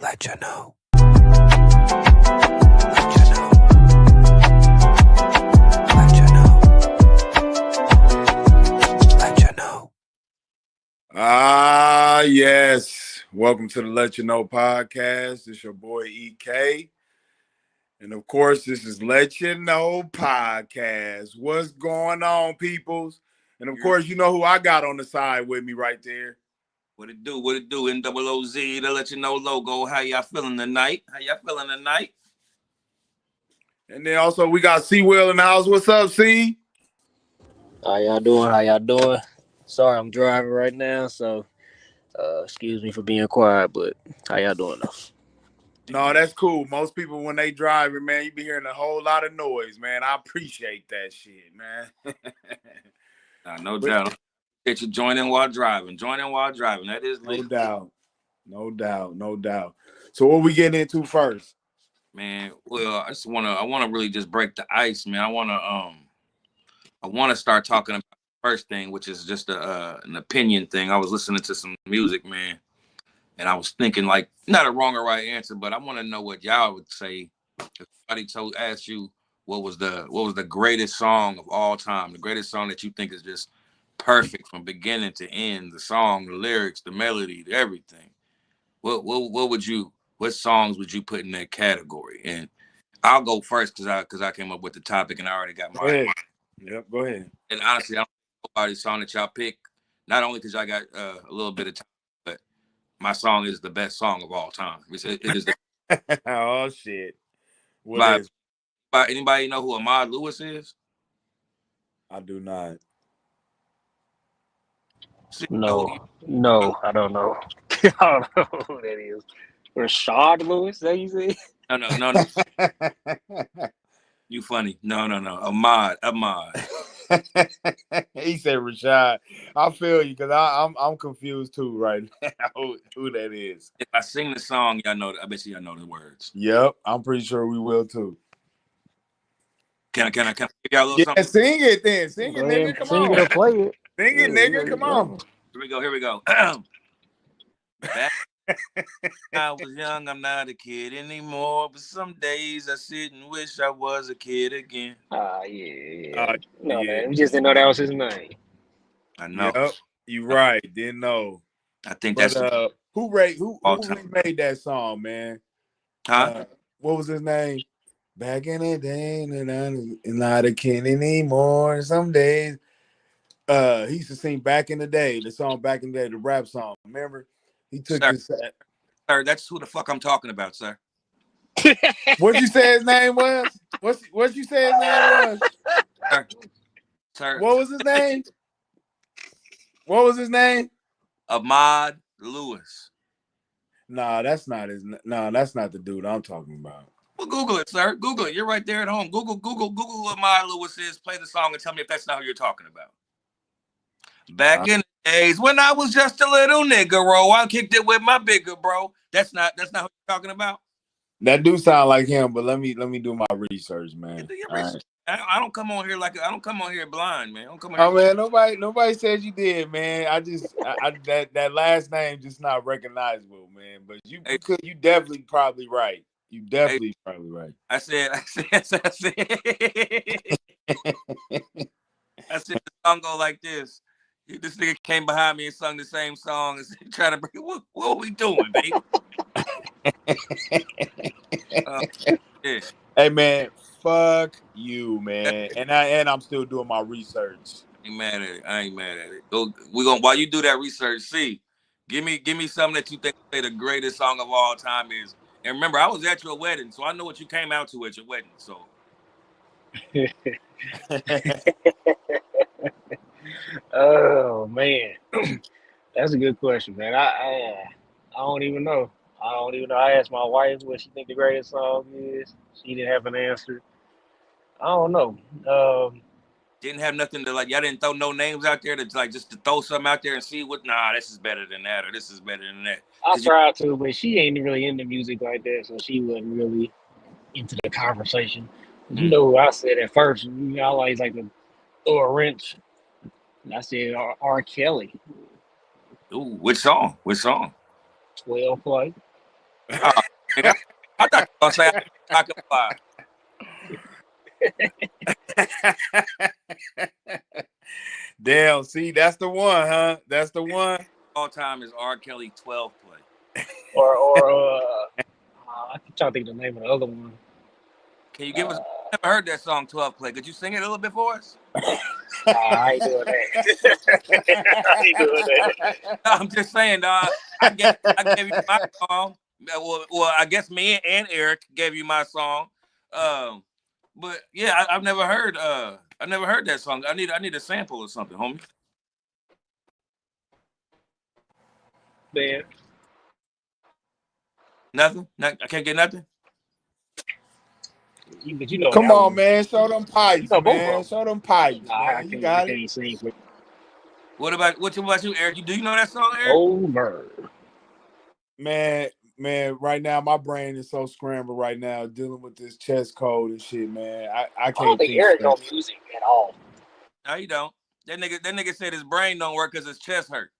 Let you know. Let you know. Let you know. Let you know. Yes. Welcome to the Let You Know podcast. It's your boy EK. And of course, this is Let You Know podcast. What's going on, peoples? And of course, you know who I got on the side with me right there. What it do? NOOZ, the Let You Know logo. How y'all feeling tonight? And then also we got C-Will in the house. What's up, C? How y'all doing? Sorry, I'm driving right now, so excuse me for being quiet, but how y'all doing though? No, that's cool. Most people, when they driving, man, you be hearing a whole lot of noise, man. I appreciate that shit, man. No doubt. Get you joining while driving. That is lit. No doubt. So what we getting into first? Man, well, I wanna really just break the ice, man. I wanna start talking about the first thing, which is just an opinion thing. I was listening to some music, man, and I was thinking, like, not a wrong or right answer, but I want to know what y'all would say if somebody asked you what was the greatest song of all time, the greatest song that you think is just perfect from beginning to end, the song, the lyrics, the melody, everything. What songs would you put in that category? And I'll go first because I came up with the topic and I already got mine. Yep, go ahead. And honestly, I don't know about the song that y'all pick, not only because I got a little bit of time, but my song is the best song of all time. It is the oh shit. By anybody know who Ahmad Lewis is? I do not. No, I don't know. I don't know who that is. Rashad Lewis, that you say? No. You funny. No. Ahmad. He said Rashad. I feel you because I'm confused too right now who that is. If I sing the song, y'all know. I bet y'all know the words. Yep, I'm pretty sure we will too. Can I give y'all a little something? Sing it then. Sing it, nigga. Come on. Sing it or play it. Sing it, nigga. Come on. Here we go. Back when I was young, I'm not a kid anymore. But some days I sit and wish I was a kid again. Yeah. Man, we just didn't know that was his name. I know. Yep, you right. Didn't know. I think but, that's who made that song, man? Huh? What was his name? Back in the day, and I'm not a kid anymore. Some days, he used to sing "Back in the Day," the song "Back in the Day," the rap song. Remember? He took this. Sir, that's who the fuck I'm talking about, sir. What you say his name was? What you say his name was? Sir. What was his name? What was his name? Ahmad Lewis. Nah, that's not the dude I'm talking about. Well, Google it, sir. Google it. You're right there at home. Google who Ahmad Lewis is. Play the song and tell me if that's not who you're talking about. Back in the days when I was just a little nigga, I kicked it with my bigger bro. That's not who you're talking about. That do sound like him, but let me do my research, man. Do your research. Right. I don't come on here blind, man. Man, nobody said you did, man. That last name just not recognizable, man. But you definitely probably right. You definitely probably right. I said the song go like this. This nigga came behind me and sung the same song and tried to bring. What are we doing, baby? Yeah. Hey man, fuck you, man. And I'm still doing my research. I ain't mad at it. While you do that research, see, give me something that you think the greatest song of all time is. And remember, I was at your wedding, so I know what you came out to at your wedding. So. Oh man, that's a good question, man. I don't even know. I asked my wife what she think the greatest song is. She didn't have an answer. I don't know. Didn't have nothing to y'all didn't throw no names out there to just to throw something out there and see what. Nah, this is better than that, or this is better than that. I tried to, but she ain't really into music like that, so she wasn't really into the conversation. You know who I said at first? I always like to throw a wrench. I said R. Kelly. Ooh, which song? 12 Play. Oh, man, I thought you were gonna say I could fly. Damn, see, that's the one, huh? That's the one. All time is R. Kelly 12 play. or I'm trying to think of the name of the other one. Can you give us? I never heard that song 12 play. Could you sing it a little bit for us? I ain't doing that. I ain't doing that. I'm just saying, dog. I gave you my song. Well, I guess me and Eric gave you my song. But yeah, I've never heard. I never heard that song. I need a sample or something, homie. Man, Nothing. I can't get nothing. but you know Come that on, one. man. Show them You pipes, know both man. of them. Show them pipes, Nah, man. You I got it. can't sing. What about you, Eric? Do you know that song, Eric? Over. Man, right now my brain is so scrambled right now dealing with this chest cold and shit, man. I I don't can't think think Eric straight. knows music at all. No, you don't. That nigga said his brain don't work because his chest hurt.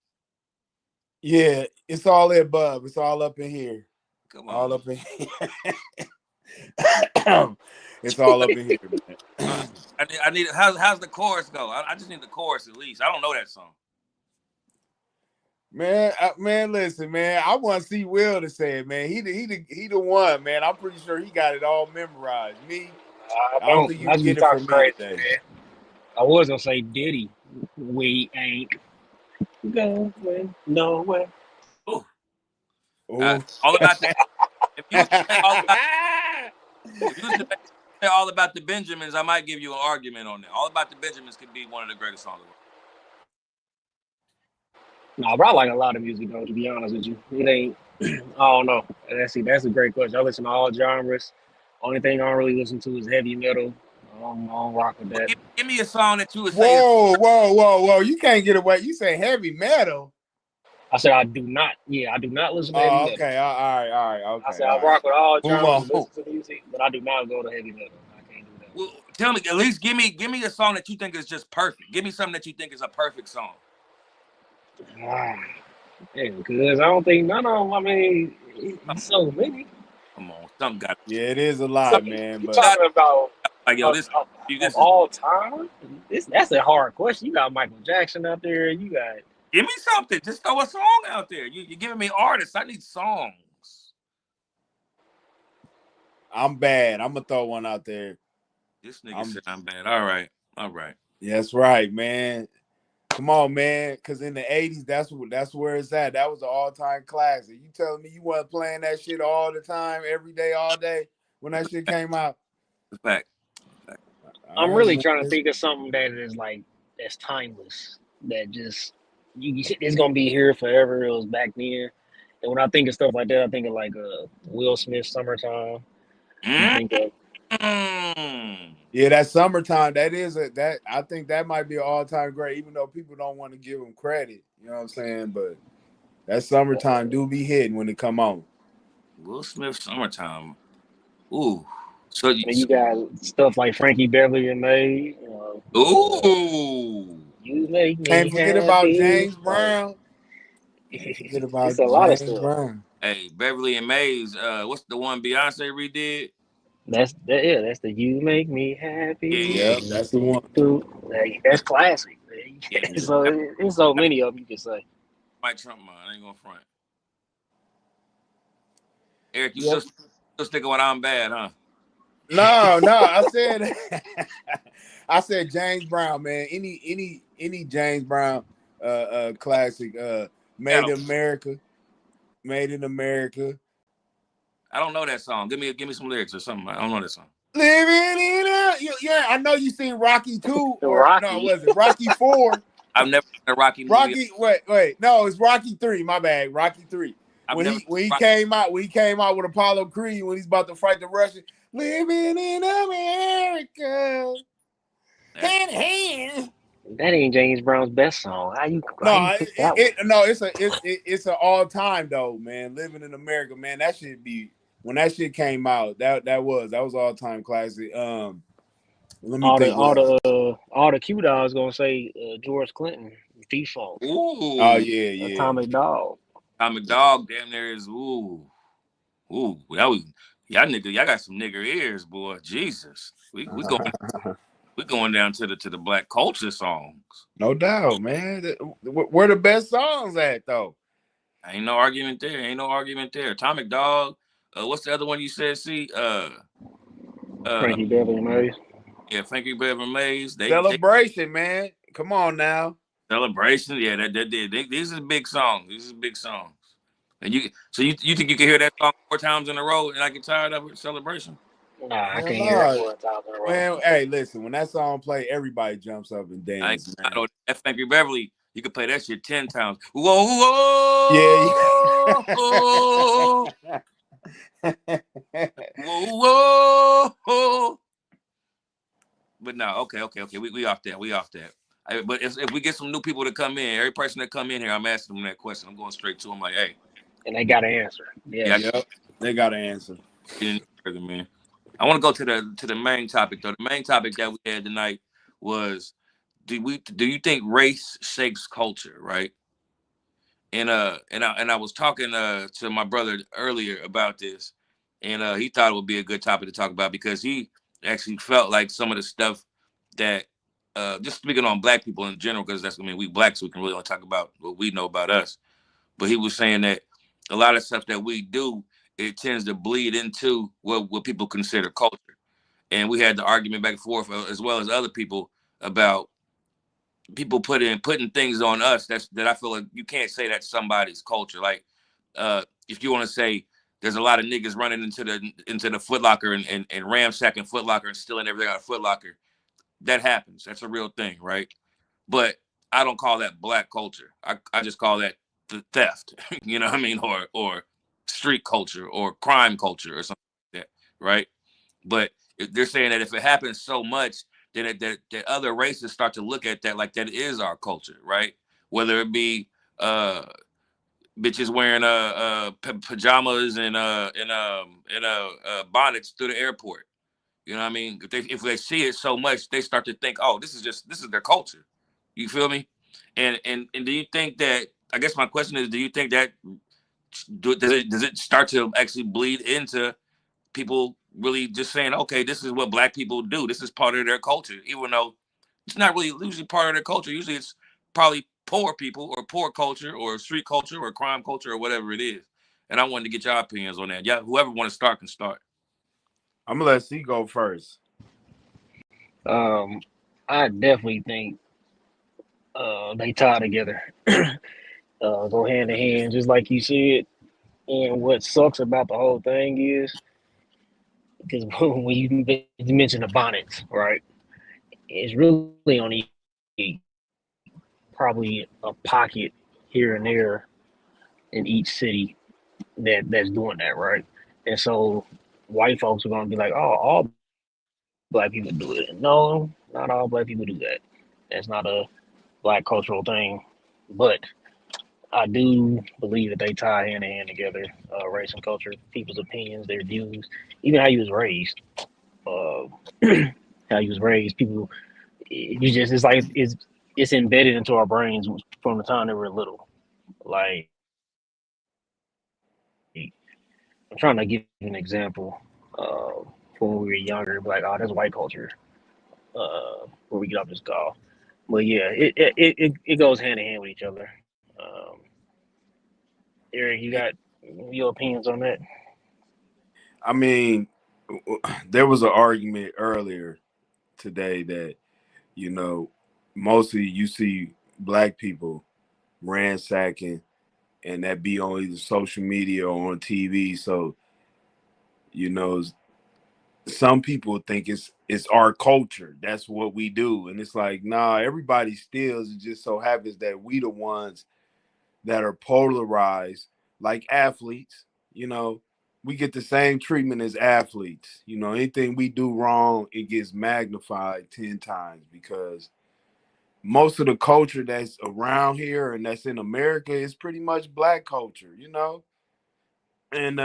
Yeah, it's all above. It's all up in here. Come All on. up in here. It's all up in here, man. I need. How's the chorus go? I just need the chorus at least. I don't know that song. Man, listen, man. I want to see Will to say it, man. He the one, man. I'm pretty sure he got it all memorized. Me, I I don't don't. think you That's can you get it talking from me crazy, today. man. I was gonna say Diddy. We ain't going nowhere. Ooh. Ooh. All about the. If you was to say all about, if you was to say all about the Benjamins, I might give you an argument on that. All about the Benjamins could be one of the greatest songs of all. No, but I like a lot of music though. To be honest with you, it ain't. I don't know. That's a great question. I listen to all genres. Only thing I don't really listen to is heavy metal. I don't rock with Well, that. give me a song that you would say is. Whoa. You can't get away. You say heavy metal. I said I do not. Yeah, I do not listen to heavy Oh, metal. okay. All right. I Okay. said I All right. rock with all Move genres on. and listen to music, but I do not go to heavy metal. I can't do that. Well, tell me at least give me a song that you think is just perfect. Give me something that you think is a perfect song. Yeah, because I don't think none of them. I mean, it's so many. Come on, something got. Yeah, it is a So lot, man. you But talking about Like yo, this of is. all time? That's a hard question. You got Michael Jackson out there. You got Give me something. Just throw a song out there. You're giving me artists. I need songs. I'm bad. I'm gonna throw one out there. This nigga said I'm bad. All right. That's right, man. Come on, man. Because in the '80s, that's where it's at. That was an all-time classic. You telling me you wasn't playing that shit all the time, every day, all day when that shit came out? The fact. I'm All right, really man. trying to think of something that is like that's timeless. That just it's gonna be here forever. It was back then. And when I think of stuff like that, I think of like Will Smith "Summertime." You think of Mm. Yeah, that summertime. That I think that might be an all-time great, even though people don't want to give him credit. You know what I'm saying? But that summertime do be hitting when it come on. Will Smith "Summertime." Ooh. So and you got stuff like Frankie Beverly and May. ooh. You make me Can't forget about happy. James Like Brown. Can't forget it's about a lot of James stuff. Brown. Hey, Beverly and Mays. What's the one Beyonce redid? Yeah. That's the "You Make Me Yeah. Yep, Happy." that's the one. Like, that's classic. Yeah. So it's so many of them you can say. Mike Trump, man. I ain't gonna front. Eric, you Yep. still sticking with I'm bad, huh? No. I said, I said James Brown, man. Any James Brown, classic, Made in America, Made in America. I don't know that song. Give me some lyrics or something. I don't know that song. Living in a yeah. I know you seen Rocky 2 or no, Rocky. was it Rocky 4? I've never seen a Rocky movie. Rocky, wait, no, it's Rocky 3. My bad, Rocky 3. I've When never he seen came out, with Apollo Creed when he's about to fight the Russian. Living in America, Rocky. hand in hand. That ain't James Brown's best song. How you No, pick that one? it's an all time though, man. Living in America, man. That should be when that shit came out. That was all time classic. Let me think. All the Q dogs gonna say George Clinton default. Oh Ooh. yeah. Atomic Dog. Atomic Dog, damn there is ooh. Ooh, y'all got some nigger ears, boy. Jesus, we going down to the black culture songs. No doubt, man. Where the best songs at though? Ain't no argument there. Ain't no argument there. Atomic Dog. What's the other one you said? See, uh, Frankie Beverly Mays. yeah, Frankie Beverly Mays. They Celebration, man. Come on now. celebration. Yeah, that did. These are big songs. These are big songs. And you think you can hear that song 4 times in a row and I get tired of it? Celebration. Nah, I Hell can't hear it no. 4 times in a row. Man, hey, listen, when that song play, everybody jumps up and dance, I man. know that Frankie Beverly. You can play that shit 10 times. Whoa, Yeah. whoa, whoa, whoa, whoa. But no, okay. We off that. We off that. But if we get some new people to come in, every person that come in here, I'm asking them that question. I'm going straight to them like, hey, And they got an answer. Yeah. Yep. They got an answer. get in further, man. I want to go to the main topic though. The main topic that we had tonight was do you think race shapes culture, right? And I was talking to my brother earlier about this, and he thought it would be a good topic to talk about because he actually felt like some of the stuff that just speaking on black people in general, because we black, so we can really only talk about what we know about us. But he was saying that a lot of stuff that we do, it tends to bleed into what people consider culture. And we had the argument back and forth as well as other people about people putting things on us that I feel like you can't say that's somebody's culture. Like if you want to say there's a lot of niggas running into the Foot Locker and ransacking Foot Locker and stealing everything out of Foot Locker, that happens. That's a real thing, right? But I don't call that black culture. I just call that the theft. You know what I mean? Or street culture or crime culture or something like that, right? But they're saying that if it happens so much, then that other races start to look at that like that is our culture, right? Whether it be bitches wearing pajamas and bonnets through the airport. You know what I mean? If they see it so much, they start to think, oh, this is their culture. You feel me? And do you think that? I guess my question is, do you think that does it start to actually bleed into people really just saying, okay, this is what black people do. This is part of their culture, even though it's not really usually part of their culture. Usually it's probably poor people or poor culture or street culture or crime culture or whatever it is. And I wanted to get your opinions on that. Yeah, whoever want to start can start. I'm gonna let C go first. Um, I definitely think they tie together, go hand in hand, just like you said. And what sucks about the whole thing is because when you mention the bonnets, right? It's really only probably a pocket here and there in each city that's doing that, right? And so white folks are gonna be like, "Oh, all black people do it." No, not all black people do that. That's not a black cultural thing, but I do believe that they tie hand in hand together. Race and culture, people's opinions, their views, even how you was raised. Uh, how you was raised, people. You just it's embedded into our brains from the time that we're little. Like I'm trying to give an example. When we were younger, be like, "Oh, that's white culture," where we get off this call. But yeah, it goes hand in hand with each other. Um, Eric, you got your opinions on that? I mean, there was an argument earlier today that you know mostly you see black people ransacking, and that be on either social media or on TV. So you know, some people think it's our culture. That's what we do, and it's like, nah. Everybody steals. It just so happens that we the ones that are polarized, like athletes. You know, we get the same treatment as athletes. You know, anything we do wrong, it gets magnified 10 times because most of the culture that's around here and that's in America is pretty much black culture, you know? And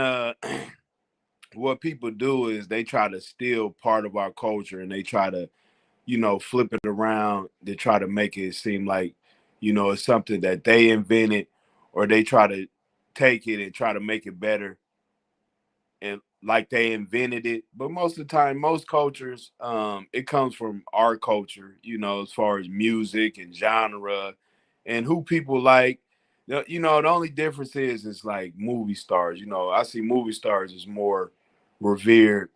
what people do is they try to steal part of our culture and they try to, flip it around to try to make it seem like, it's something that they invented, or they try to take it and try to make it better. and like they invented it. But most of the time, most cultures, it comes from our culture, as far as music and genre and who people like. The only difference is like movie stars. I see movie stars as more revered,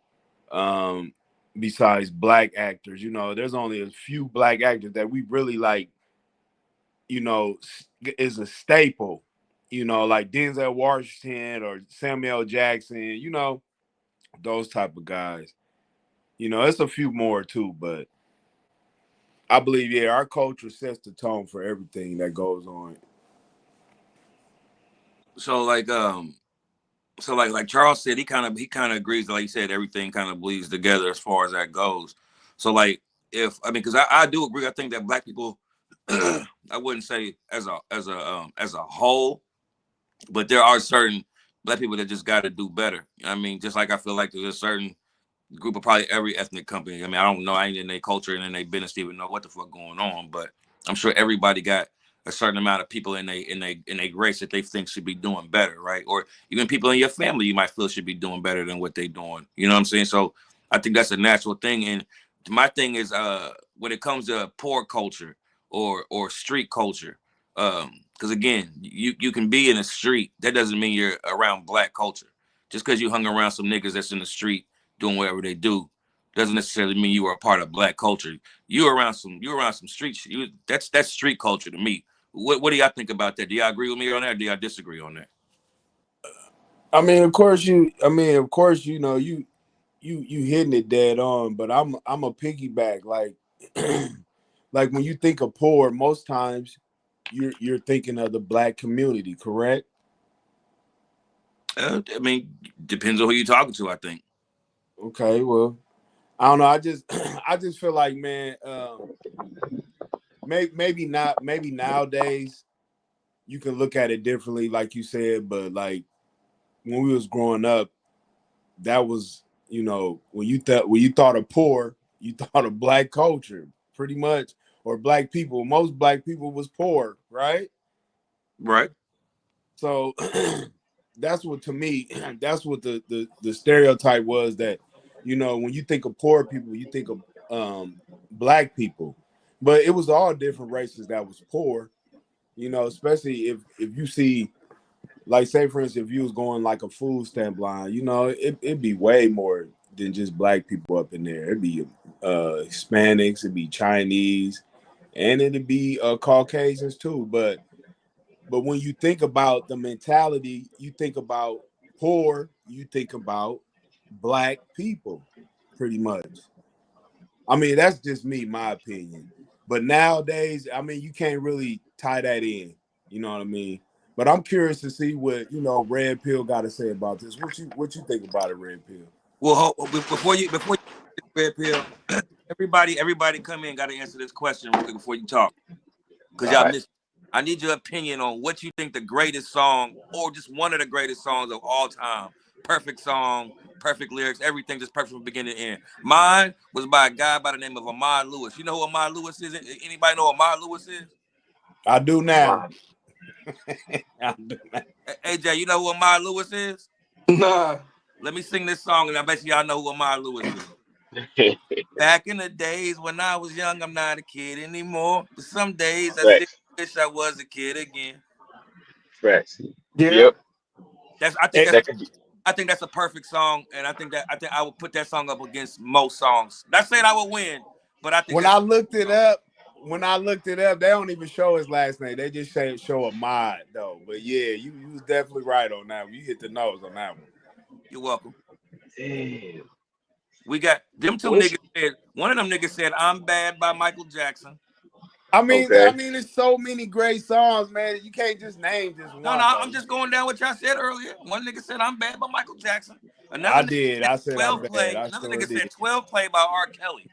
um, besides black actors. There's only a few black actors that we really like, is a staple, like Denzel Washington or Samuel Jackson, those type of guys. It's a few more too, but I believe, yeah, our culture sets the tone for everything that goes on. So like Charles said, he kind of agrees. Like he said, everything kind of bleeds together as far as that goes. So like, because I do agree. I think that black people, I wouldn't say as a whole, but there are certain black people that just got to do better. I mean, just like I feel like there's a certain group of probably every ethnic company. I mean, I don't know, I ain't in their culture and in their business to even know what the fuck going on, but I'm sure everybody got a certain amount of people in a race that they think should be doing better, right? Or even people in your family you might feel should be doing better than what they doing. You know what I'm saying? So I think that's a natural thing. And my thing is, when it comes to poor culture or street culture, because again, you can be in the street. That doesn't mean you're around black culture. Just because you hung around some niggas that's in the street doing whatever they do doesn't necessarily mean you are a part of black culture. You're around some street. That's street culture to me. What do y'all think about that? Do y'all agree with me on that? Or do y'all disagree on that? I mean, of course you hitting it dead on, but I'm a piggyback. Like like when you think of poor, most times you're thinking of the black community, correct? I mean, depends on who you're talking to. I think. Okay, well, I don't know. I just I just feel like, man, maybe not. Maybe nowadays you can look at it differently, like you said. But like when we was growing up, that was, when you thought of poor, you thought of black culture, pretty much, or black people. Most black people was poor, right? Right. So that's what, to me, that's what the stereotype was, that, when you think of poor people, you think of black people. But it was all different races that was poor, especially if you see, like, say for instance, if you was going like a food stamp line, it'd be way more than just black people up in there. It'd be Hispanics, it'd be Chinese, and it'd be Caucasians too. But when you think about the mentality, you think about poor, you think about black people, pretty much. I mean, that's just me, my opinion. But nowadays, I mean, you can't really tie that in. You know what I mean? But I'm curious to see what, Red Pill got to say about this. What you think about it, Red Pill? Well, before you red pill, everybody come in. Got to answer this question real quick before you talk, because All y'all right. missed. I need your opinion on what you think the greatest song, or just one of the greatest songs of all time. Perfect song, perfect lyrics, everything just perfect from beginning to end. Mine was by a guy by the name of Ahmad Lewis. You know who Ahmad Lewis is? Anybody know who Ahmad Lewis is? I do now. Wow. I do now. AJ, you know who Ahmad Lewis is? Nah. Let me sing this song, and I bet y'all know who Ahmad Lewis is. Back in the days when I was young, I'm not a kid anymore. But some days I still Facts. wish I was a kid again. Facts. Yeah. Yep. Hey, That could be. I think that's a perfect song, and I think I would put that song up against most songs. Not saying I would win, but I think when that's I a looked perfect it song. up, they don't even show his last name. They just show a mod though. But yeah, you was definitely right on that one. You hit the nose on that one. You're welcome. Damn. We got them two What's niggas said. One of them niggas said "I'm Bad" by Michael Jackson. I mean, okay? there's so many great songs, man. You can't just name just No, one no, though. I'm just going down what y'all said earlier. One nigga said "I'm Bad" by Michael Jackson. Another I nigga did. said I said I'm 12 bad. play. I Another sure nigga did. said 12 play by R. Kelly.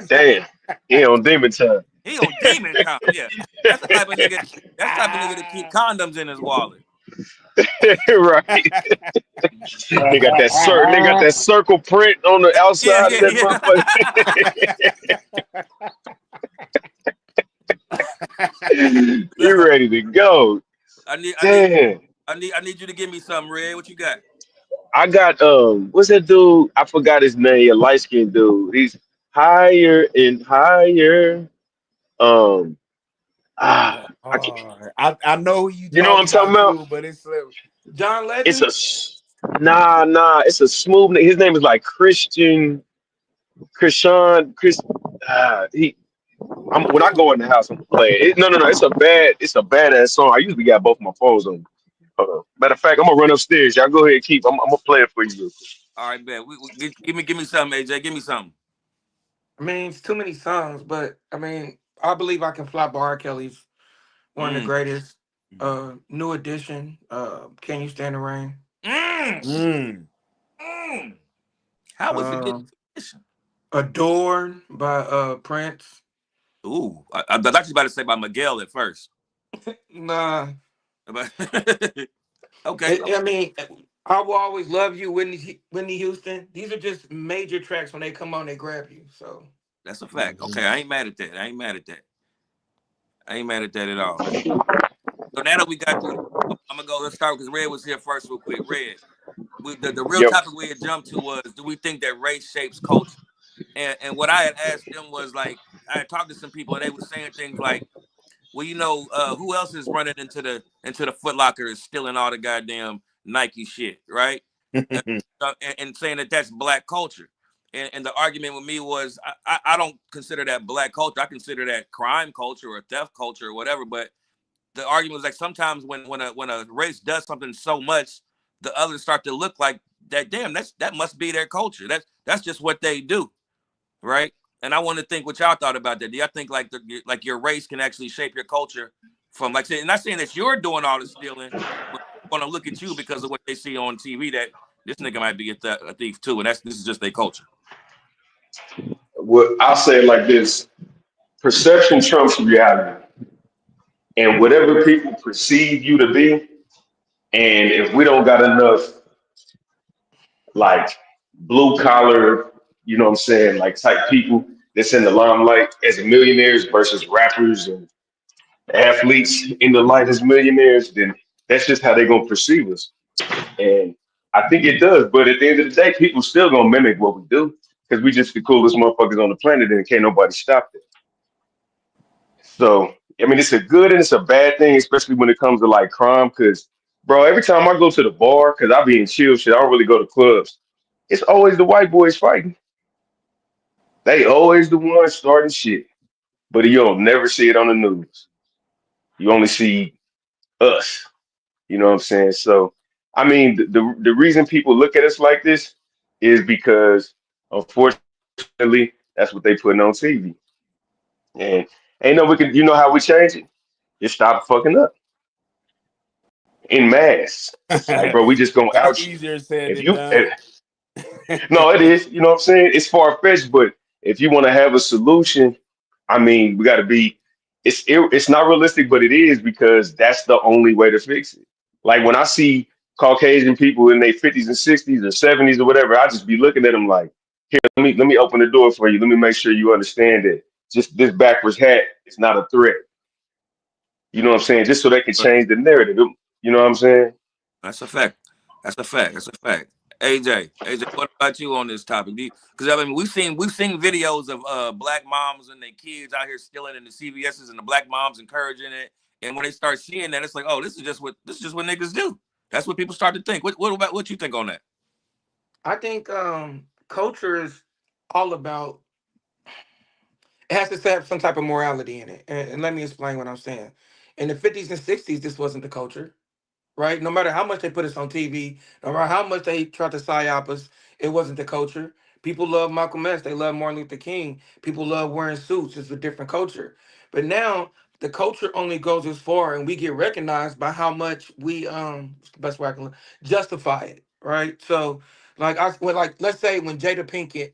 Damn. He on demon time. He on demon time. Yeah, that's the type of nigga. That's the type of nigga to keep condoms in his wallet. Right. They got that they got that circle print on the Yeah, outside of that motherfucker. yeah, yeah. You ready to go? I need, I need, Damn. I need you to give me something, Red. What you got? I got what's that dude? I forgot his name. A light skinned dude. He's higher and higher. Um, I can't, I know who you you know what I'm talking talking about about? too, but it's John It's a Legend. nah. It's a smooth. His name is like Christian. He. When I go in the house, I'm playing. No. It's a badass song. I usually got both my phones on. Matter of fact, I'm gonna run upstairs. Y'all go ahead and keep. I'm gonna play it for you. All right, bet. Give me something, AJ. Give me something. I mean, it's too many songs, but I mean, I believe I can fly by R. Kelly's one of the Mm. greatest. New edition. Can you stand the rain? Mm. mm. Mm. How we forget Um, this? Adored by Prince. Ooh, I thought you was about to say by Miguel at first. Nah, But- okay, I mean, I will always love you, Whitney Houston. These are just major tracks. When they come on, they grab you. So that's a fact. Okay, Mhm. I ain't mad at that. I ain't mad at that. I ain't mad at that at all. So now that we got through, I'm gonna go. Let's start because Red was here first, real quick. Red, the real Yep. topic we had jumped to was, do we think that race shapes culture? And what I had asked them was like, I had talked to some people and they were saying things like, well, who else is running into the Foot Locker is stealing all the goddamn Nike shit, right? Uh, and saying that that's black culture. And the argument with me was, I don't consider that black culture. I consider that crime culture or theft culture or whatever. But the argument was like, sometimes when a race does something so much, the others start to look like that. Damn, that must be their culture. That's just what they do, right? And I want to think what y'all thought about that. Do y'all think like your race can actually shape your culture from, like, say, not saying that you're doing all the stealing, but want to look at you because of what they see on TV, that this nigga might be a thief too, and this is just their culture. Well, I'll say it like this: perception trumps reality, and whatever people perceive you to be, and if we don't got enough like blue collar, you know what I'm saying, like type people that's in the limelight as millionaires versus rappers and athletes in the light as millionaires, then that's just how they're gonna perceive us. And I think it does. But at the end of the day, people still gonna mimic what we do because we just the coolest motherfuckers on the planet and can't nobody stop it. So I mean, it's a good and it's a bad thing, especially when it comes to like crime. Because bro, every time I go to the bar, because I be in chill shit, I don't really go to clubs. It's always the white boys fighting. They always the ones starting shit. But you don't never see it on the news. You only see us. You know what I'm saying? So, I mean, the reason people look at us like this is because, unfortunately, that's what they putting on TV. And ain't no we can, you know how we change it? Just stop fucking up in mass. Like, bro, we just gonna That's out you. easier said If than you, done. no, it is. You know what I'm saying? It's far fetched, but if you want to have a solution, I mean, we got to be. It's not realistic, but it is because that's the only way to fix it. Like when I see Caucasian people in their 50s and 60s or 70s or whatever, I just be looking at them like, here, let me open the door for you. Let me make sure you understand that just this backwards hat is not a threat. You know what I'm saying? Just so they can change the narrative. You know what I'm saying? That's a fact. That's a fact. That's a fact. AJ, what about you on this topic? Because I mean, we've seen videos of black moms and their kids out here stealing in the CVS's, and the black moms encouraging it. And when they start seeing that, it's like, oh, this is just what niggas do. That's what people start to think. What you think on that? I think culture is all about. It has to have some type of morality in it, and let me explain what I'm saying. In the 50s and 60s, this wasn't the culture, right? No matter how much they put us on TV, no matter how much they tried to psyop us, it wasn't the culture. People love Malcolm X, they love Martin Luther King. People love wearing suits. It's a different culture. But now the culture only goes as far, and we get recognized by how much we what's the best way I can justify it, right? So, let's say when Jada Pinkett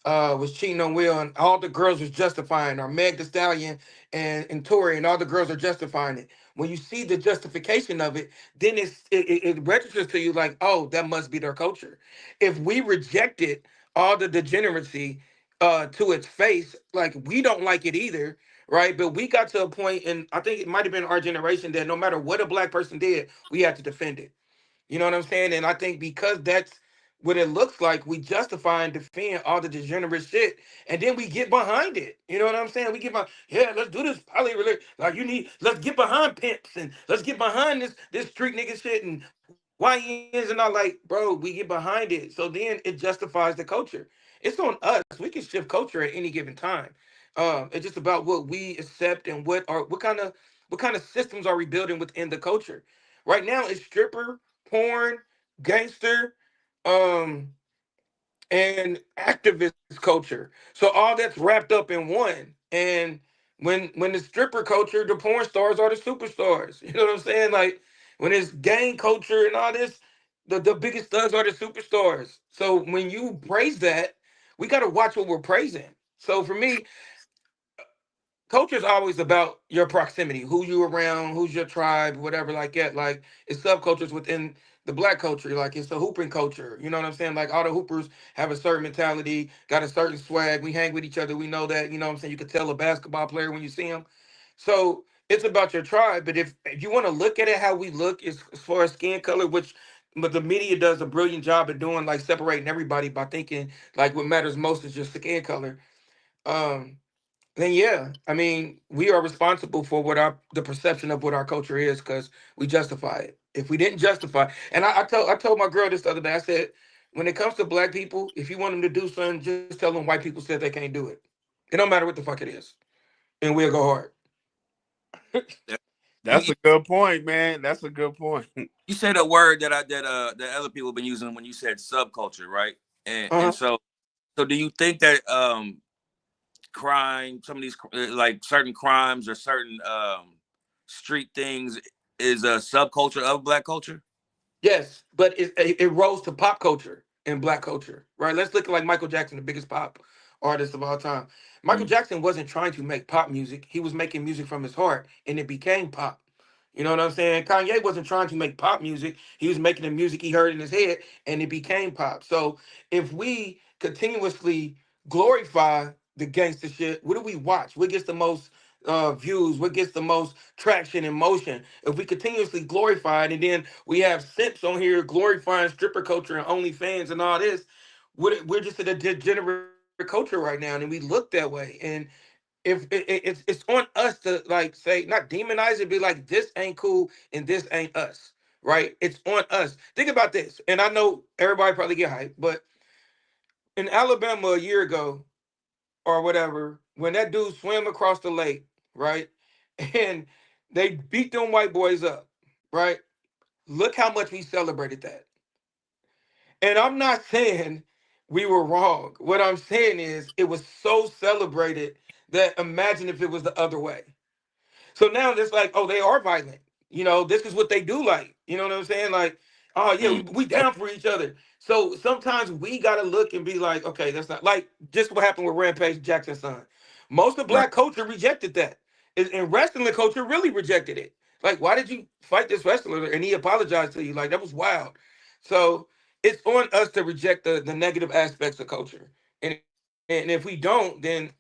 was cheating on Will, and all the girls was justifying, or Meg Thee Stallion and Tori, and all the girls are justifying it. When you see the justification of it, then it registers to you like, oh, that must be their culture. If we rejected all the degeneracy to its face, like we don't like it either, right? But we got to a point, and I think it might have been our generation, that no matter what a black person did, we had to defend it. You know what I'm saying? And I think because that's what it looks like, we justify and defend all the degenerate shit, and then we get behind it. You know what I'm saying? We get behind, yeah, let's do this poly, like you need, let's get behind pimps and let's get behind this street nigga shit and YNs and all. Like, bro, we get behind it, so then it justifies the culture. It's on us. We can shift culture at any given time. It's just about what we accept and what kind of systems are we building within the culture. Right now, it's stripper, porn, gangster, um, and activist culture. So all that's wrapped up in one. And when the stripper culture, the porn stars are the superstars. You know what I'm saying? Like when it's gang culture and all this, the biggest thugs are the superstars. So when you praise that, we got to watch what we're praising. So for me, culture is always about your proximity, who you around, who's your tribe, whatever like that. Like it's subcultures within the black culture, like it's the hooping culture. You know what I'm saying? Like all the hoopers have a certain mentality, got a certain swag. We hang with each other. We know that. You know what I'm saying? You can tell a basketball player when you see him. So it's about your tribe. But if you want to look at it how we look as far as skin color, which but the media does a brilliant job of doing, like separating everybody by thinking like what matters most is just skin color. Um, then yeah, I mean, we are responsible for what our the perception of what our culture is because we justify it. If we didn't justify, and I told my girl this the other day, I said, when it comes to black people, if you want them to do something, just tell them white people said they can't do it. It don't matter what the fuck it is, and we'll go hard. That- You, That's you a good point, man. That's a good point. you said a word that other people have been using when you said subculture, right? And Uh and huh. so do you think that crime, some of these like certain crimes or certain street things is a subculture of black culture? Yes, but it rose to pop culture and black culture, right? Let's look at like Michael Jackson, the biggest pop artist of all time. Michael Mm, Jackson wasn't trying to make pop music; he was making music from his heart, and it became pop. You know what I'm saying? Kanye wasn't trying to make pop music; he was making the music he heard in his head, and it became pop. So if we continuously glorify the gangster shit, what do we watch? What gets the most views? What gets the most traction and motion? If we continuously glorify it, and then we have simps on here glorifying stripper culture and OnlyFans and all this. We're just in a degenerate culture right now, and we look that way. And if it's on us to like say not demonize it, be like this ain't cool and this ain't us, right? It's on us. Think about this, and I know everybody probably get hyped, but in Alabama a year ago or whatever, when that dude swam across the lake, right, and they beat them white boys up, right? Look how much we celebrated that. And I'm not saying we were wrong. What I'm saying is it was so celebrated that imagine if it was the other way. So now it's like, oh, they are violent. This is what they do like. You know what I'm saying? Like, oh yeah, mm, we down for each other. So sometimes we gotta look and be like, okay, that's not like just what happened with Rampage Jackson's son. Most of right, black culture rejected that. And wrestling culture really rejected it. Like, why did you fight this wrestler? And he apologized to you. Like, that was wild. So it's on us to reject the negative aspects of culture. And if we don't, then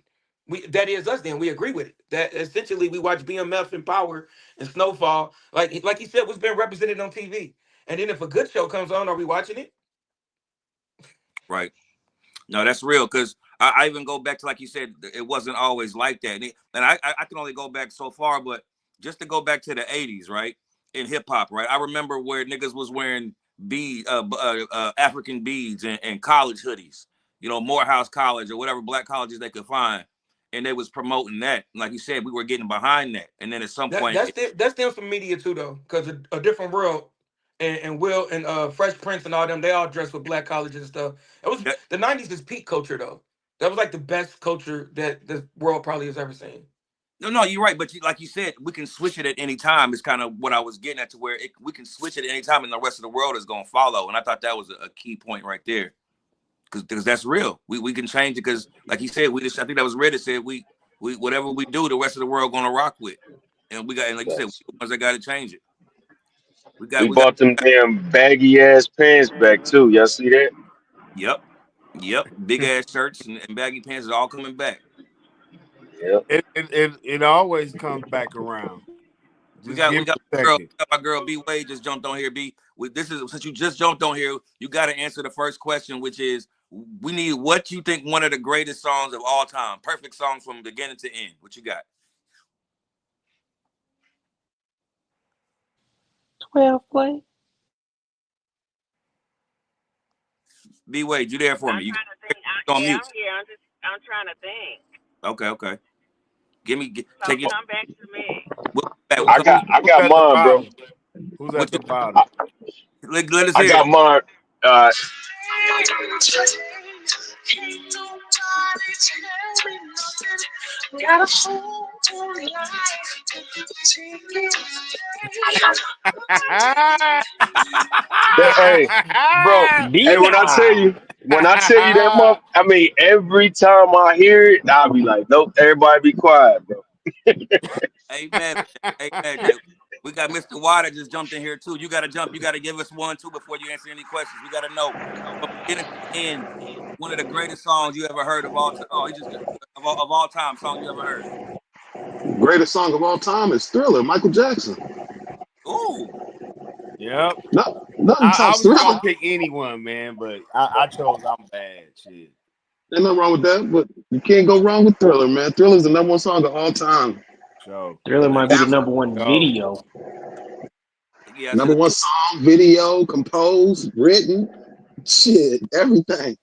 that is us. Then we agree with it. That essentially we watch BMF and Power and Snowfall, like he said, what's been represented on TV. And then if a good show comes on, are we watching it? right. No, that's real because I even go back to like you said, it wasn't always like that, and I can only go back so far, but just to go back to the '80s, right, in hip hop, right, I remember where niggas was wearing African beads and college hoodies, Morehouse College or whatever black colleges they could find, and they was promoting that. And like you said, we were getting behind that, and then at some That point, that's them, that's them from media too though, because a different world and Will and Fresh Prince and all them, they all dressed with black colleges and stuff. It was that, the '90s is peak culture though. That was like the best culture that the world probably has ever seen. no, you're right, but like you said, we can switch it at any time. Is kind of what I was getting at, to where we can switch it at any time, and the rest of the world is going to follow. And I thought that was a key point right there, because that's real. We can change it because, like he said, I think that was Reddit said we whatever we do, the rest of the world going to rock with, and like you said, we Facts. the ones that got to change it. We got We we got. bought them damn baggy ass pants back too. Y'all see that? Yep, yep. Big ass shirts and baggy pants is all coming back. Yep. It always comes back around. Just give me a girl. second. My girl B Wade just jumped on here. This is since you just jumped on here, you got to answer the first question, which is we need what you think one of the greatest songs of all time, perfect song from beginning to end. What you got? 12 play. B Wade, you there for I'm me? You trying to think. on Yeah, mute? I'm here. I'm trying to think. Okay. So Take it. come back to me. I So Who's got at the mine, bro. bottom? Who's at what the you bottom? let us I hear got it. mine. Hey, bro. Hey, when Dion. I tell you that, I mean, every time I hear it, I'll be like, nope, everybody be quiet, bro. Amen. Amen. We got Mr. Water just jumped in here too. You got to jump. You got to give us one too before you answer any questions. We got to know from beginning to end one of the greatest songs you ever heard of all time. Oh, he just of all time song you ever heard. Greatest song of all time is Thriller, Michael Jackson. Ooh, Yep. Nothing I tops was Thriller. gonna pick anyone, man, but I chose I'm Bad. Shit. Ain't nothing wrong with that, but you can't go wrong with Thriller, man. Thriller's the number one song of all time. So Thriller might be the Ever. number one go. video. yeah. Number one song, video, composed, written, shit, everything.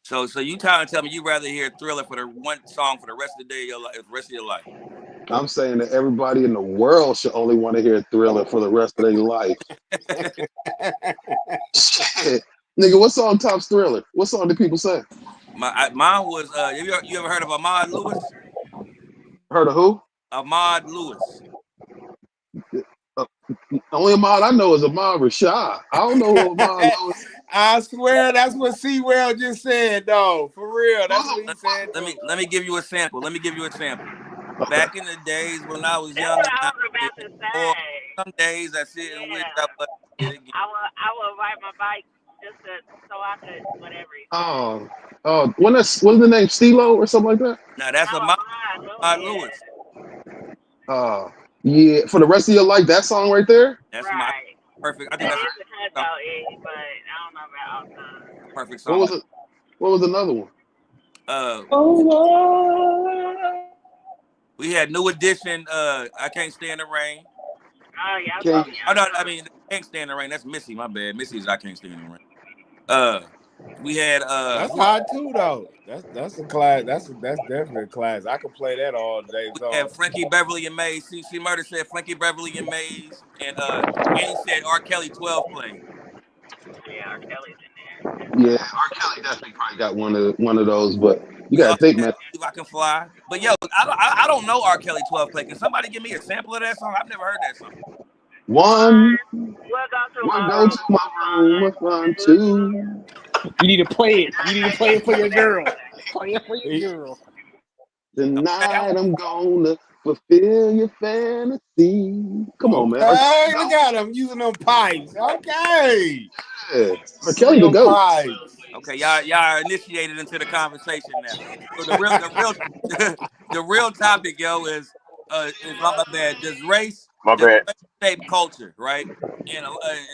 So you trying to tell me you rather hear Thriller for the one song for the rest of the day of your life, the rest of your life? I'm saying that everybody in the world should only want to hear Thriller for the rest of their life. Shit. Nigga, what song tops Thriller? What song do people say? Mine was you ever heard of Ahmad Lewis? Heard of who? Ahmad Lewis. Uh, only Ahmad I know is Ahmad Rashad. I don't know who Ahmad Lewis. I swear that's what Sewell just said, though. For real, that's what he said. Let me give you a sample. Okay. Back in the days when I was That's young what and I I was about to or say. some days I sit and wish I Yeah. was a kid again. I will ride my bike so I could whatever he said. What's the name? Stilo or something like that? Now that's No, a I'm Ahmad Lewis. Lewis. Uh, yeah. For the rest of your life, that song right there. That's my Right. perfect. I think That that's is the cutout E, but I don't know about all time. a perfect What song. was it? What was another one? Uh, Oh, we had New Edition. I Can't Stand the Rain. Oh yeah, Can Oh I no, know I it. mean Can't Stand the Rain. That's Missy. My bad. Missy's I Can't Stand the Rain. Uh, we had That's hot too, though. That's a class. That's definitely a class. I could play that all day we long. had Frankie Beverly and Mays. C Murder said Frankie Beverly and Mays, and he said R. Kelly 12 play. Yeah, R. Kelly's in there. Yeah, R. Kelly definitely probably got one of those, but you We gotta also think, had man. If I Can Fly. But yo, I don't know R. Kelly 12 play. Can somebody give me a sample of that song? I've never heard that song. One, One, we'll go to we'll my go to room my for room, fun. we'll find Two, two. you need to play it. You need to I play it for your never girl. Play it for He- your girl. Okay. Tonight I'm gonna fulfill your fantasy. Come on, man. R. Okay, Kelly, look at him using them pipes. Okay, yeah. R. using Kelly the them GOAT. pipes. Okay, y'all are initiated into the conversation now. So the real the real topic, yo, is my bad. My Does bad. race shape culture, right? And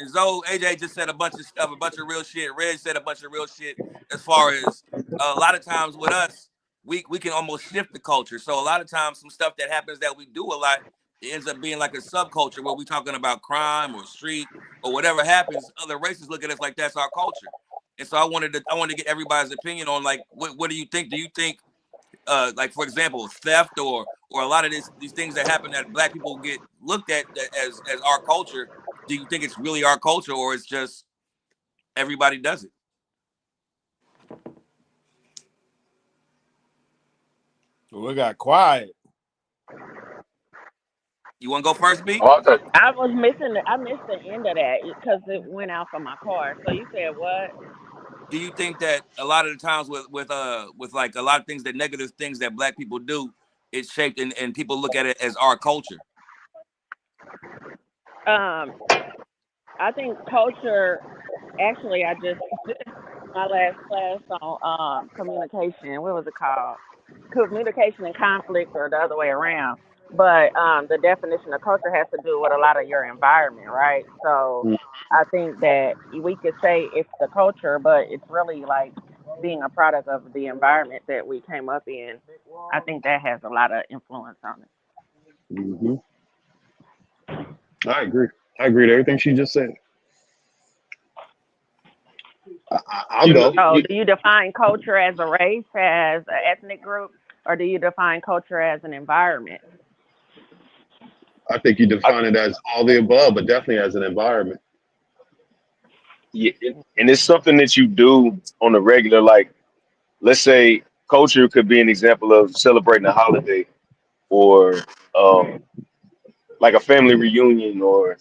Zoe AJ just said a bunch of stuff, a bunch of real shit. Reg said a bunch of real shit. As far as a lot of times with us, we can almost shift the culture. So a lot of times, some stuff that happens that we do a lot it ends up being like a subculture where we talking about crime or street or whatever happens. Other races look at us like that's our culture. And so I wanted to get everybody's opinion on like what do you think? Do you think like for example theft or a lot of these things that happen that black people get looked at as our culture? Do you think it's really our culture or it's just everybody does it? We got quiet. You want to go first, B? Oh, I thought I missed the end of that because it went out from my car. So you said what? Do you think that a lot of the times with like a lot of things that negative things that black people do, it's shaped and people look at it as our culture? Um, I think culture. Actually, I just my last class on communication. What was it called? Communication and conflict, or the other way around. but the definition of culture has to do with a lot of your environment, right? So I think that we could say it's the culture, but it's really like being a product of the environment that we came up in. I think that has a lot of influence on it. Hmm. I agree. I agree to everything she just said. I'll You know, go. So, do you define culture as a race, as an ethnic group, or do you define culture as an environment? I think you I, define it as all the above, but definitely as an environment. yeah, and it's something that you do on a regular. Like, let's say culture could be an example of celebrating a holiday or um, like a family reunion, or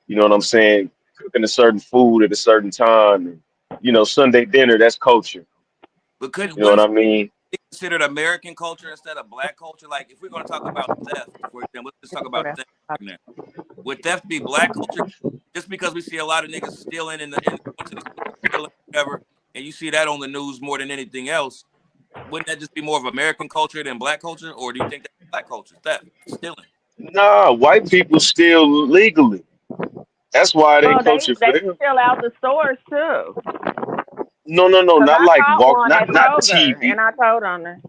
you know what I'm saying, cooking a certain food at a certain time. And, Sunday dinner, that's culture. But could You know what wouldn't I mean? be considered American culture instead of black culture? Like if we're going to talk about theft, for example, let's just talk Oh, about that's theft right now. Would theft be black culture? Just because we see a lot of niggas stealing in going to the store, stealing whatever, and you see that on the news more than anything else, wouldn't that just be more of American culture than black culture, or do you think that's black culture, theft, stealing? Nah, white people steal legally. That's why it ain't well, culture for they them. still out the stores too. No, no, no, Cause not I like caught walk, one not at not Kroger, TV. and I told on her,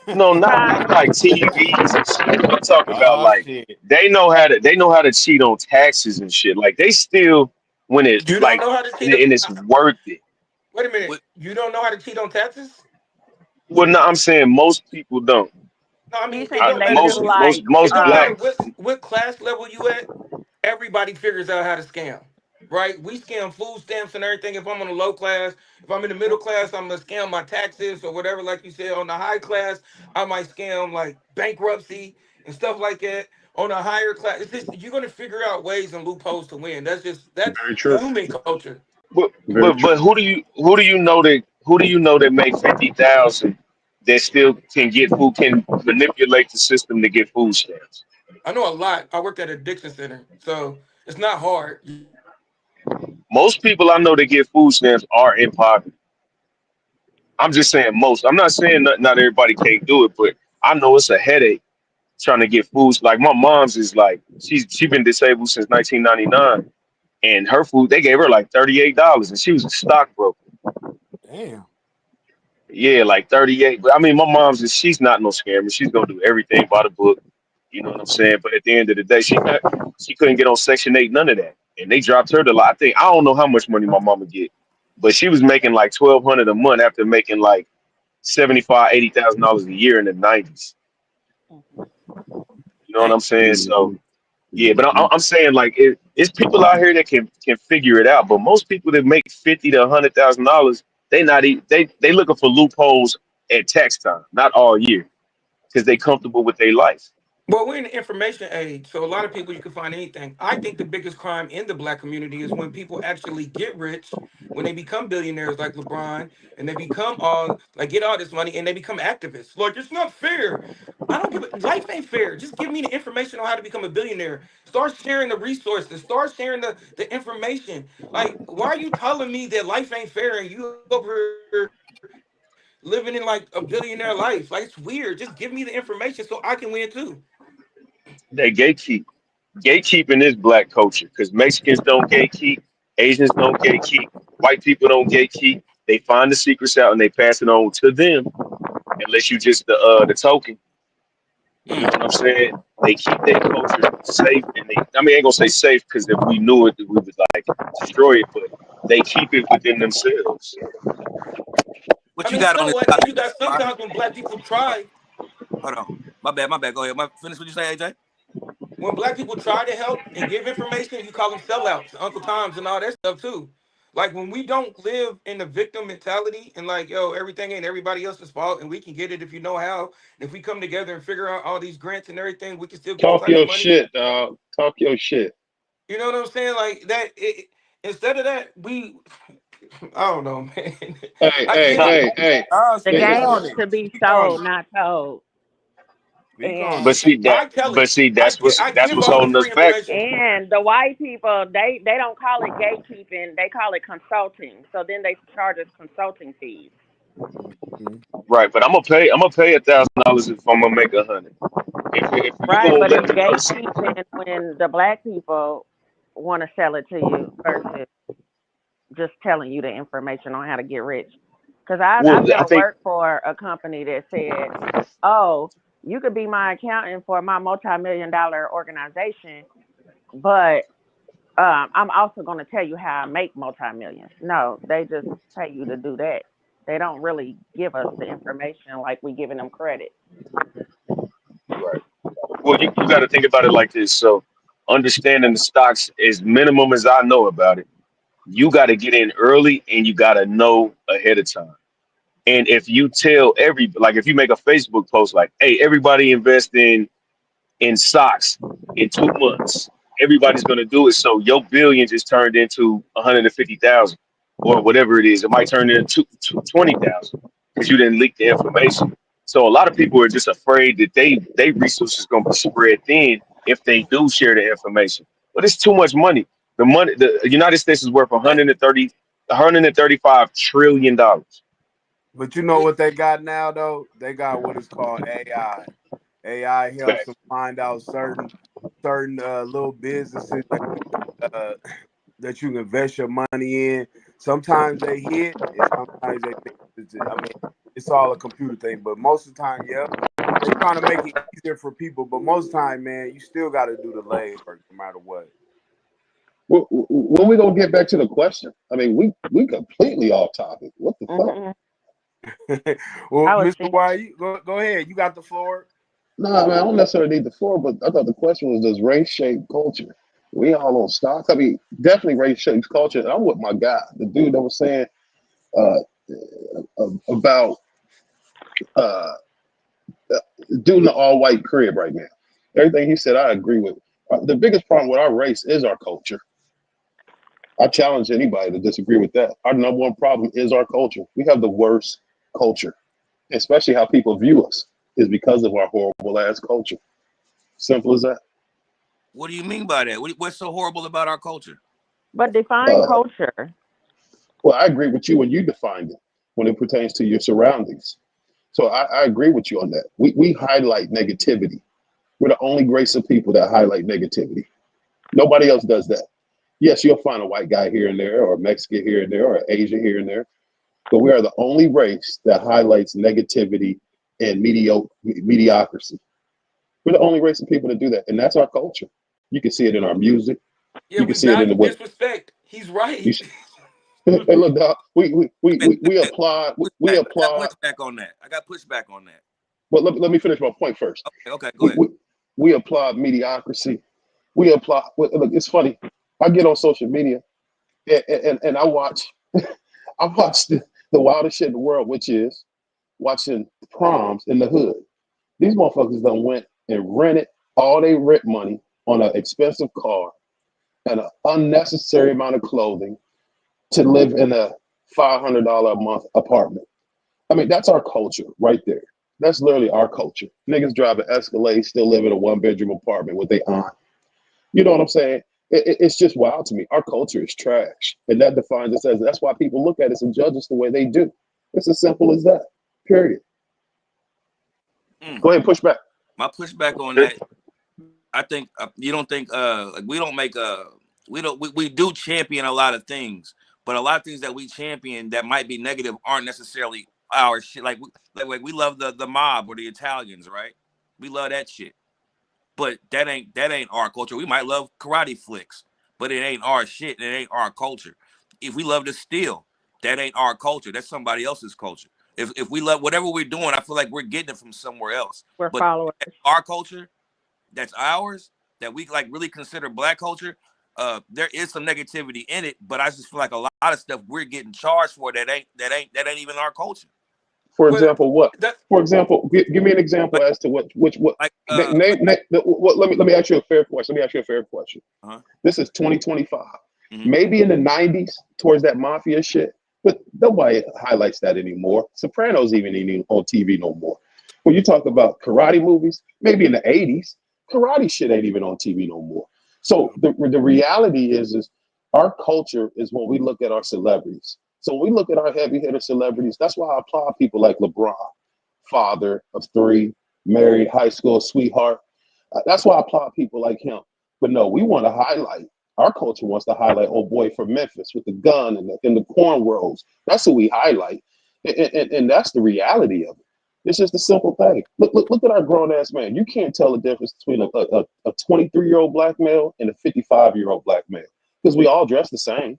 No, not huh? not like TVs and shit. I'm talking about Oh like shit. they know how to cheat on taxes and shit. Like they steal when it You don't like know how to and, cheat on. and it's worth it. Wait a minute. What You don't know how to cheat on taxes? Well, no, I'm saying most people don't. No, I He's mean it saying don't they matter. do Most most like It most don't matter blacks. what class level you at. Everybody figures out how to scam, right? We scam food stamps and everything. If I'm on a low class, if I'm in the middle class, I'm gonna scam my taxes or whatever. Like you said, on the high class, I might scam like bankruptcy and stuff like that. On a higher class, it's just you're gonna figure out ways and loopholes to win. That's Very true. human culture. But Very but true. but who do you know that make 50,000 that still can get food, can manipulate the system to get food stamps? I know a lot. I worked at a addiction center, so it's not hard. Most people I know that get food stamps are in poverty. I'm just saying most. I'm not saying not everybody can't do it, but I know it's a headache trying to get food. Like my mom's is like she been disabled since 1999, and her food they gave her like $38, and she was a stockbroker. Damn. Yeah, like 38. But I mean, my mom's she's not no scammer. She's gonna do everything by the book. You know what I'm saying? But at the end of the day, she couldn't get on Section 8, none of that, and they dropped her to like I don't know how much money my mama get, but she was making like 1,200 a month after making like 75, $80,000 a year in the 90s. You know what Damn. I'm saying? So Mhm. yeah, but Mhm. I'm saying like it's people out here that can figure it out, but most people that make 50 to $100,000, they looking for loopholes at tax time, not all year, because they comfortable with their life. Well, we're in the information age, so a lot of people you can find anything. I think the biggest crime in the black community is when people actually get rich, when they become billionaires like LeBron, and they become all like get all this money and they become activists. Like it's not fair. I don't give it. Life ain't fair. Just give me the information on how to become a billionaire. Start sharing the resources. Start sharing the information. Like, why are you telling me that life ain't fair and you over here living in like a billionaire life? Like it's weird. Just give me the information so I can win too. They gatekeep. Gatekeeping is black culture because Mexicans don't gatekeep, Asians don't gatekeep, white people don't gatekeep. They find the secrets out and they pass it on to them, unless you just the token. You know Mm. what I'm saying? They keep their culture safe, and I mean, I ain't gonna say safe because if we knew it, we would like destroy it. But they keep it within themselves. I What you mean, got on this somewhat. Then topic, you got Ron? sometimes when black people Hold try, hold on. My bad. Go ahead. Finish what you say, AJ. when black people try to help and give information, you call them sellouts, Uncle Toms, and all that stuff too. Like when we don't live in the victim mentality and like, yo, everything ain't everybody else's fault, and we can get it if you know how. And if we come together and figure out all these grants and everything, we can still get this Talk type of your money. shit, dog. Talk your shit. You know what I'm saying? Like that. Instead of that, I don't know, man. Hey, I hey, get Nah, it. hey, hey. nah, The Hey, speak game on is it. to be Speak on sold, it. not told. Speak on But it. And see that. I tell But it. see, I get. I that's give what's all the holding us free back, information. though. and the white people, they don't call it gatekeeping, they call it consulting. So then they charge us consulting fees. Mhm. Right. But I'm gonna pay $1,000 if I'm gonna make 100. If you Right, gonna but let it's them proceed, gatekeeping when the black people want to sell it to you versus just telling you the information on how to get rich. Because I've well, I never think worked for a company that said, oh, you could be my accountant for my multi-million-dollar organization, but I'm also going to tell you how I make multi-millions. No, they just pay you to do that. They don't really give us the information like we giving them credit. right. Well, you got to think about it like this. So, understanding the stocks as minimum as I know about it, you got to get in early and you got to know ahead of time. And if you tell like if you make a Facebook post like, "Hey, everybody invest in stocks in 2 months," everybody's going to do it. So your billion just turned into 150,000 or whatever it is. It might turn into 20,000 because you didn't leak the information. So a lot of people are just afraid that they resources going to be spread thin if they do share the information. But it's too much money. The United States is worth That 135 trillion dollars. But you know what they got now though? They got what is called AI. AI helps them Facts. find out certain little businesses uh, that you can invest your money in. Sometimes they hit, and sometimes they miss. I mean, it's all a computer thing, but most of the time, yeah, they trying to make it easier for people. But most of the time, man, you still got to do the legwork no matter what. When we gonna get back to the question? I mean, we completely off topic. What the fuck? Hmm. Well, I was Mr. thinking, Y, go ahead. You got the floor. Nah, man, I don't necessarily need the floor, but I thought the question was, does race shape culture? We all on stocks. I mean, definitely race shapes culture. And I'm with my guy, the dude that was saying uh, about uh, doing the all white crib right now. Everything he said, I agree with. The biggest problem with our race is our culture. I challenge anybody to disagree with that. Our number one problem is our culture. We have the worst culture, especially how people view us, is because of our horrible ass culture. Simple as that. what do you mean by that? What's so horrible about our culture? but define Uh, culture. well, I agree with you when you defined it when it pertains to your surroundings. So I agree with you on that. We highlight negativity. We're the only race of people that highlight negativity. Nobody else does that. Yes, you'll find a white guy here and there, or a Mexican here and there, or Asian here and there, but we are the only race that highlights negativity and mediocrity. We're the only race of people that do that, and that's our culture. You can see it in our music. Yeah, You can we see it in the value what disrespect. He's you. right. Hey, look, dog. Wait, We wait, applaud. We pushback. I got applaud. pushback on that. I got pushback on that. Well, let me finish my point first. Okay, okay, go We ahead. we, we applaud mediocrity. We applaud. Look, it's funny. I get on social media and I watch. I watch the wildest shit in the world, which is watching proms in the hood. These motherfuckers done went and rented all they rent money on an expensive car and an unnecessary amount of clothing to live in a $500 a month apartment. I mean, that's our culture right there. That's literally our culture. Niggas drive an Escalade, still live in a one-bedroom apartment with their aunt. You know what I'm saying? It's just wild to me. Our culture is trash, and that defines us as. That's why people look at us and judge us the way they do. It's as simple as that. Period. Mm. Go ahead, push back. My pushback on that, I think you don't think like we don't make we do champion a lot of things, but a lot of things that we champion that might be negative aren't necessarily our shit. Like we love the mob or the Italians, right? We love that shit. But that ain't our culture. We might love karate flicks, but it ain't our shit. It ain't our culture. If we love to steal, that ain't our culture. That's somebody else's culture. If we love whatever we're doing, I feel like we're getting it from somewhere else. We're But followers. our culture, that's ours, that we like really consider black culture. There is some negativity in it, but I just feel like a lot of stuff we're getting charged for that ain't even our culture. For Well, example, what? that For example, give me an example But as to which what. like Name what, let me ask you a fair question. Let me ask you a fair question. uh-huh. This is 2025. Mm-hmm. Maybe in the 90s, towards that mafia shit, but nobody highlights that anymore. Sopranos even on TV no more. When you talk about karate movies, maybe in the 80s, karate shit ain't even on TV no more. So the reality is our culture is when we look at our celebrities. So when we look at our heavy hitter celebrities, that's why I applaud people like LeBron, father of three, married high school sweetheart. That's why I applaud people like him. But no, we want to highlight. Our culture wants to highlight old boy from Memphis with the gun and the cornrows. That's who we highlight, and that's the reality of it. It's just a simple thing. Look at our grown ass man. You can't tell the difference between a 23-year-old black male and a 55-year-old black male because we all dress the same.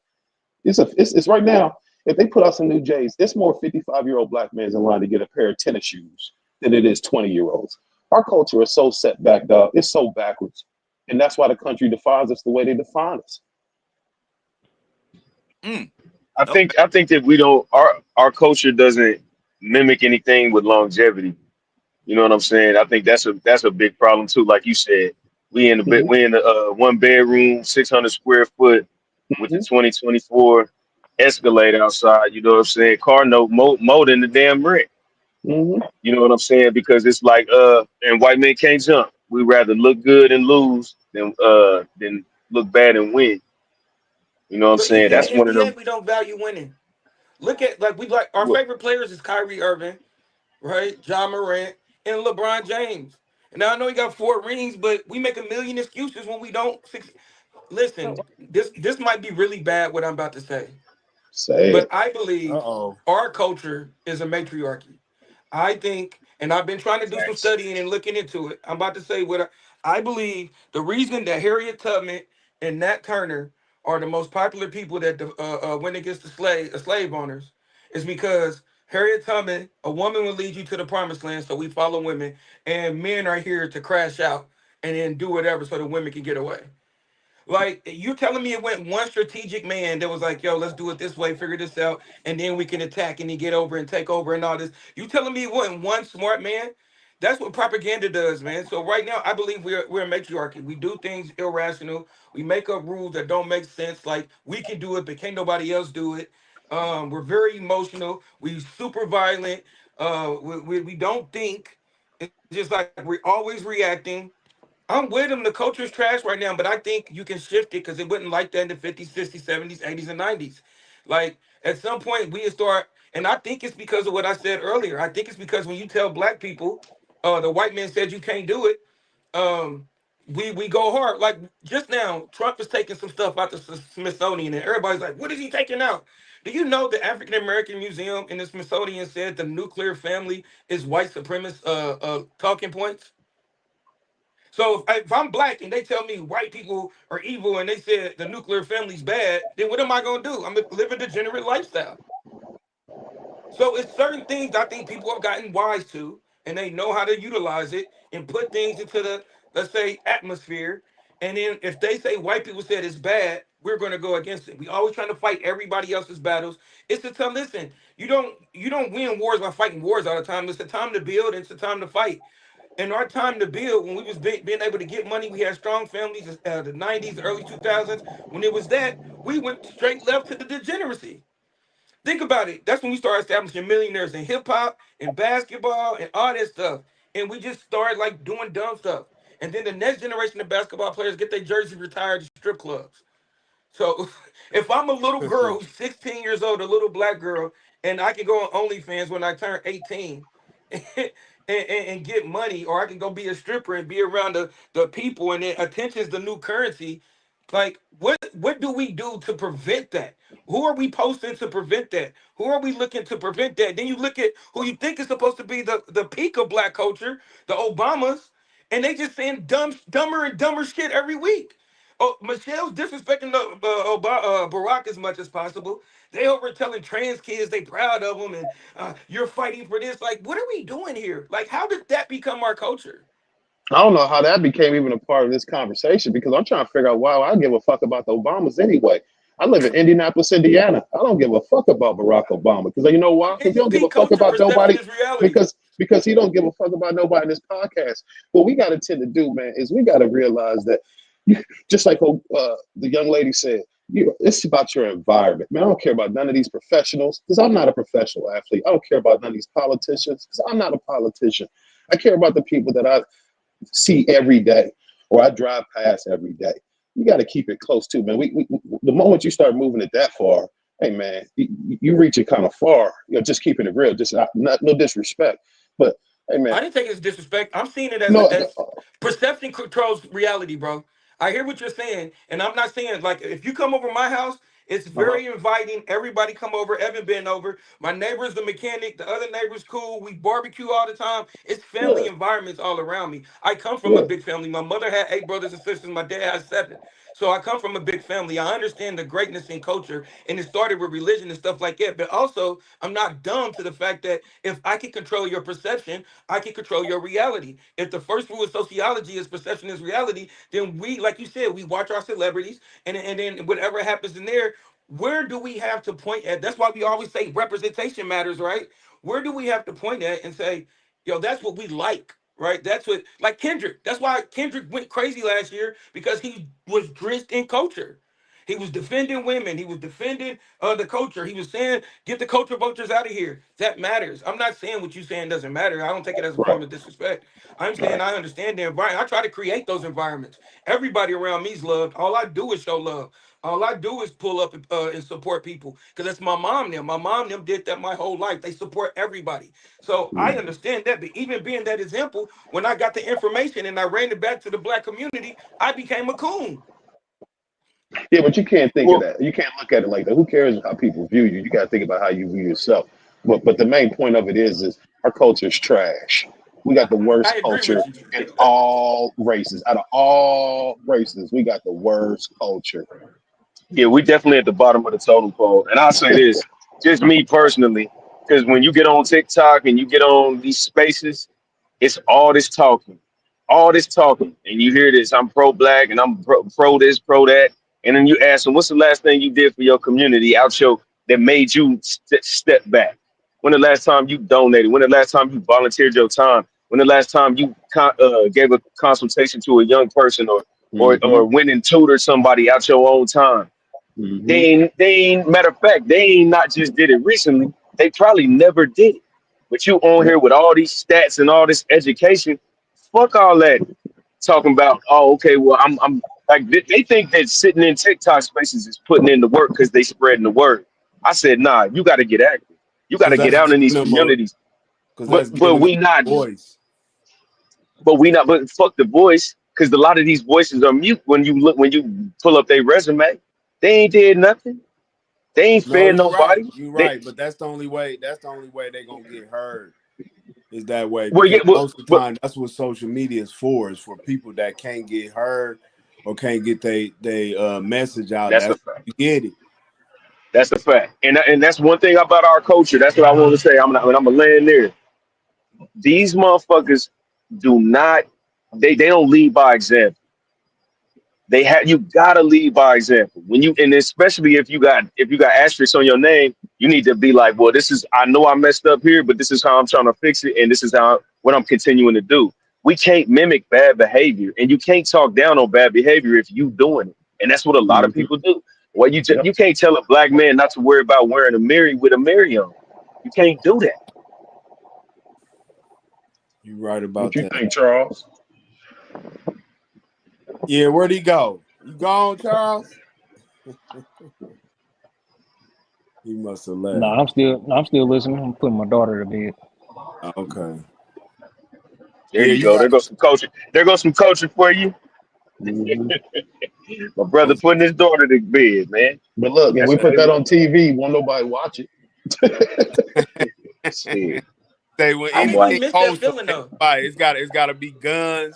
It's right now. If they put out some new J's, it's more 55-year-old black men in line to get a pair of tennis shoes than it is 20-year-olds. Our culture is so set back, dog. It's so backwards, and that's why the country defines us the way they define us. Mm. I think that we don't our culture doesn't mimic anything with longevity. You know what I'm saying? I think that's a big problem too. Like you said, Mm-hmm. we in the one bedroom, 600 square foot with the Mm-hmm. 2024 Escalade outside. You know what I'm saying? Car note more than the damn rent. Mm-hmm. You know what I'm saying? Because it's like and white men can't jump. We rather look good and lose than look bad and win. You know what I'm But saying? even the That's one of NBA, them. we don't value winning. Look at we like our What, favorite players is Kyrie Irving, right? John Morant and LeBron James. And now I know he got 4 rings, but we make a million excuses when we don't. Listen, this might be really bad what I'm about to say, Say but it. I Uh believe oh. our culture is a matriarchy. I think, and I've been trying to do some facts. studying and looking into it. I'm about to say what I believe. The reason that Harriet Tubman and Nat Turner are the most popular people that went against slave owners is because Harriet Tubman, a woman will lead you to the promised land, so we follow women, and men are here to crash out and then do whatever so the women can get away. Like you telling me it went one strategic man that was like, yo, let's do it this way, figure this out, and then we can attack and then get over and take over and all this. You telling me it wasn't one smart man? That's what propaganda does, man. So right now, I believe we're a matriarchy. We do things irrational. We make up rules that don't make sense. Like we can do it, but can't nobody else do it. We're very emotional. We super violent. We don't think. It's just like we're always reacting. I'm with him. The culture's trash right now, but I think you can shift it because it wasn't like that in the 50s, 60s, 70s, 80s, and 90s. Like at some point we start, and I think it's because of what I said earlier. I think it's because when you tell black people, the white man said you can't do it, um, we go hard. Like just now, Trump is taking some stuff out the Smithsonian, and everybody's like, "What is he taking out?" Do you know the African American Museum in the Smithsonian said the nuclear family is white supremacist talking points? So if I'm black and they tell me white people are evil and they said the nuclear family's bad, then what am I gonna do? I'm gonna live a degenerate lifestyle. So it's certain things I think people have gotten wise to, and they know how to utilize it and put things into the, let's say, atmosphere. And then if they say white people said it's bad, we're going to go against it. We always trying to fight everybody else's battles. It's to tell, listen, you don't win wars by fighting wars all the time. It's the time to build. And it's the time to fight. In our time to build, when we was being able to get money, we had strong families. The '90s, early 2000s. When it was that, we went straight left to the degeneracy. Think about it. That's when we started establishing millionaires in hip hop and basketball and all that stuff. And we just started like doing dumb stuff. And then the next generation of basketball players get their jerseys retired to strip clubs. So if I'm a little girl who's 16 years old, a little black girl, and I can go on OnlyFans when I turn 18 and get money, or I can go be a stripper and be around the people, and then attention's the new currency. Like, what do we do to prevent that? Who are we posting to prevent that? Who are we looking to prevent that? Then you look at who you think is supposed to be the peak of black culture, the Obamas, and they just saying dumber and dumber shit every week. Oh, Michelle's disrespecting Barack as much as possible. They over telling trans kids they proud of them, and you're fighting for this. Like, what are we doing here? Like, how did that become our culture? I don't know how that became even a part of this conversation because I'm trying to figure out why I give a fuck about the Obamas anyway. I live in Indianapolis, Indiana. I don't give a fuck about Barack Obama because you know why? Because It's he don't give a peak fuck culture. about Perception nobody. is reality. Because he don't give a fuck about nobody in this podcast. What we got to tend to do, man, is we got to realize that, just like the young lady said, it's about your environment, man. I don't care about none of these professionals because I'm not a professional athlete. I don't care about none of these politicians because I'm not a politician. I care about the people that I see every day or I drive past every day. You got to keep it close too, man. The moment you start moving it that far, hey man, you reach it kind of far. Just keeping it real. Just no disrespect, but Hey man, I didn't take it as disrespect. I'm seeing it as no, as perception controls reality, bro. I hear what you're saying, and I'm not saying like if you come over my house, it's uh-huh. very inviting. Everybody come over. Evan been over. My neighbor's the mechanic. The other neighbor's cool. We barbecue all the time. It's family Yeah, environments all around me. I come from a yeah, big family. My mother had 8 brothers and sisters. My dad has 7. So I come from a big family. I understand the greatness in culture, and it started with religion and stuff like that. But also, I'm not dumb to the fact that if I can control your perception, I can control your reality. If the first rule of sociology is perception is reality, then we, like you said, we watch our celebrities, and then whatever happens in there, where do we have to point at? That's why we always say representation matters, right? Where do we have to point at and say, yo, that's what we like, right? That's what, like Kendrick. That's why Kendrick went crazy last year because he was drenched in culture. He was defending women. He was defending the culture. He was saying, "Get the culture vultures out of here." That matters. I'm not saying what you're saying doesn't matter. I don't take it as a right, form of disrespect. I'm saying right. I understand the environment. I try to create those environments. Everybody around me is loved. All I do is show love. All I do is pull up and support people because that's my mom. Them, my mom, them did that my whole life. They support everybody. So I Mhm. understand that. But even being that example, when I got the information and I ran it back to the black community, I became a coon. Yeah, but you can't think of Well, that. You can't look at it like that. Who cares how people view you? You got to think about how you view yourself. But the main point of it is our culture is trash. We got the I worst agree culture with you. in all races. Out of all races, we got the worst culture. yeah, we definitely at the bottom of the totem pole. And I'll say this, just me personally, because when you get on TikTok and you get on these spaces, it's all this talking, and you hear this. I'm pro black, and I'm pro this, pro that, and then you ask them, "What's the last thing you did for your community out your that made you step back? When the last time you donated? When the last time you volunteered your time? When the last time you gave a consultation to a young person, Hmm. or went and tutored somebody out your own time? Hmm. They ain't matter of fact, they ain't not just did it recently. They probably never did it. But you on Yep. here with all these stats and all this education, fuck all that. Talking about, oh, okay, well, I'm like they think that sitting in TikTok spaces is putting in the work because they spreading the word. I said, nah, you got to get active. You got Because to get that's out in giving these them a communities. because But that's but giving them we not. a voice. But we not. But fuck the voice, because a lot of these voices are mute when you pull up their resume. They ain't did nothing. They ain't No, fed you're right. nobody. You're They, right. But that's the only way. That's the only way they're gonna get heard is that way. well, yeah, Because most of the but time, that's what social media is for people that can't get heard or can't get they message out. that's a That's fact. you get it. That's a fact. And that's one thing about our culture. That's what I want to say. I'm gonna land there. These motherfuckers do not. They don't lead by example. They have you gotta lead by example. When you and especially if you got asterisks on your name, you need to be like, well, this is I know I messed up here, but this is how I'm trying to fix it, and this is how what I'm continuing to do. We can't mimic bad behavior, and you can't talk down on bad behavior if you doing it, and that's what a lot of Hmm. people do. Well, Yep. you can't tell a black man not to worry about wearing a Mary with a Mary on. You can't do that. You're right What about you that. think, Charles? Yeah, where'd he go? You gone, Charles? He must have No, left. I'm still listening. I'm putting my daughter to bed. Okay. There Yeah, you you go. right. There goes some coaching. There goes some coaching for you. Hmm. My brother putting his daughter to bed, man. But look, if That's we how put it that is. on TV, won't nobody watch it. Shit. Say when I I'm think we anything like, missed that goes for feeling though. everybody, it's gotta be guns.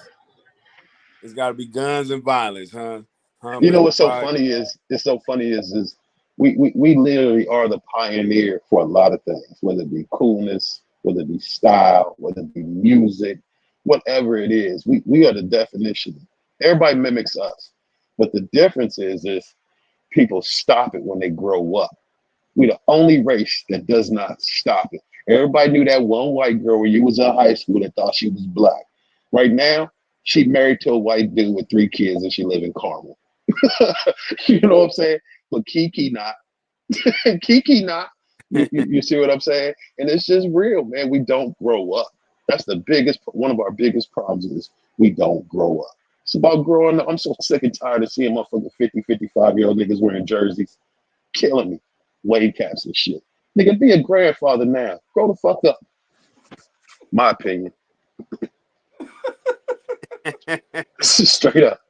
It's gotta be guns and violence, huh? Huh, You know Mr. what's so Right? funny is it's so funny is we literally are the pioneer for a lot of things, whether it be coolness, whether it be style, whether it be music, whatever it is. We are the definition. Everybody mimics us. But the difference is people stop it when they grow up. We're the only race that does not stop it. Everybody knew that one white girl when you was in high school that thought she was black. Right now, she married to a white dude with 3 kids and she live in Carmel. You know what I'm saying? But Kiki not. Kiki not. You see what I'm saying? And it's just real, man. We don't grow up. That's the biggest, one of our biggest problems is we don't grow up. It's about growing up. I'm so sick and tired of seeing motherfucking 50, 55-year-old niggas wearing jerseys, killing me. Wave caps and shit. Nigga, be a grandfather now. Grow the fuck up. My opinion. Straight up.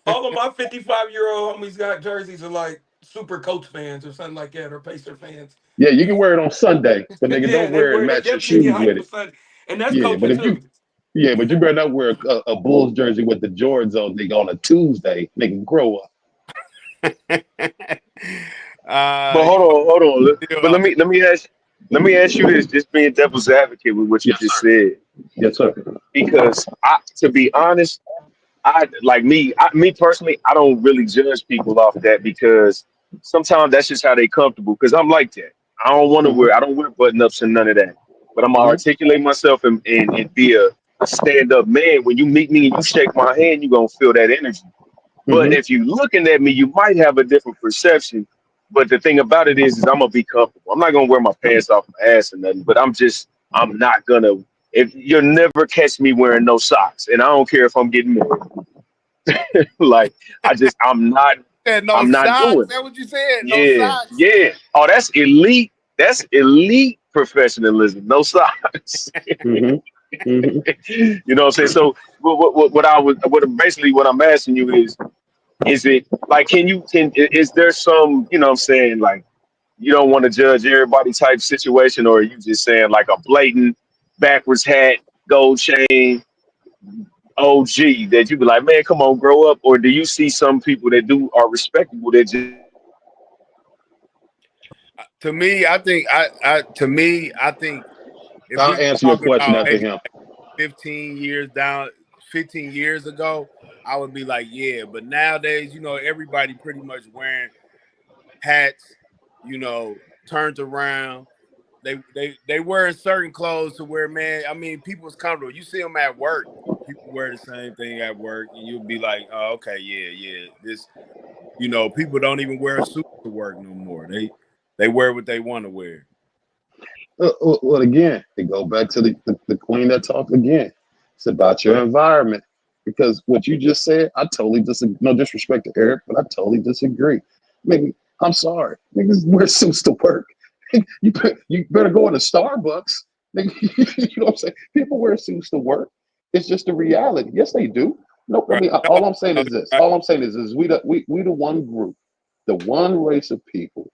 All of my 55-year-old homies got jerseys of like super Colts fans or something like that, or Pacer fans. Yeah, you can wear it on Sunday, but nigga, Yeah, don't wear it and they match your definitely get shoes hyped with for it. Sunday, and that's Yeah, but coaching if you too. yeah, but you better not wear a Bulls jersey with the Jordans on, nigga, on a Tuesday. Nigga, grow up. But You hold on. still But out there. let me ask you this, just being devil's advocate with what you Yes, just sir. said, Yes, sir. because to be honest, me personally, I don't really judge people off that because sometimes that's just how they comfortable. Because I'm like that. Mm-hmm. I don't wear button ups and none of that. But I'm gonna Mm-hmm. articulate myself and be a stand up man. When you meet me and you shake my hand, you gonna feel that energy. But Mm-hmm. if you looking at me, you might have a different perception. But the thing about it is I'm gonna be comfortable. I'm not gonna wear my pants off my ass or nothing. But I'm not gonna. If you'll never catch me wearing no socks, and I don't care if I'm getting married. Like Said no I'm not socks. doing That what you said? it. No Yeah, socks. yeah. Oh, that's elite. That's elite professionalism. No socks. Mm-hmm. Mm-hmm. You know what I'm saying? So what I'm asking you is it like is there some, you know what I'm saying, like you don't want to judge everybody type situation, or are you just saying like a blatant backwards hat, gold chain, OG that you be like, man, come on, grow up? Or do you see some people that do are respectable that just To me, I think if I'll we answer your talking question about after maybe him. 15 years down, 15 years ago, I would be like, yeah. But nowadays, everybody pretty much wearing hats, turned around. They wearing certain clothes to where, man, I mean, people's comfortable. You see them at work, people wear the same thing at work, and you'll be like, oh, okay, yeah, yeah. People don't even wear suits to work no more. They wear what they want to wear. Well, again, they go back to the queen that talked again. It's about your environment. Because what you just said, I totally disagree. No disrespect to Eric, but I totally disagree. Maybe I'm sorry. Niggas wear suits to work. You better go into Starbucks. Nigga, you know what I'm saying? People wear suits to work. It's just a reality. Yes, they do. No, I Right? mean, No, all I'm saying no, is this. right. All I'm saying is we the one group, the one race of people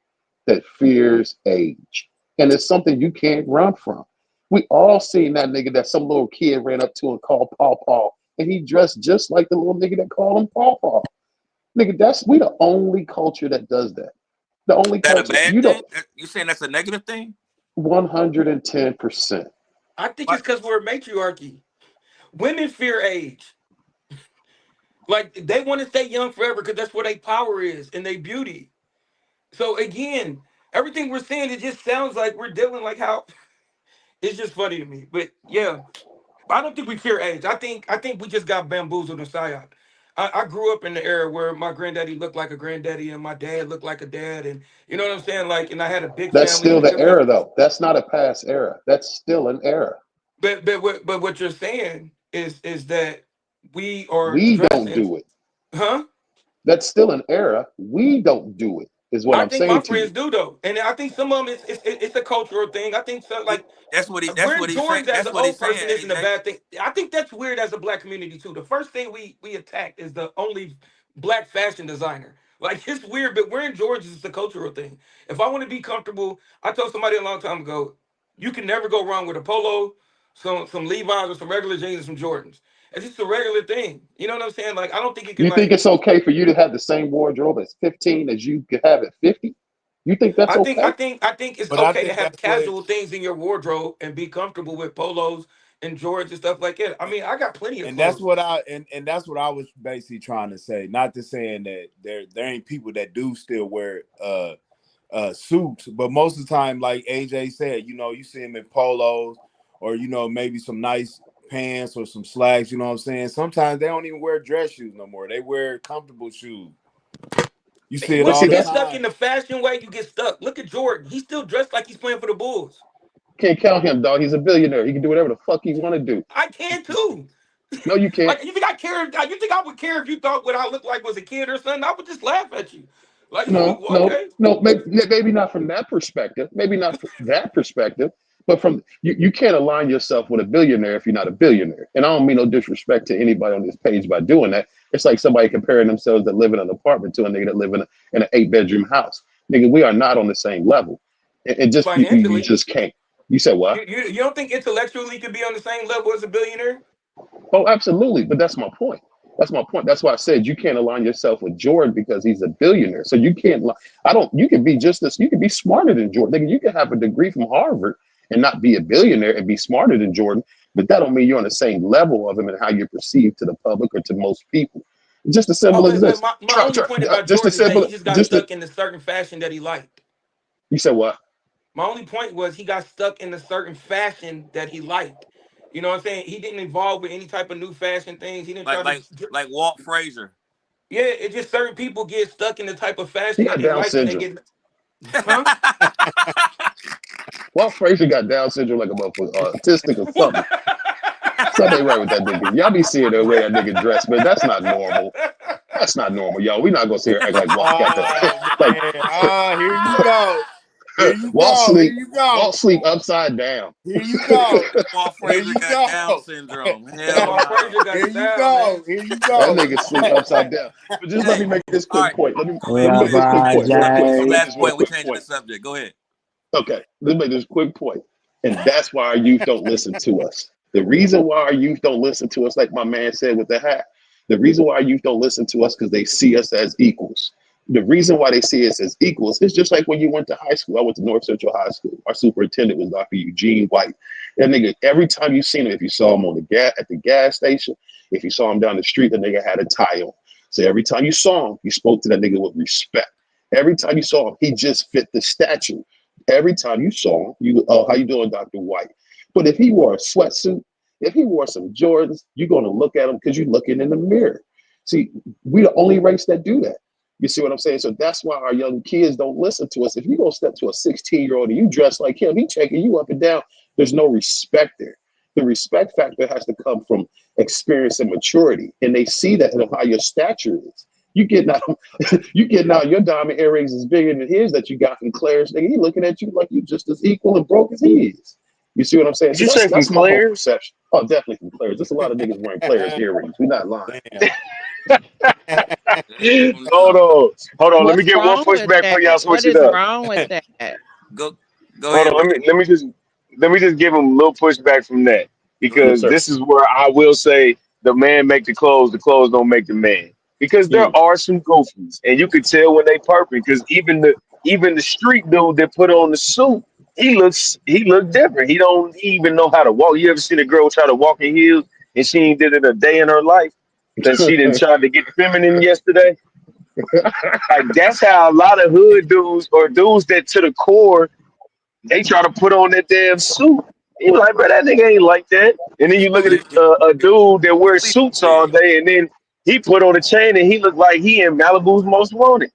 that fears age. And it's something you can't run from. We all seen that nigga that some little kid ran up to and called Paw Paw, and he dressed just like the little nigga that called him Paw Paw. Nigga, we the only culture that does that. The only That a culture. bad You thing? don't You saying that's a negative thing? 110%. I think it's What? because we're a matriarchy. Women fear age. Like they want to stay young forever because that's where their power is and their beauty. So again, everything we're saying, it just sounds like we're dealing like how it's just funny to me. But yeah, I don't think we fear age. I think we just got bamboozled and psyop. I grew up in the era where my granddaddy looked like a granddaddy and my dad looked like a dad, and you know what I'm saying. Like, and I had a big That's family still with the good era, memories. though. That's not a past era. That's still an era. But what you're saying is that we are We don't dressing, do it. huh? That's still an era. We don't do it, is what I I'm think my saying to friends you. do though, and I think some of them it's a cultural thing. I think so. Yeah, Like that's wearing what he's saying. Jordans as That's an what he's old saying, person isn't a AJ. bad thing. I think that's weird as a black community too. The first thing we attacked is the only black fashion designer. Like it's weird, but wearing Jordans is a cultural thing. If I want to be comfortable, I told somebody a long time ago, you can never go wrong with a polo, some Levi's or some regular jeans and some Jordans. It's just a regular thing. You know what I'm saying? Like I don't think you can You think like. it's okay for you to have the same wardrobe as 15 as you could have at 50? You think that's okay? I think it's But I okay to think have that's what casual things in your wardrobe and be comfortable with polos and Jordans and stuff like that. I mean, I got plenty of and that's clothes. what that's what I was basically trying to say. Not to saying that there ain't people that do still wear suits, but most of the time, like AJ said, you see them in polos or maybe some nice pants or some slacks. You know what I'm saying? Sometimes they don't even wear dress shoes no more. They wear comfortable shoes. You see it But When all see, you the get that's stuck time. in the fashion way, you get stuck. Look at Jordan. He's still dressed like he's playing for the Bulls. can't count him, dog. He's a billionaire. He can do whatever the fuck he want to do. I can too. No, you can't. Like you think I care? You think I would care if you thought what I looked like was a kid or something? I would just laugh at you. Like No, no, okay. no. Maybe not from that perspective. Maybe not from that perspective. But you can't align yourself with a billionaire if you're not a billionaire. And I don't mean no disrespect to anybody on this page by doing that. It's like somebody comparing themselves that live in an apartment to a nigga that live in an 8-bedroom house. Nigga, we are not on the same level. And just you Financially, just can't. You said what? you don't think intellectually could be on the same level as a billionaire? Oh, absolutely. But that's my point. That's my point. That's why I said you can't align yourself with Jordan because he's a billionaire. So you can't. I don't. You can be just this. You can be smarter than Jordan. Nigga, you can have a degree from Harvard and not be a billionaire and be smarter than Jordan. But that don't mean you're on the same level of him and how you're perceived to the public or to most people. Just as Oh, simple as this. my only point about Just as Jordan is that he simple. just got stuck in a certain fashion that he liked. You said what? My only point was he got stuck in a certain fashion that he liked. You know what I'm saying? He didn't evolve with any type of new fashion things. He didn't Like try like to. like Walt Frazier. Yeah, it's just certain people get stuck in the type of He fashion that got they Down like, and they syndrome. get, huh? Walt Frazier got Down syndrome like a motherfucker, autistic or something. Something ain't right with that nigga. Y'all be seeing the way that nigga dressed, man. That's not normal. That's not normal, y'all. We're not gonna sit here and act like Walt got Oh the like man. Here you go. Here you Walt go. Here sleep. you go. Walt sleep upside down. Here you go. Walt Here Frazier you got Down go. syndrome. Yeah, Hell Walt no. Frazier got Here you style, man. go. Here you That go. nigga sleep upside down. But just let me Hey, make this all quick right. point. Let me Go ahead. make We this quick changing point. the subject. This is the Make last this real point. We quick changing the point. subject. Go ahead. Okay, let's make this quick point. And that's why our youth don't listen to us. The reason why our youth don't listen to us, like my man said with the hat, the reason why our youth don't listen to us because they see us as equals. The reason why they see us as equals is just like when you went to high school. I went to North Central High School. Our superintendent was Dr. Eugene White. That nigga, every time you seen him, if you saw him on at the gas station, if you saw him down the street, the nigga had a tie on. So every time you saw him, you spoke to that nigga with respect. Every time you saw him, he just fit the statue. Every time you saw him, how you doing, Dr. White? But if he wore a sweatsuit, if he wore some Jordans, you're gonna look at him because you're looking in the mirror. See, we the only race that do that. You see what I'm saying? So that's why our young kids don't listen to us. If you go step to a 16-year-old and you dress like him, he checking you up and down. There's no respect there. The respect factor has to come from experience and maturity, and they see that in how your stature is. You getting out, you getting out. Your diamond earrings is bigger than his that you got from Claire's. Nigga, he looking at you like you just as equal and broke as he is. You see what I'm saying? Did So you say from that's my whole Claire's? perception. Oh, definitely from Claire's. There's a lot of niggas wearing Claire's earrings. We're not lying. Damn. Hell Hold no. on. Hold on. Let me What's get one wrong with pushback for y'all that? switch What it is up. wrong with that? Go Hold ahead, on. Ray. Let me just give him a little pushback Go ahead. Yes, because sir. this is where I will say the man make the clothes don't make the man. Because there Mm. are some goofies, and you could tell when they perfect. Because even the street dude that put on the suit, he look different. He don't even know how to walk. You ever seen a girl try to walk in heels and she ain't did it a day in her life? That she didn't try to get feminine yesterday. Like that's how a lot of hood dudes or dudes that to the core they try to put on that damn suit. You like, bro, that nigga ain't like that. And then you look at Believe a dude that wears believe suits all it. day, and then he put on a chain and he looked like he in Malibu's Most Wanted.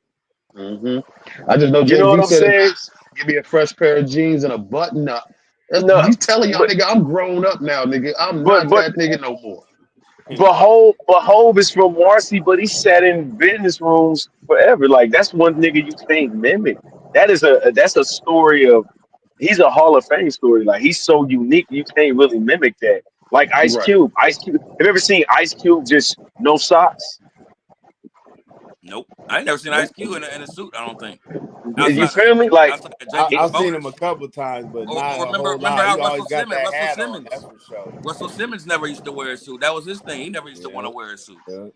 Hmm. I just know You Jay know what Z I'm said it saying? best. Give me a fresh pair of jeans and a button up. No, You telling y'all, but nigga, I'm grown up now, nigga. I'm but not but that nigga no more. but Hove is from Marcy, but he sat in business rooms forever. Like that's one nigga you can't mimic. That's a story of he's a Hall of Fame story. Like he's so unique, you can't really mimic that. Like Ice Right. Cube. Ice Cube. Have you ever seen Ice Cube just no socks? Nope. I ain't never seen Ice Nope. Cube in a suit. I don't think You outside of feel me? Like Jakey it, I've seen him a Motors. couple times, but Or not a remember whole remember lot. how He always got that Russell hat on. That's Simmons. for sure. Russell Simmons never used to wear a suit. That was his thing. He never used to want Yeah, to wear a suit. yeah,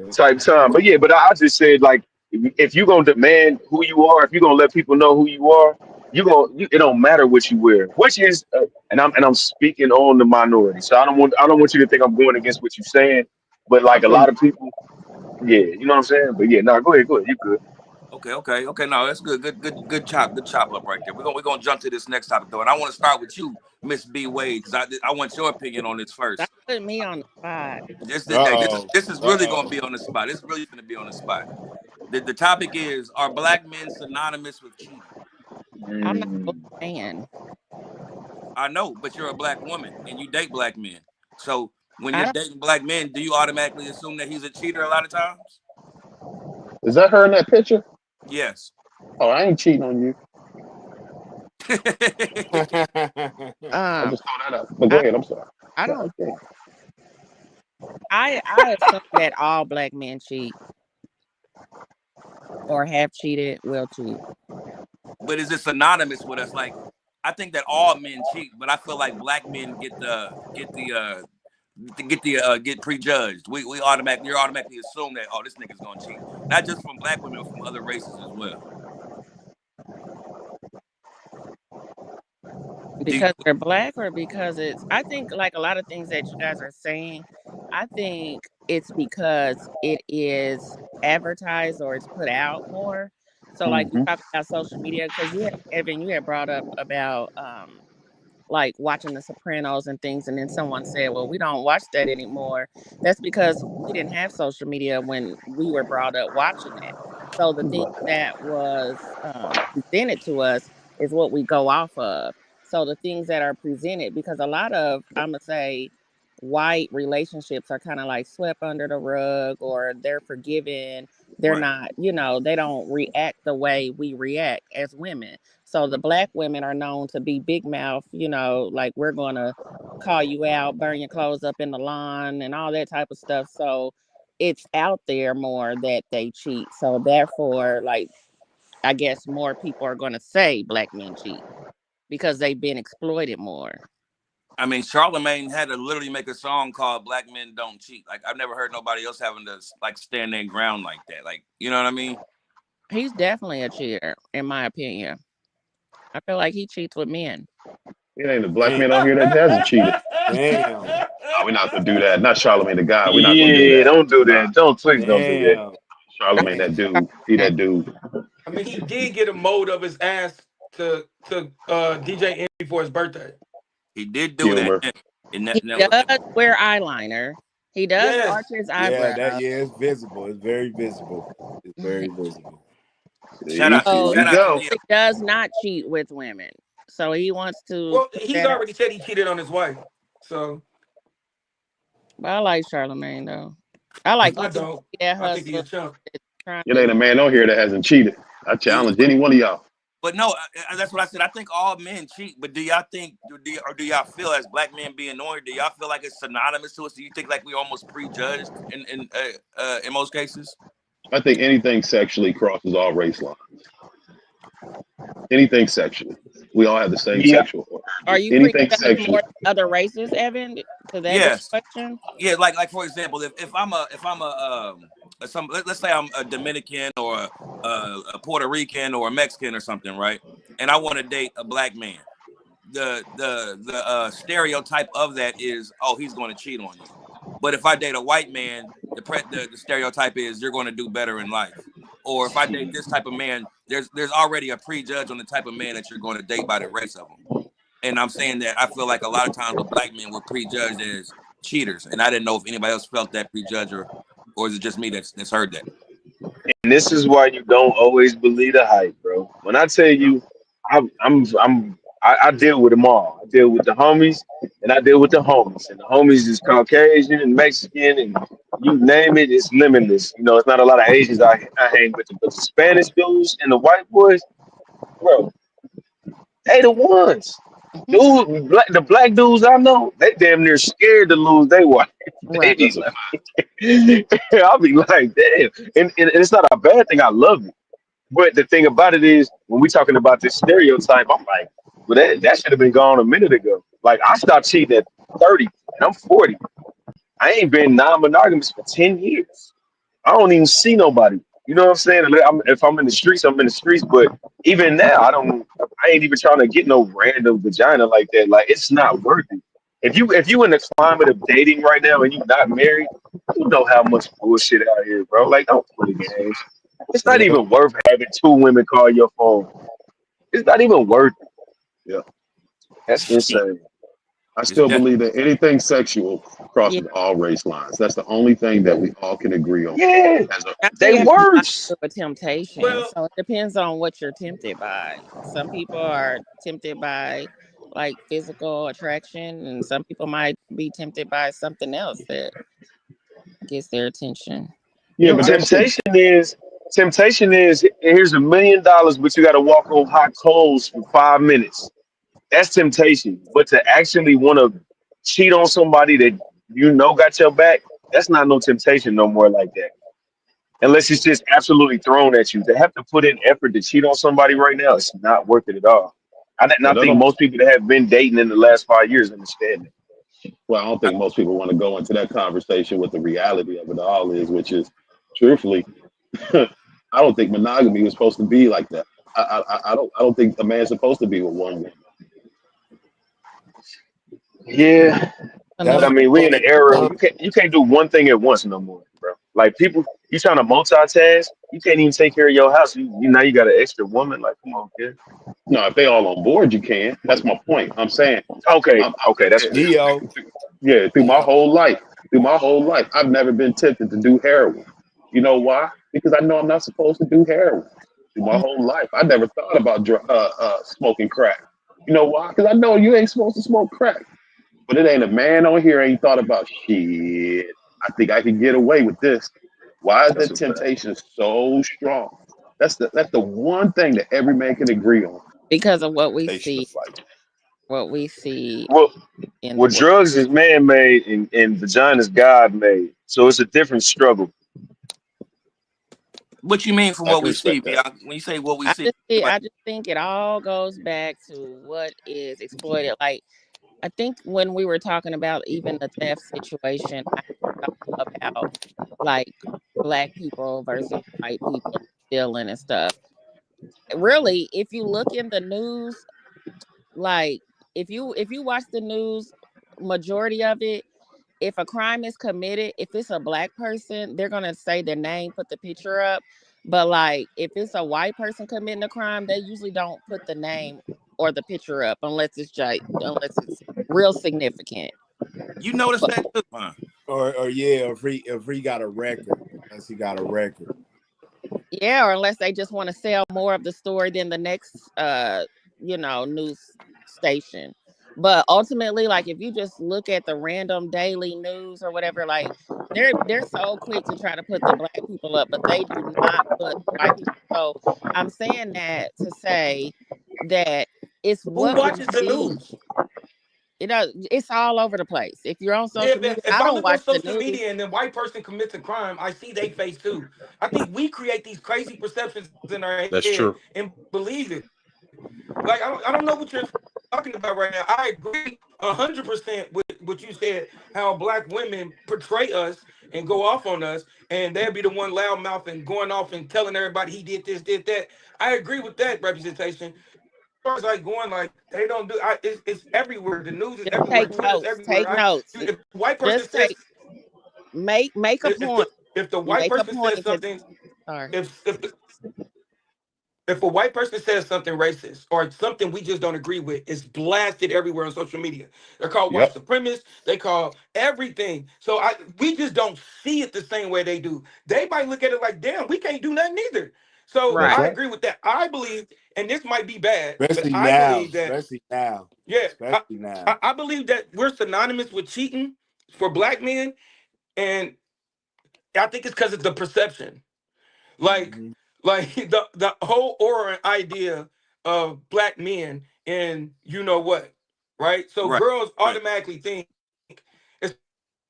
yeah. type time. But yeah, but I just said like if you're gonna demand who you are, if you're gonna let people know who you are, it don't matter what you wear. Which is and I'm speaking on the minority. So I don't want you to think I'm going against what you're saying. But I like a feel lot you. of people, yeah, you know what I'm saying? But yeah, no, go ahead, you good. Okay. No, that's good. Good chop up right there. We're gonna jump to this next topic though, and I want to start with you, Miss B Wade, because I want your opinion on this That first. put me on the spot. This is Uh really gonna oh. be on the spot. It's really gonna be on the spot. The topic is: are black men synonymous with cheating? I'm not a Mm. man. I know, but you're a black woman and you date black men. So when I you're don't. dating black men, do you automatically assume that he's a cheater a lot of times? Is that her in that picture? Yes. Oh, I ain't cheating on you. But go I ahead. I'm sorry. I don't. God damn. I assume that all black men cheat or have cheated, will cheat. But is it synonymous with us? Like, I think that all men cheat, but I feel like black men get prejudged. We automatically you're automatically assume that, oh, this nigga's gonna cheat. Not just from black women, but from other races as well. Do Because they're black or because it's, I think like a lot of things that you guys are saying, I think it's because it is advertised or it's put out more. So like you Hmm. talk about social media, because you had, Evan, you had brought up about like watching The Sopranos and things, and then someone said, "Well, we don't watch that anymore." That's because we didn't have social media when we were brought up watching it. So the thing that was presented to us is what we go off of. So the things that are presented, because a lot of, I'm gonna say, white relationships are kind of like swept under the rug, or they're forgiven. They're right? not, they don't react the way we react as women. So the black women are known to be big mouth, like we're gonna call you out, burn your clothes up in the lawn, and all that type of stuff. So it's out there more that they cheat. So therefore, like, I guess more people are gonna say black men cheat because they've been exploited more. I mean, Charlemagne had to literally make a song called "Black Men Don't Cheat." Like, I've never heard nobody else having to like stand their ground like that. Like, you know what I mean? He's definitely a cheater, in my opinion. I feel like he cheats with men. It ain't a black Damn. man on here that hasn't cheated. Damn. No, we're not gonna do that. Not Charlamagne the God. We're not gonna do Yeah, that. don't do Nah, that. Don't please don't do that. Damn. I Charlamagne that Damn. dude. He that dude. I mean, he did get a mold of his ass to DJ Envy for his birthday. He did do that, Humor. and He does wear eyeliner. He does Yes. arch his Yeah, eyebrows. it's visible. It's very visible. It's very visible. shout out, Here So we shout out to go. the he does not cheat with women. So he wants to Well, put he's that out. already said he cheated on his wife. So But I like Charlemagne though. I like I looking to don't. see that I think he a hustle chump. that's trying It to. ain't a man on here that hasn't cheated. I you. challenge any one of y'all. But no, that's what I said. I think all men cheat. But do y'all think, do y'all feel as black men being on here? Do y'all feel like it's synonymous to us? Do you think like we almost prejudged in most cases? I think anything sexually crosses all race lines. Anything sexually. We all have the same Yeah, sexual Are urges. you Anything prejudged sexually. more than other races, Evan? Could that be the Yes. question? Yeah, like for example, if I'm let's say I'm a Dominican or a Puerto Rican or a Mexican or something, right? And I want to date a black man. The stereotype of that is, oh, he's going to cheat on you. But if I date a white man, the stereotype is you're going to do better in life. Or if I date this type of man, there's already a prejudge on the type of man that you're going to date by the race of them. And I'm saying that I feel like a lot of times with black men were prejudged as cheaters, and I didn't know if anybody else felt that prejudge or is it just me that's heard that? and this is why you don't always believe the hype, bro. When I tell you, I deal with them all. I deal with the homies, and I deal with the homies. And the homies is Caucasian and Mexican, and you name it, it's limitless. You know, it's not a lot of Asians I hang with, but the Spanish dudes and the white boys, bro, they the ones. Mhm. Dude, the black dudes I know, they damn near scared to lose their wife. They Right. be That's a like, I'll be like, damn. And it's not a bad thing. I love it. But the thing about it is, when we talking about this stereotype, I'm like, well, that should have been gone a minute ago. Like, I stopped cheating at 30, and I'm 40. I ain't been non-monogamous for 10 years. I don't even see nobody. You know what I'm saying? If I'm in the streets, I'm in the streets. But even now, I ain't even trying to get no random vagina like that. Like, it's not worth it. If you in the climate of dating right now and you not married, you know how much bullshit out here, bro. Like, don't play games. It's not Yep. even worth having two women call your phone. It's not even worth it. yeah. That's insane. I It's still definitely believe that anything sexual Yeah. crosses all race lines. That's the only thing that we all can agree on. Yeah, As a I they think it has a lot worse. to do with temptation. Well, So it depends on what you're tempted by. Some people are tempted by like physical attraction, and some people might be tempted by something else that gets their attention. yeah, Yep. but that's it. Temptation is here's $1 million, but you got to walk on hot coals for 5 minutes. That's temptation. But to actually want to cheat on somebody that you know got your back, that's not no temptation no more like that. Unless it's just absolutely thrown at you. To have to put in effort to cheat on somebody right now, it's not worth it at all. And Yeah, I that think don't. most people that have been dating in the last 5 years understand that. Well, I don't think most people want to go into that conversation with the reality of it all is, which is, truthfully, I don't think monogamy was supposed to be like that. I don't think a man's supposed to be with one woman. Yeah, but I Another That's mean, we in supposed an to era be. you can't do one thing at once no more, bro. Like people, you trying to multitask, you can't even take care of your house. You now you got an extra woman. Like, come on, kid. No, if they all on board, you can. That's my point. I'm saying, Okay, okay, that's yeah, fair. Neo. yeah, Neo. through my whole life, I've never been tempted to do heroin. You know why? Because I know I'm not supposed to do heroin. Through my whole life, I never thought about smoking crack. You know why? Because I know you ain't supposed to smoke crack. But it ain't a man on here ain't thought about shit. I think I can get away with this. Why is the That's a fact. temptation so strong? That's the one thing that every man can agree on. because of what we Temptation to see, fight. Well, in the well, world. drugs is man made and vagina is God made, so it's a different struggle. What you mean from I what can we see, respect that. Bianca? When you say what we see, like I just think it all goes back to what is exploited. Like I think when we were talking about even the theft situation, I thought about like black people versus white people stealing and stuff. Really, if you look in the news, like if you watch the news, majority of it, if a crime is committed, if it's a black person, they're gonna say their name, put the picture up. But like if it's a white person committing a crime, they usually don't put the name or the picture up unless it's real significant. you notice But that too, huh? Or yeah, if he got a record. Unless he got a record. yeah, or unless they just want to sell more of the story than the next news station. But ultimately, like if you just look at the random daily news or whatever, like they're so quick to try to put the black people up, but they do not put white people. So I'm saying that to say that it's Who what we watches the see. news? It's all over the place. If you're on social If, media, if I I don't look on watch the social news. media and the white person commits a crime, I see they face too. I think we create these crazy perceptions in our That's head true. and believe it. Like I don't know what you're talking about right now. I agree 100% with what you said. How black women portray us and go off on us, and they'll be the one loudmouth and going off and telling everybody he did this, did that. I agree with that representation. As far as like going like they don't do, it's everywhere. The news is Just everywhere. take Twitter's notes. everywhere. Take notes. If a white person Just says take make a if point. the white Make a person point says because something, sorry. if if a white person says something racist or something we just don't agree with, it's blasted everywhere on social media. They're called white Yep. supremacists. They call everything. So we just don't see it the same way they do. They might look at it like, damn, we can't do nothing either. So That's Right. I right. agree with that. I believe, and this might be bad, but Especially I now. believe that, Especially now. yeah, Especially now. I believe that we're synonymous with cheating for black men, and I think it's because it's the perception. Like, Hmm. like the whole aura and idea of black men and you know what, right? So Right, girls right. automatically think it's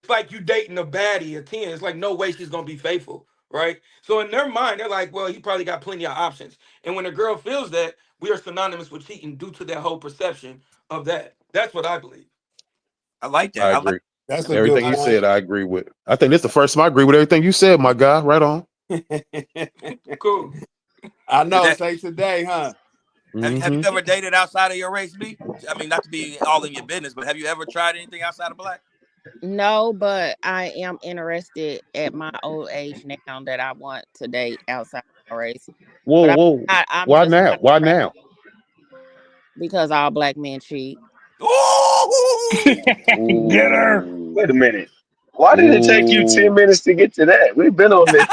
like you dating a baddie, a 10. It's like no way she's gonna be faithful, right? So in their mind, they're like, well, he probably got plenty of options. And when a girl feels that, we are synonymous with cheating due to that whole perception of that. That's what I believe. I like that. I I like agree. That's a that. good Everything you point. said, I agree with. I think this is the first time I agree with everything you said, my guy. Right on. Cool. I Is know. that Say today, huh? have you Hmm. ever dated outside of your race, B? I mean, not to be all in your business, but have you ever tried anything outside of black? No, but I am interested at my old age now that I want to date outside my race. Whoa, But whoa. I'm Why just now? not Why attracted now? because all black men cheat. Ooh! Get her. Ooh. Wait a minute. Why did it take you Ooh. 10 minutes to get to that? We've been on this.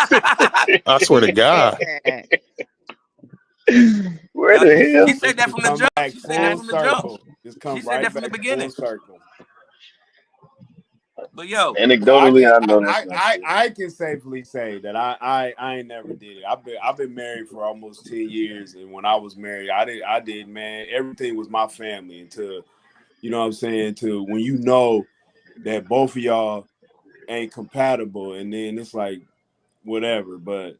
I swear to God. Man, Where Now, the she hell? said that Just from the come jump. back She said that full from the jump. circle. Just She come said right that from the back full beginning. circle. But yo, No, Anecdotally, I know that's not true. I can safely say that I ain't never did it. I've been married for almost 10 years, and when I was married, I did man, everything was my family until you know what I'm saying, to when you know that both of y'all ain't compatible, and then it's like whatever. But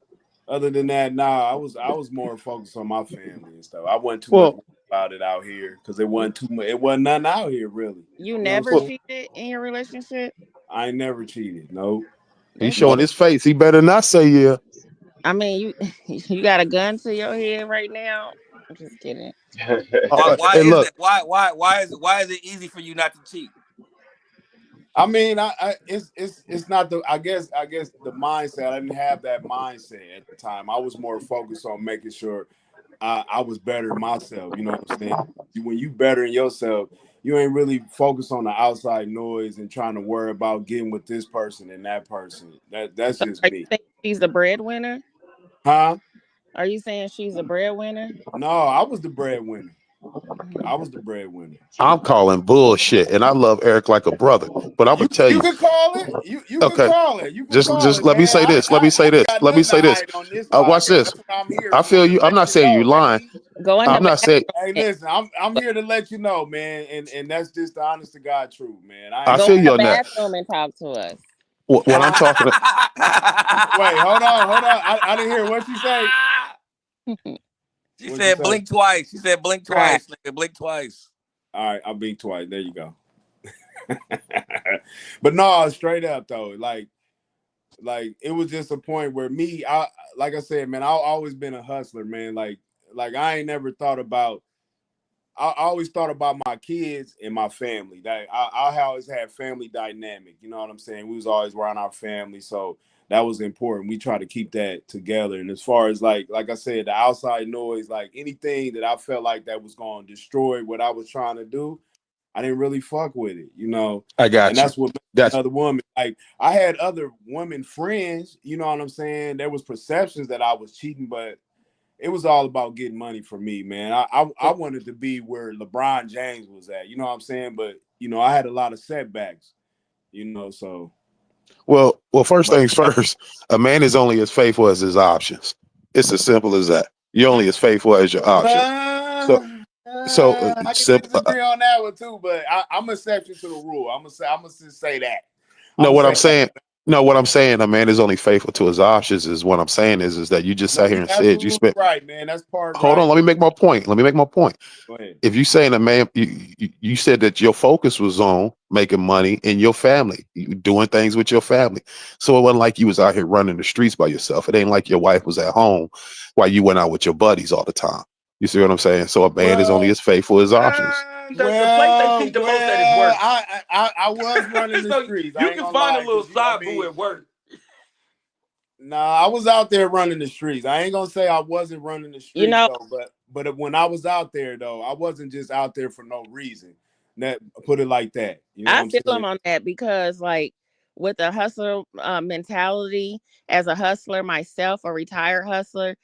other than that, nah, I was more focused on my family and stuff. I wasn't too much Well, worried about it out here because it wasn't too much. It wasn't nothing out here really. You You know what never I'm well, saying? cheated in your relationship? I ain't never cheated. No, he's That's showing no. his face. He better not say yeah. I mean, you you got a gun to your head right now. I'm just kidding. Why Hey, is look, that? Why is it easy for you not to cheat? I mean, it's not the. I guess the mindset. I didn't have that mindset at the time. I was more focused on making sure I was better than myself. You know what I'm saying? When you better in yourself, you ain't really focused on the outside noise and trying to worry about getting with this person and that person. That's So just are you me. saying she's the breadwinner? Huh? Are you saying she's a breadwinner? No, I was the breadwinner. I was the breadwinner. I'm calling bullshit, and I love Eric like a brother. But I'm You gonna tell you you, can call it. You can okay, call it. You can call just it, let me man. say this. Let me I say ain't this. got Let me nothing to say this. hide on this Watch podcast. this. That's what I'm here I for, feel to you. I'm let not you saying you know, lying. man. Go in the I'm not saying. Hey, bathroom. listen, I'm here to let you know, man, and that's just the honest to God truth, man. I I ain't Go feel in trying you the to on that. bathroom and talk to us. When I'm talking, wait. Hold on. I didn't hear what you say. She What'd you said say? blink twice. She said blink Right. twice, nigga. Blink twice. All right, I'll be twice. There you go. But no, straight up though, like it was just a point where me, I like I said, man, I've always been a hustler, man. Like I ain't never thought about. I always thought about my kids and my family. That I always had family dynamic. You know what I'm saying? We was always around our family, so that was important. We try to keep that together. And as far as like I said, the outside noise, like anything that I felt like that was going to destroy what I was trying to do, I didn't really fuck with it, you know. I And got you. that's what made That's another woman. Like I had other women friends, you know what I'm saying? There was perceptions that I was cheating, but it was all about getting money for me, man. I wanted to be where LeBron James was at, you know what I'm saying? But you know, I had a lot of setbacks, you know. So, well. First but things first. A man is only as faithful as his options. It's as simple as that. You're only as faithful as your options. So, I can simple. disagree on that one too. But I'm an exception to the rule. I'm gonna just say that. I'm No, gonna what say I'm that. saying. No, what I'm saying. A man is only faithful to his options. Is what I'm saying is that you just No, sat here you're and said you absolutely spent. right, man. That's part Hold on. right. Let me make my point. Let me make my point. Go ahead. If you saying a man, you said that your focus was on making money in your family, you doing things with your family. So it wasn't like you was out here running the streets by yourself. It ain't like your wife was at home while you went out with your buddies all the time. You see what I'm saying? So a man is only Well, as faithful as options. The place they well, cheat the most at is well. work. I was running the So streets. I you ain't can gonna find a lie, little because I side boo mean, at work. nah, I was out there running the streets. I ain't gonna say I wasn't running the You streets know, though, but when I was out there though, I wasn't just out there for no reason. That put it like that. You know what I I'm feel him saying? on that because, like, with the hustler mentality, as a hustler myself, a retired hustler,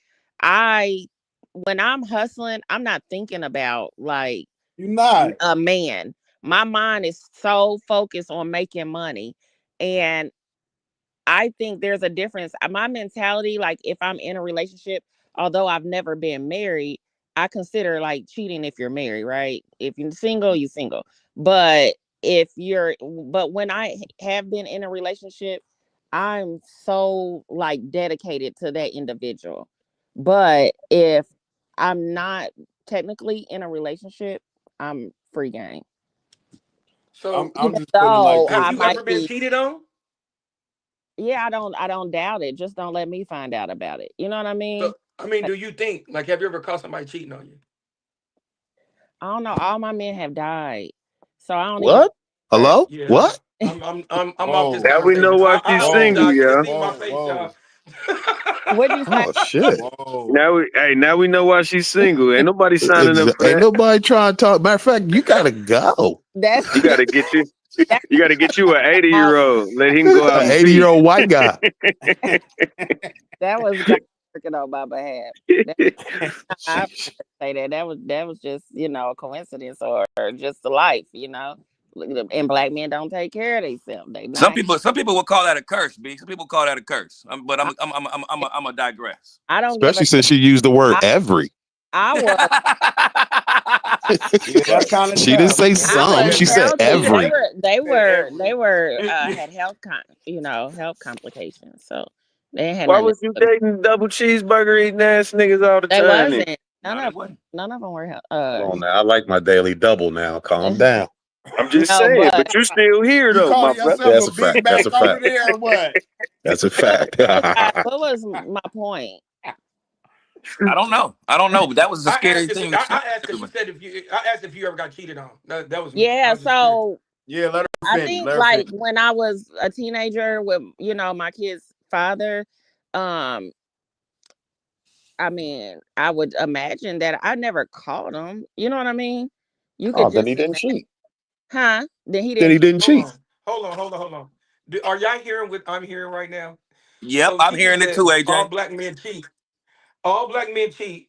I, when I'm hustling, I'm not thinking about like You're not. a man. My mind is so focused on making money. And I think there's a difference. My mentality, like if I'm in a relationship, although I've never been married, I consider like cheating if you're married, right? If you're single, you're single. But but when I have been in a relationship, I'm so like dedicated to that individual. But if I'm not technically in a relationship, I'm free game. So I'm Even just putting it like though have this, I you man. ever might been be, cheated on? yeah, I don't doubt it. Just don't let me find out about it. You know what I So mean? I mean, do you think like have you ever caught somebody cheating on you? I don't know. All my men have died, so I don't even. What? Right. Hello? Yeah. What? I'm off this Whoa, Now we know conversation. why I she's apologize. single, You didn't yeah. see my whoa, face, whoa, y'all. What'd you say? Oh shit! whoa. Now we know why she's single. Ain't nobody signing up for Ain't that. nobody trying to talk. Matter of fact, you gotta go. That's You gotta get you that's you gotta get you an 80-year all. old. Let him go out An and 80-year-old white guy. That was God working on my behalf. That, I Sheesh. say that that was just a coincidence or just the life. And black men don't take care of themselves. They not. Some people would call that a curse, B. Some people call that a curse. But I, I'm a digress. I don't give a. Especially since she used the word I, every. I was Yeah, that's kind of She didn't tough. say That's I some. kind was She of said healthy. tough. every. They were had health complications. So they had Why nothing to was you do with it. dating double cheeseburger eating ass niggas all the They time then? wasn't. No, they wasn't. None of them were Come on now. I like my daily double now. Calm healthy. down. I'm just No, saying, but but you still here You though, my calling brother. yourself That's a a big fact. That's back a over fact. there or what? That's a fact. what was my point? I don't know. But that was a I scary asked if thing to I, say. I asked because she said if you. I asked if you ever got cheated on. That was me. I Yeah, was just curious. so Yeah, let her I finish. think Let her like finish. when I was a teenager with my kid's father, um, I mean, I would imagine that I never caught him. You know what I mean? You Oh, could then just he didn't cheat. huh? Then he Then didn't he cheat. didn't Hold cheat. on. Hold on. Are y'all hearing what I'm hearing right now? Yep, So I'm she just hearing it said too, all AJ. black men cheat. All black men cheat.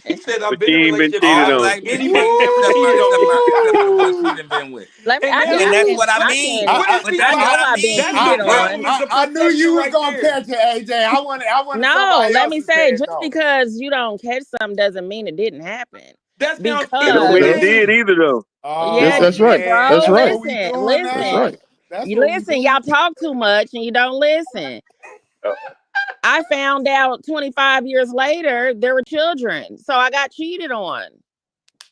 He said But I've been in a you ain't been relationship and cheated All on. black men anybody cheat, never except cheated on me. for the ones she done been with. Let me. And now And what that's is what I I mean. can. what is But she that's I what know like? I I've been That's the cheated mean. on. devilment of I knew you perception was right gonna there. catch it, AJ. I wanted No, somebody let else me to say, say it just though. because you don't catch something doesn't mean it didn't happen. That sounds That don't Because mean it Does. did insane. either though. yeah, Oh That's it did, right. man, That's bro. that's right. what we Listen, doing That's now. listen. right. That's You what we listen. doing. Y'all talk too much and you don't listen. Uh, I found out 25 years later there were children, so I got cheated on.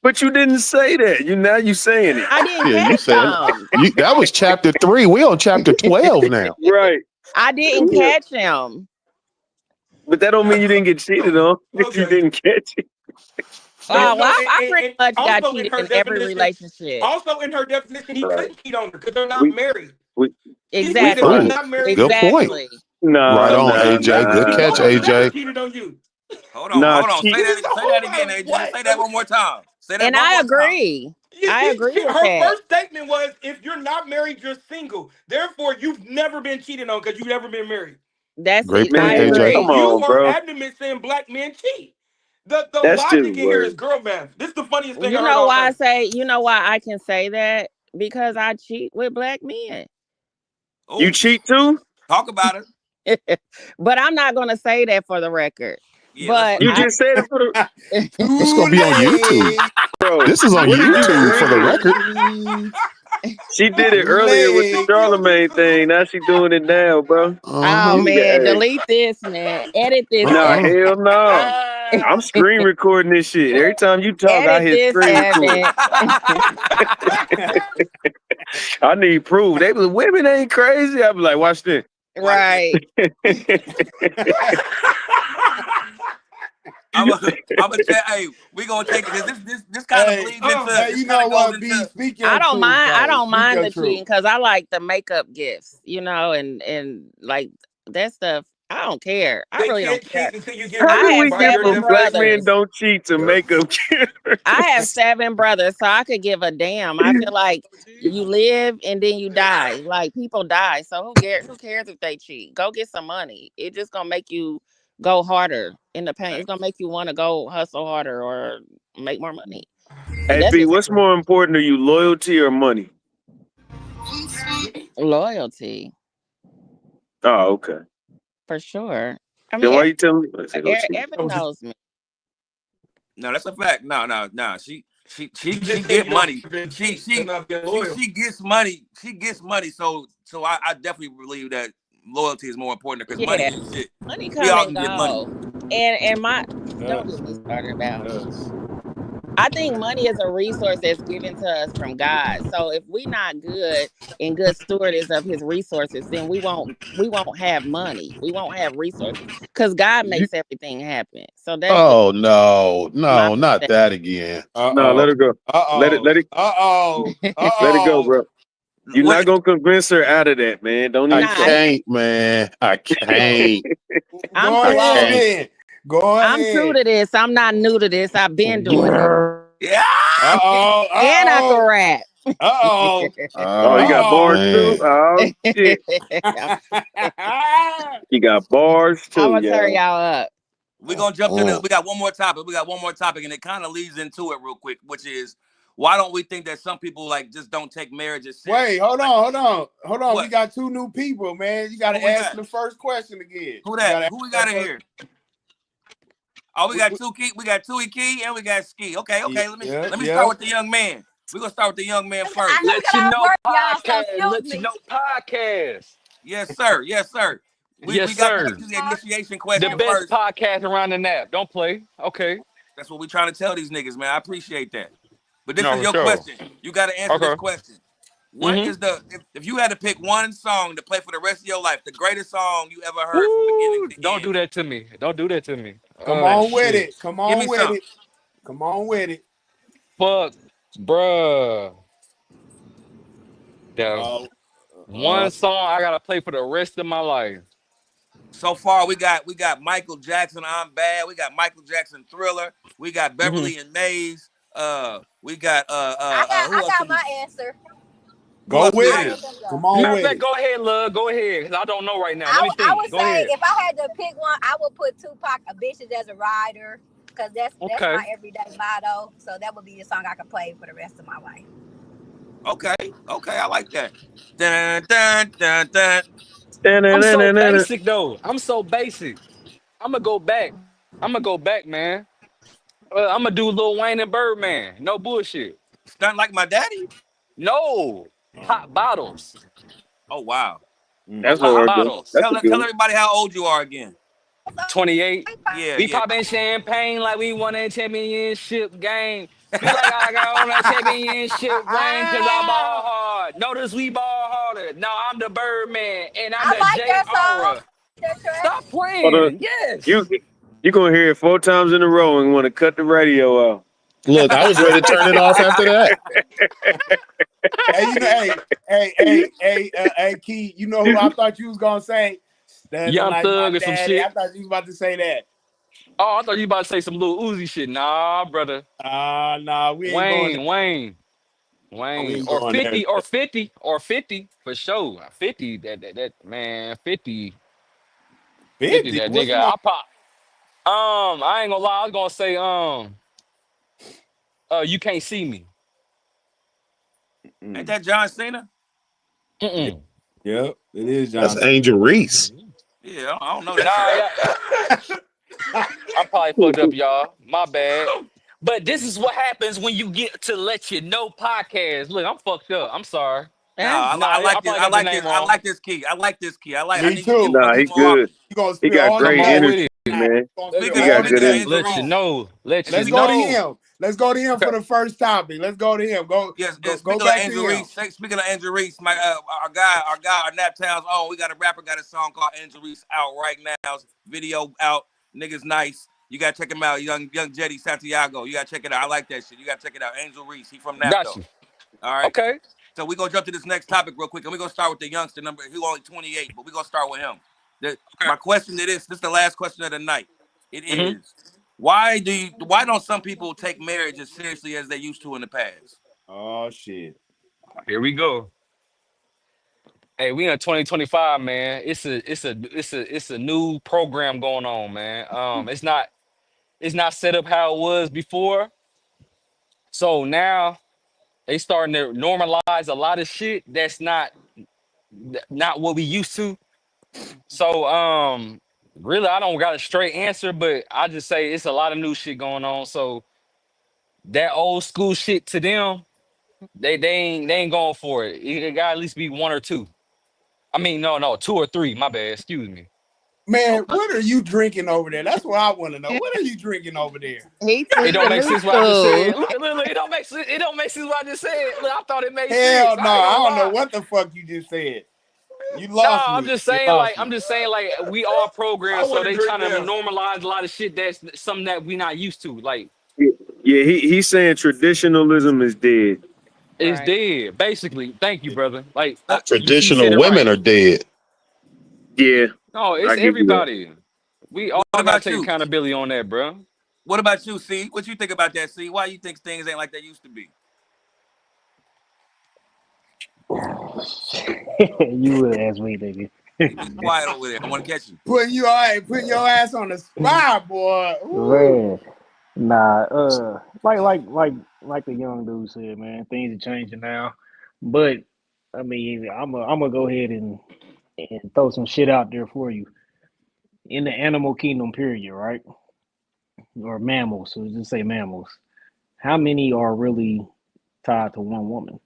But you didn't say that. You saying it. I didn't Yeah, you catch saying them. that was chapter 3. We on chapter 12 now. Right. I didn't Yeah. catch them. But that don't mean you didn't get cheated on if you Okay. didn't catch it. No, Well, no, I pretty and much got also in cheated her in every definition, relationship. he Right. couldn't cheat on her because they're not We married. we He we cheated, but fine. he's Ooh, Exactly. not married good to her. point. Exactly. Right Nah, on, nah, AJ. Good nah, catch, No, he nah. never AJ. cheated on you. Nah, Hold on. she This is a Say whole that lot again, of AJ. what? Say that one more time. Say that And one I more time. agree. I agree with Her that. first statement was, "If you're not married, you're single. Therefore, you've never been cheated on because you've never been married." That's Great it. I point, Man, AJ. come agree. You on, are bro. adamant saying black men cheat. The That's just logic in here is word. girl math. This is the funniest thing I You heard know all why I night. say, I can say that? Because I cheat with black men. You Oh, cheat too? talk about it. But I'm not going to say that for the record. Yeah, let's But You forget I it. just said it for the That's Too gonna be on YouTube. late. bro. This is on What are you YouTube for the drinking? record. She did it Too earlier with the late. Don't be on Charlemagne YouTube. thing. Now she doing it now, bro. oh Uh-huh. Yeah, man, hey. delete this, man. Edit this, Nah, Uh-uh. hell no. I'm Ah. screen recording this shit. Every time you talk, I edit hit this, screen record. Evan. I need proof. They was women ain't crazy. I be like, watch this. Watch this. Right. I'm gonna tell. Hey, we gonna take it. This kind of Hey, bleeds Oh, into. hey, This you kind know of goes what, B? into. Speak I your don't truth, mind. I though. don't Speak mind your the truth. cheating because I like the makeup gifts, and like that stuff. I don't care. I they really don't can't care. cheat until you get How I did rich have we by get your from 7 black definition. men brothers. don't cheat to makeup? I have 7 brothers, so I could give a damn. I feel like you live and then you die. Like people die, so who cares? Who cares if they cheat? Go get some money. It's just gonna make you go harder in the pain. It's gonna make you want to go hustle harder or make more money. Hey That's B, just what's more important to you, loyalty or money? loyalty Oh, okay. for sure. I Then mean, why you telling me? Let's say go cheat. Evan knows me. No, that's a fact. No. You She just said get you don't money. even She cheat. That's she not being loyal. she gets money. She gets money. So I definitely believe that loyalty is more important because money Yeah, is shit. money We come all and can get money. go, and my It don't does. get me started It about. does. I think money is a resource that's given to us from God. So if we not good and good stewards of His resources, then we won't have money. We won't have resources because God You, makes everything happen. So that's just oh no, my no, not perspective. that again. No, Uh-oh. let her go. Uh-oh. Let it Uh-oh. let it go, Uh-oh. bro. You're not What? gonna convince her out of that, man. Don't I even Nah, try. can't, man. I Uh-oh. can't. I'm Go I too ahead old. can't. then. Go I'm true ahead. to this. I'm not new to this. I've been doing this, Yeah. Uh-oh. and I can Uh-oh. rap. Uh-oh. Oh, you got Oh Uh-oh. bars too? man. Oh shit. You got bars I'm too, gonna turn y'all. y'all up. We're gonna jump to the. Mm. We got one more topic. And it kind of leads into it real quick, which is why don't we think that some people like just don't take marriage as serious? Wait, hold Like on, hold on. Hold on. We what? got 2 new people, man. You Who gotta we answer got? the first question again. Who You that? gotta Who answer we that got in first. here? Oh, we got two key. We got Tui Key and we got Ski. Okay. Let me start Yep. with the young man. We're gonna start with the young man I first. know we Let got you off know work, y'all, so podcast. excuse Let you me. know podcast. Yes, sir. Yes, sir. Yes, We got to sir. get you the initiation The question best first. podcast around the nap. Don't play. Okay. That's what we're trying to tell these niggas, man. I appreciate that. But this No, is for your sure. question. You got to answer this Okay. question. What Mm-hmm. is if you had to pick one song to play for the rest of your life, the greatest song you ever heard from beginning Woo! to Don't end? do that to me. Don't do that to me. Come on with Shit. it. Come Give on me with some. it. Come on with it. Fuck, bruh. The Uh, one song I gotta play for the rest of my life. So far, we got Michael Jackson, I'm Bad. We got Michael Jackson, Thriller. We got Mm-hmm. Beverly and Maze. We got I who else? got my answer. Who go else we with I'll it. got? let them go. Come on Matter of with fact, it. go ahead, love. Go ahead. 'Cause I don't know right now. Let me I think. would Go say ahead. if I had to pick one, I would put Tupac, "A Bitch Is as a Rider," because that's Okay. my everyday motto. So that would be the song I could play for the rest of my life. Okay, I like that. Dun, dun, dun, dun. I'm so basic though. I'm so basic. I'm gonna go back. Man. I'm gonna do Lil Wayne and Birdman. No bullshit. Stunt like my daddy. No pop bottles. Oh wow. Mm. Oh That's wow. horrible. Bottles. That's a good Tell one. everybody how old you are again. So, 28. Yeah, We yeah. popping champagne like we won a championship game. Feel like I got on a championship ring because I ball hard. Notice we ball harder. Now I'm the Birdman and I'm I the like J that song. Aura. That track. Stop Hold on. playing. You Yes. you gonna hear it 4 times in a row and want to cut the radio off. Look, I was ready to turn it off after that. Hey, hey, Key, you know who I thought you was gonna say? Standing Young like my Thug or some daddy. I shit. thought you was about to say that. Oh, I thought you about to say some little Uzi shit. Nah, brother. Nah, we ain't going there. Wayne, Wayne, We Wayne, ain't or going there. 50, or 50, or 50 for sure. 50, that man, 50, 50, 50. that What's nigga. wrong? I pop. I ain't gonna lie. I was gonna say, you can't see me. Ain't that John Cena? Yeah, Mm-mm. yep, it is That's Johnson. Angel Reese. Yeah, I don't know that Nah, shit. yeah, I probably fucked up, y'all. My bad. But this is what happens when you get to Let You Know podcast. Look, I'm fucked up. I'm sorry. No, Eh? I Nah, I like this. probably got the name I wrong. like this key. I Me need you to give me too. Nah, a he little more good. often. You gonna He spit got all them Come great on bars with energy, it. tonight. man. You gonna Let's spit He all got them good Speaking of bars energy. Angel let you Reese, tomorrow. know. Let and you Let's speaking go of to know. him. Let's go to him Okay. for the first topic. Let's go to him. yes, and Go speaking of back to Angel him. Reese, speaking of Angel Reese, my our Naptown's own, we got a rapper got a song called Angel Reese out right now. Video out. Niggas nice. You gotta check him out. Young Jetty Santiago. You gotta check it out. I like that shit. You gotta check it out. Angel Reese. He from Got Napto. you. All right. Okay. So we're gonna jump to this next topic real quick, and we're gonna start with the youngster number. He's only 28, but we're gonna start with him. Okay. My question to this is the last question of the night. It Mm-hmm. is why don't some people take marriage as seriously as they used to in the past? Oh shit. Here we go. Hey, we in 2025, man. It's a new program going on, man. It's not set up how it was before. So now they starting to normalize a lot of shit that's not what we used to. So really I don't got a straight answer, but I just say it's a lot of new shit going on. So that old school shit to them, they ain't going for it. It got at least be one or two. I mean, no, two or three. My bad. Excuse me. Man, Okay. what are you drinking over there? That's what I want to know. What are you drinking over there? He It took don't the make new sense what I just said. school. Look, it don't make sense. It don't make sense what I just said. Look, I thought it made Hell sense. no, I ain't I gonna don't know lie. what the fuck you just said. You No, lost I'm me. just You saying, lost me. we all I programmed, so want to they drink trying to there. normalize a lot of shit that's something that we not used to. Like Yeah, he's saying traditionalism is dead. it's Right. dead, basically. Thank you, brother. Like Uh, he said Traditional it women right. are dead. Yeah, No, I it's give you that. everybody. We all what gotta about take you? accountability on that, bro. What about you, C? What you think about that, C? Why you think things ain't like they used to be? You would ask me, nigga. You be quiet over there. I want to catch you. Putting your ass on the spot, boy. Ooh. Man, nah, like the young dude said, man, things are changing now. But I mean, I'm gonna go ahead and throw some shit out there for you. In the animal kingdom, period, right? or mammals, so just say mammals, how many are really tied to one woman?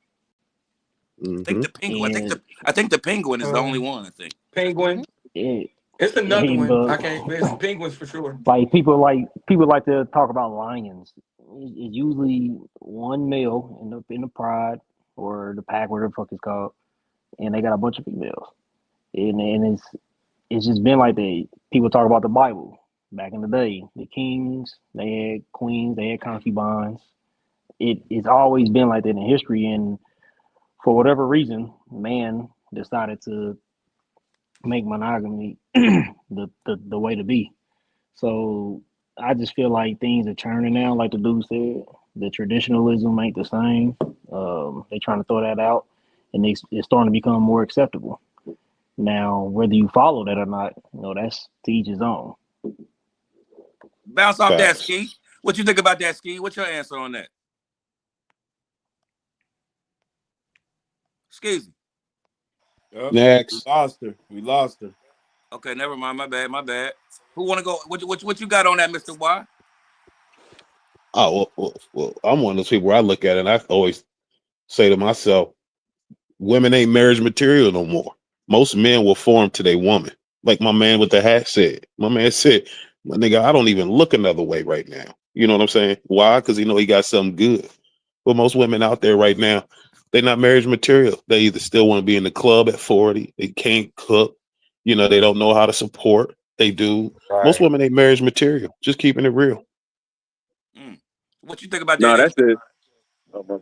I think Mm-hmm. the penguin. And I think the penguin is the only Um, one. I think. Hmm. penguin. it, It's another one. but I can't. It's penguins for sure. like people like to talk about lions. It's usually one male in the pride or the pack, whatever the fuck it's called, and they got a bunch of females. And it's just been like that. People talk about the Bible back in the day. The kings, they had queens, they had concubines. It's always been like that in history, and for whatever reason, man decided to make monogamy the way to be. So I just feel like things are turning now, like the dude said. The traditionalism ain't the same. They trying to throw that out, and it's starting to become more acceptable. Now, whether you follow that or not, that's to each his own. Bounce off that Facts. ski. What you think about that ski? What's your answer on that? Skeezy. Yep. We Next. lost her. We lost her. Okay, never mind. My bad. My bad. Who want to go? What you got on that, Mr. Y? Oh well, I'm one of those people where I look at it and I always say to myself, women ain't marriage material no more. Most men will form to their woman. Like my man with the hat said. My man said, my nigga, I don't even look another way right now. You know what I'm saying? Why? Because he got something good. But most women out there right now, they're not marriage material. They either still want to be in the club at 40, they can't cook, they don't know how to support. They do. Most Right. women ain't marriage material. Just keeping it real. Mm. What you think about No, that, that's E? it. You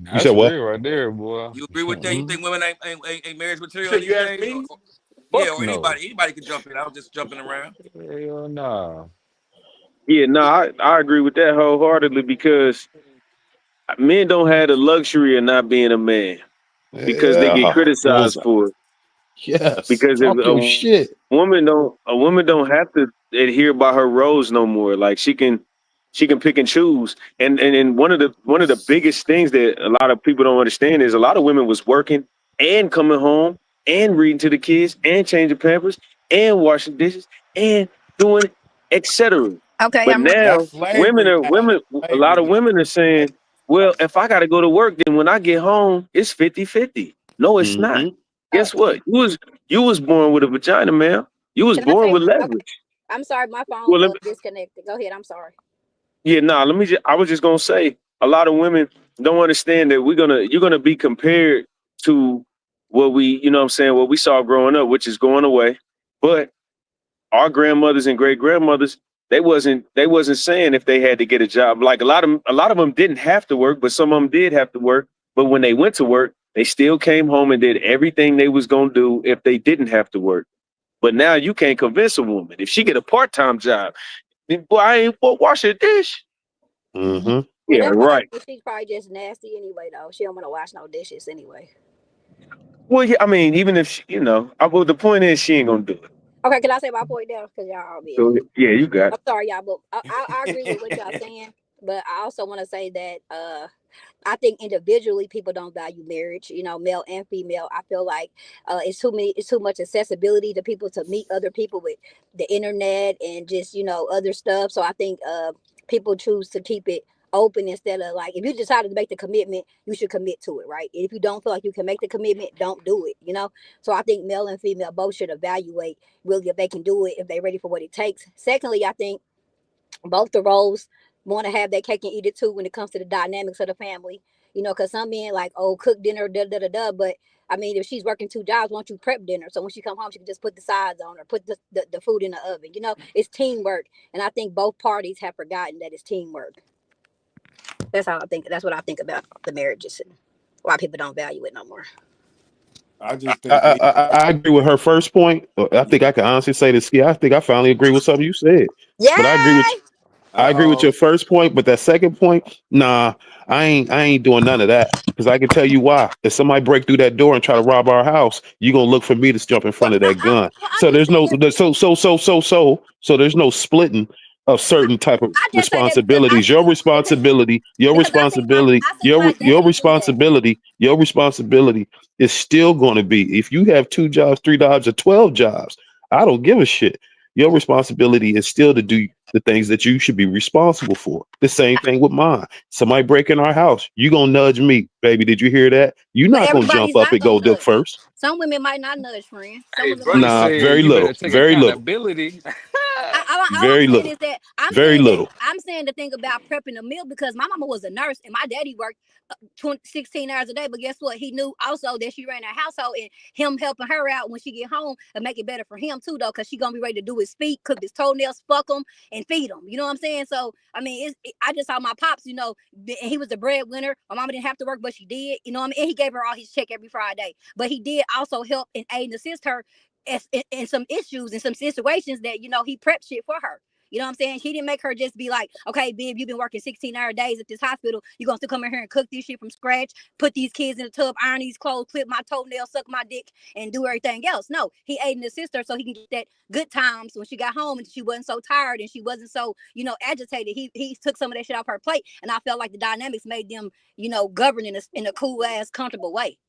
said That's what? real right there, boy. You agree with that? You Mhm. think women ain't marriage material Shit, you these ask days? me? Yeah, Fuck or no. anybody could jump in. I was just jumping around. Hell nah. Yeah, no, I agree with that wholeheartedly because men don't have the luxury of not being a man because they get Yeah. criticized Bullseye. for it. Yes. Because if Talk your shit. a woman don't have to adhere by her roles no more. Like she can pick and choose. And one of the biggest things that a lot of people don't understand is a lot of women was working and coming home and reading to the kids and changing pampers and washing dishes and doing etc. Okay, But I'm ready. now That's slavery now. That's a lot of slavery. women are Hey, saying, well, if I gotta go to work, then when I get home, it's 50-50. No, it's not. Mm-hmm. Oh, Guess what? You was born with a vagina, man. You was can I born say? with Okay, leverage. I'm sorry, my phone Well, disconnected. Go ahead. I'm sorry. yeah, nah. I was just gonna say, a lot of women don't understand that you're gonna be compared to what what I'm saying, what we saw growing up, which is going away. But our grandmothers and great grandmothers, they wasn't saying if they had to get a job. Like a lot of them didn't have to work, but some of them did have to work. But when they went to work, they still came home and did everything they was gonna do if they didn't have to work. But now you can't convince a woman if she get a part-time job. Then, boy, I ain't wash a dish. Mm-hmm. Well, Yeah, that probably right. she's probably just nasty anyway, though. She don't want to wash no dishes anyway. Well, yeah, I mean, even if well, the point is she ain't gonna do it. Okay, can I say my point now? Because y'all all being. So yeah, you got I'm it. sorry, y'all, but I agree with what y'all saying. But I also want to say that I think individually people don't value marriage, male and female. I feel like it's too much accessibility to people to meet other people with the internet and just, other stuff. So I think people choose to keep it open instead of like if you decided to make the commitment, you should commit to it, right? If you don't feel like you can make the commitment, don't do it. So I think male and female both should evaluate really if they can do it, if they're ready for what it takes. Secondly, I think both the roles want to have their cake and eat it too when it comes to the dynamics of the family. Because some men like, oh, cook dinner, da da da da. But I mean, if she's working two jobs, why don't you prep dinner? So when she come home, she can just put the sides on or put the food in the oven. It's teamwork, and I think both parties have forgotten that it's teamwork. That's how I think. That's what I think about the marriages and why people don't value it no more. I just I, think I, me. I agree with her first point. I think I can honestly say this. Yeah, I think I finally agree with something you said. But I agree with Yay! I agree with Uh your first point, but that second point, nah, I ain't doing none of that. Because I can tell you why. If somebody break through that door and try to rob our house, you're gonna look for me to jump in Well, front of that gun. I'm So just there's saying no that. so there's no splitting of certain type of I just say that because I responsibilities. Your think because responsibility, your because responsibility, I seen my daddy do that. your responsibility is still gonna be if you have 2 jobs, 3 jobs, or 12 jobs. I don't give a shit. Your responsibility is still to do the things that you should be responsible for. The same thing with mine. Somebody break in our house, you gonna nudge me, baby. Did you hear that? You're But not gonna jump everybody's up not and gonna go look nudge. first. Some women might not nudge, friend. Some Hey, of them brother might Nah, not. said very you better little, take very little, accountability. All I'm very saying little, is that very little. I'm saying the thing about prepping a meal because my mama was a nurse and my daddy worked 16 hours a day. But guess what? He knew also that she ran a household and him helping her out when she get home and make it better for him too, though, because she gonna be ready to do his feet, cook his toenails, fuck him, and feed him. You know what I'm saying? So I mean, I just saw my pops. You know, and he was the breadwinner. My mama didn't have to work, but she did. You know what I mean? And he gave her all his check every Friday. But he did also help and aid and assist her in some issues and some situations that he prepped shit for her. You know what I'm saying? He didn't make her just be like, okay, babe, you've been working 16-hour days at this hospital. You're going to still come in here and cook this shit from scratch, put these kids in the tub, iron these clothes, clip my toenails, suck my dick, and do everything else. No, he aided his sister so he can get that good times when she got home and she wasn't so tired and she wasn't so, agitated. He took some of that shit off her plate. And I felt like the dynamics made them, govern in a cool ass, comfortable way.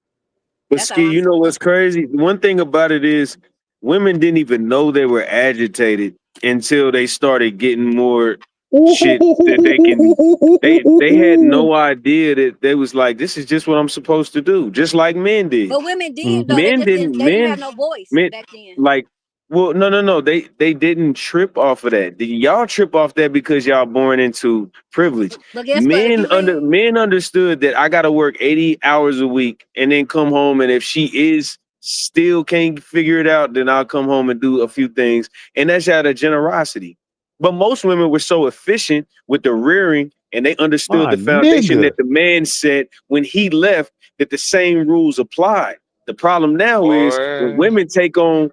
But That's all Ski, I'm you saying. know what's crazy? One thing about it is women didn't even know they were agitated until they started getting more shit that they can. They had no idea that they was like, this is just what I'm supposed to do, just like men did. But women did though. Mhm. They Men just didn't. didn't have Men no voice men back then. like. Well, no. They didn't trip off of that. Y'all trip off that because y'all born into privilege. But guess what? If you read Men understood that I gotta work 80 hours a week and then come home, and if she is still can't figure it out, then I'll come home and do a few things. And that's out of generosity. But most women were so efficient with the rearing, and they understood My the foundation that nigga. the man set when he left, that the same rules applied. The problem now is when Boy. women take on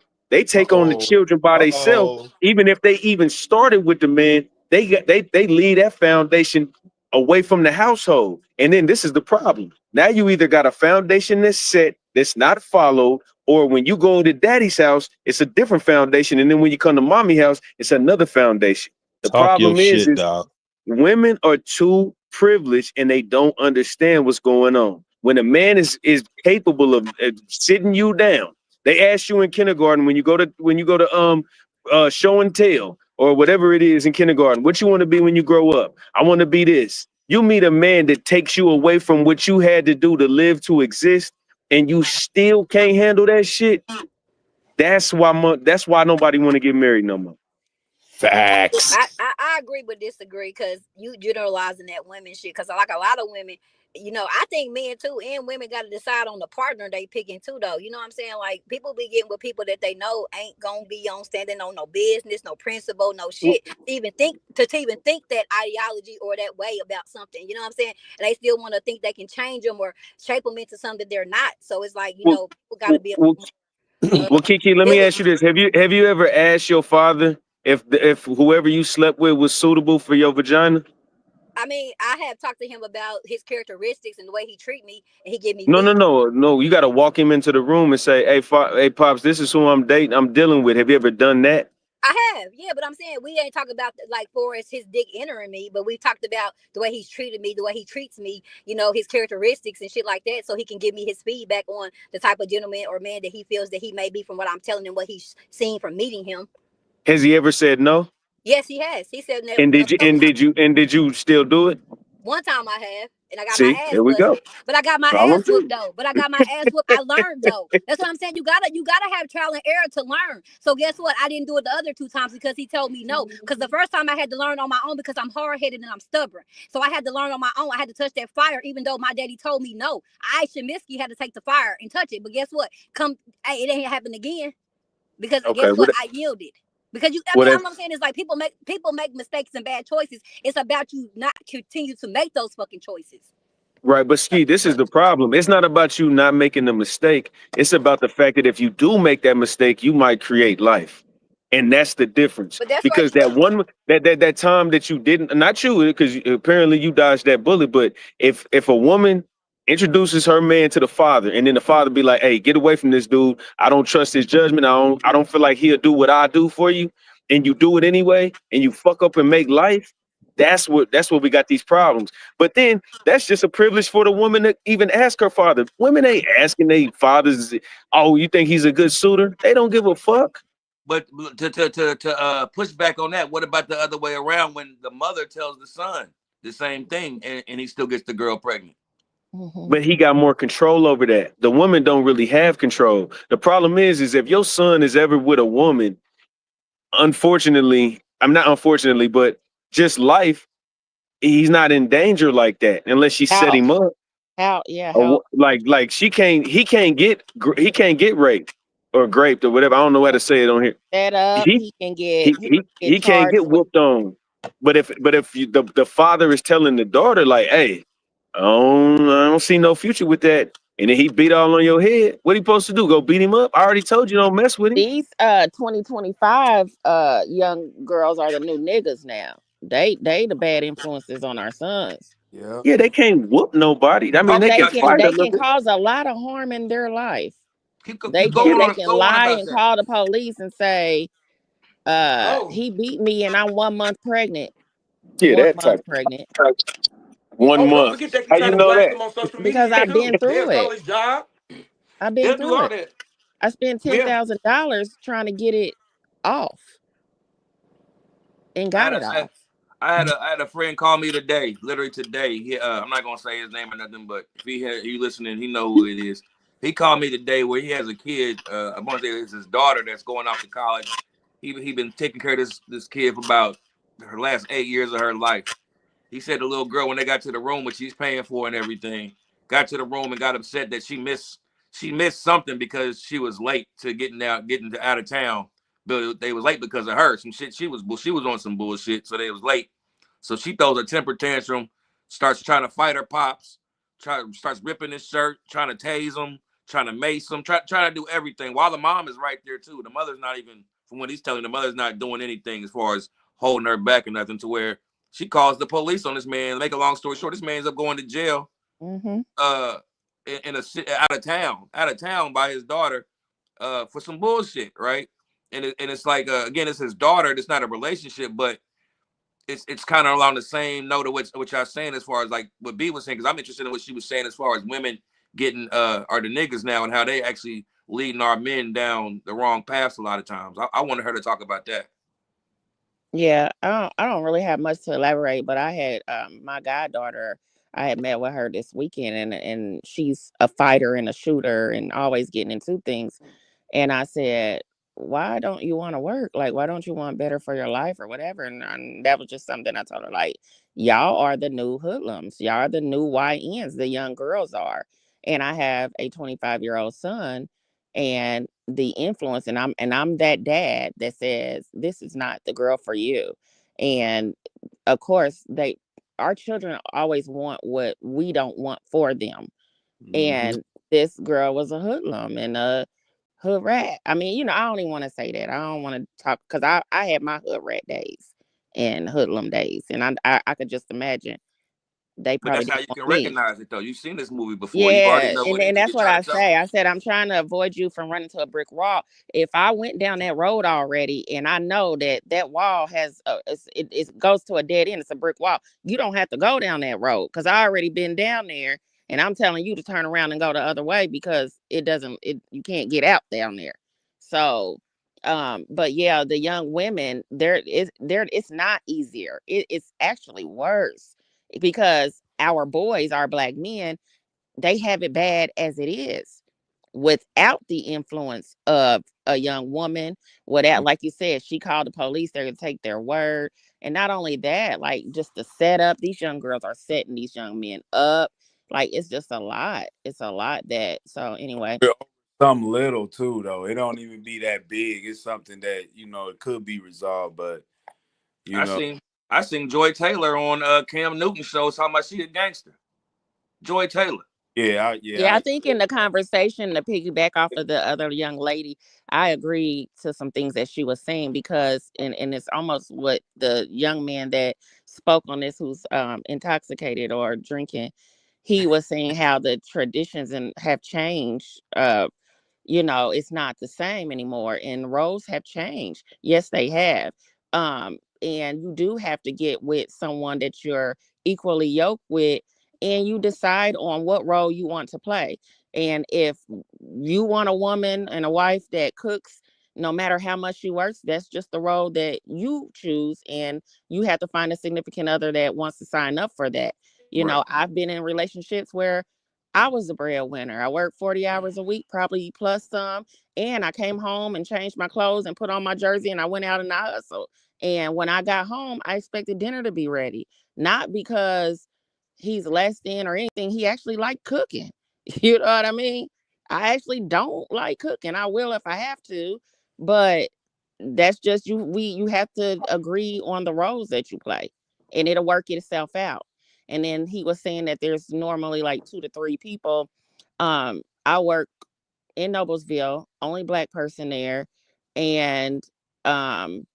the Uh-oh. children by themselves. Uh-oh. Even if they even started with the man, they leave that foundation away from the household. And then this is the problem. Now you either got a foundation that's set, that's not followed, or when you go to daddy's house, it's a different foundation. And then when you come to mommy house, it's another foundation. The Talk your problem shit, is dog. women are too privileged and they don't understand what's going on. When a man is capable of sitting you down, they ask you in kindergarten when you go to show and tell or whatever it is in kindergarten, what you want to be when you grow up. I want to be this. You meet a man that takes you away from what you had to do to live to exist, and you still can't handle that shit. That's why nobody want to get married no more. Facts. I agree but disagree because you generalizing that women shit because like a lot of women, I think men too and women got to decide on the partner they picking too though. You know what I'm saying? Like people be getting with people that they know ain't gonna be on standing on no business, no principle, no shit. To even think that ideology or that way about something. You know what I'm saying? And they still want to think they can change them or shape them into something that they're not. So it's like Well, people got to be well, uh, well, Kiki, let me ask you diligent. this: Have you ever asked your father if whoever you slept with was suitable for your vagina? I mean, I have talked to him about his characteristics and the way he treat me, and he give me No, no, feedback. no, no. You got to walk him into the room and say, hey, pops, this is who I'm dating. I'm dealing with. Have you ever done that? I have, yeah, but I'm saying we ain't talking about like for as his dick entering me, but we talked about the way he's treated me, the way he treats me, his characteristics and shit like that, so he can give me his feedback on the type of gentleman or man that he feels that he may be from what I'm telling him, what he's seen from meeting him. Has he ever said no? Yes, he has. He said that And a couple times. did you still do it? One time I have, and I got my See, ass there we go. busted. But I got my Problem ass whooped two. though. But I got my ass whooped. I learned though. That's what I'm saying. You gotta have trial and error to learn. So guess what? I didn't do it the other two times because he told me no. Because the first time I had to learn on my own because I'm hard headed and I'm stubborn. So I had to learn on my own. I had to touch that fire, even though my daddy told me no. I Shemiski had to take the fire and touch it. But guess what? Hey, it ain't happened again. Because Okay, guess what? I yielded. Because I what mean, if all I'm saying is like people make mistakes and bad choices. It's about you not continue to make those fucking choices. right? But Ski, this is the problem. It's not about you not making a mistake. It's about the fact that if you do make that mistake, you might create life. And that's the difference. But that's why Because that time that you didn't, not you, because apparently you dodged that bullet, but if a woman introduces her man to the father and then the father be like, hey, get away from this dude. I don't trust his judgment. I don't feel like he'll do what I do for you. And you do it anyway, and you fuck up and make life. That's what we got these problems. But then that's just a privilege for the woman to even ask her father. Women ain't asking their fathers, oh, you think he's a good suitor? They don't give a fuck. But to push back on that, what about the other way around when the mother tells the son the same thing and he still gets the girl pregnant? Mm-hmm. But he got more control over that. The woman don't really have control. The problem is if your son is ever with a woman, unfortunately, I'm not unfortunately, but just life, he's not in danger like that unless she set How him up. yeah, Or how like he can't get raped or graped or whatever. I don't know how to say it on here. set up, He he can get he can't charged get with. whooped on. But if the father is telling the daughter like, hey, I don't see no future with that, and then he beat all on your head, what he supposed to do? Go beat him up? I already told you don't mess with him. These 2025 young girls are the new niggas now. They the bad influences on our sons. Yeah. Yeah, they can't whoop nobody. I mean, But they can fight a they little can bit. cause a lot of harm in their life. Keep Yeah, going They on. can Go on lie about and that. call the police and say, Oh, he beat me and I'm 1 month pregnant. yeah, One that month type. pregnant. One oh, don't month. forget they can How try you to know blast that? them on social Because media I've been too. They'll through call it. his job. I've been They'll do through all it. that. I spent Yeah. $10,000 trying to get it off and I got had it a I, off. I had a friend call me today, literally today. I'm not gonna say his name or nothing, but if he listening, he know who it is. He called me today where he has a kid. I want to say it's his daughter that's going off to college. He been taking care of this kid for about her last 8 years of her life. He said the little girl when they got to the room, which he's paying for and everything, got to the room and got upset that she missed something because she was late to getting out of town. But they was late because of her. Some shit she was on some bullshit, so they was late. So she throws a temper tantrum, starts trying to fight her pops, starts ripping his shirt, trying to tase him, trying to mace him, trying to do everything while the mom is right there too. The mother's not even, from what he's telling, the mother's not doing anything as far as holding her back or nothing to where she calls the police on this man. Make a long story short, this man ends up going to jail. Hmm. Uh, in a out of town by his daughter, for some bullshit, right? And it's like again, it's his daughter. It's not a relationship, but it's kind of along the same note of what y'all saying as far as like what B was saying, because I'm interested in what she was saying as far as women getting are the niggas now and how they actually leading our men down the wrong paths a lot of times. I wanted her to talk about that. Yeah, I don't really have much to elaborate, but I had my goddaughter. I had met with her this weekend, and she's a fighter and a shooter, and always getting into things. And I said, "Why don't you want to work? Like, why don't you want better for your life or whatever?" And that was just something I told her. Like, y'all are the new hoodlums. Y'all are the new YNs. The young girls are. And I have a 25-year-old son, and the influence, and I'm that dad that says this is not the girl for you. And of course, they our children always want what we don't want for them. Mm-hmm. And this girl was a hoodlum and a hood rat. I mean, I don't even want to say that. I don't want to talk because I had my hood rat days and hoodlum days, and I could just imagine they But probably that's how didn't you want can me. recognize it though. You've seen this movie before. You already Yeah, know what and it is. that's You're what trying I to tell say. them. I said I'm trying to avoid you from running to a brick wall. If I went down that road already, and I know that that wall has it goes to a dead end, it's a brick wall. You don't have to go down that road because I already been down there, and I'm telling you to turn around and go the other way because you can't get out down there. So, but yeah, the young women it's not easier. It's actually worse because our boys, our black men, they have it bad as it is without the influence of a young woman. Without, like you said, she called the police, they're gonna take their word. And not only that, like just the setup, these young girls are setting these young men up. Like it's just a lot. It's a lot that so anyway. Something little too, though. It don't even be that big. It's something that it could be resolved, but you I know, seen I seen Joy Taylor on Cam Newton show talking about she a gangster. Joy Taylor. Yeah, I think in the conversation to piggyback off of the other young lady, I agree to some things that she was saying because and it's almost what the young man that spoke on this who's intoxicated or drinking, he was saying how the traditions and have changed. It's not the same anymore and roles have changed. Yes, they have. And you do have to get with someone that you're equally yoked with and you decide on what role you want to play. And if you want a woman and a wife that cooks No matter how much she works, that's just the role that you choose. And you have to find a significant other that wants to sign up for that. Right. I've been in relationships where I was the breadwinner. I worked 40 hours a week, probably plus some. And I came home and changed my clothes and put on my jersey and I went out and I hustled. And when I got home, I expected dinner to be ready. Not because he's less than or anything. He actually liked cooking. You know what I mean? I actually don't like cooking. I will if I have to, but that's just you have to agree on the roles that you play and it'll work itself out. And then he was saying that there's normally like 2 to 3 people. I work in Noblesville, only black person there. And um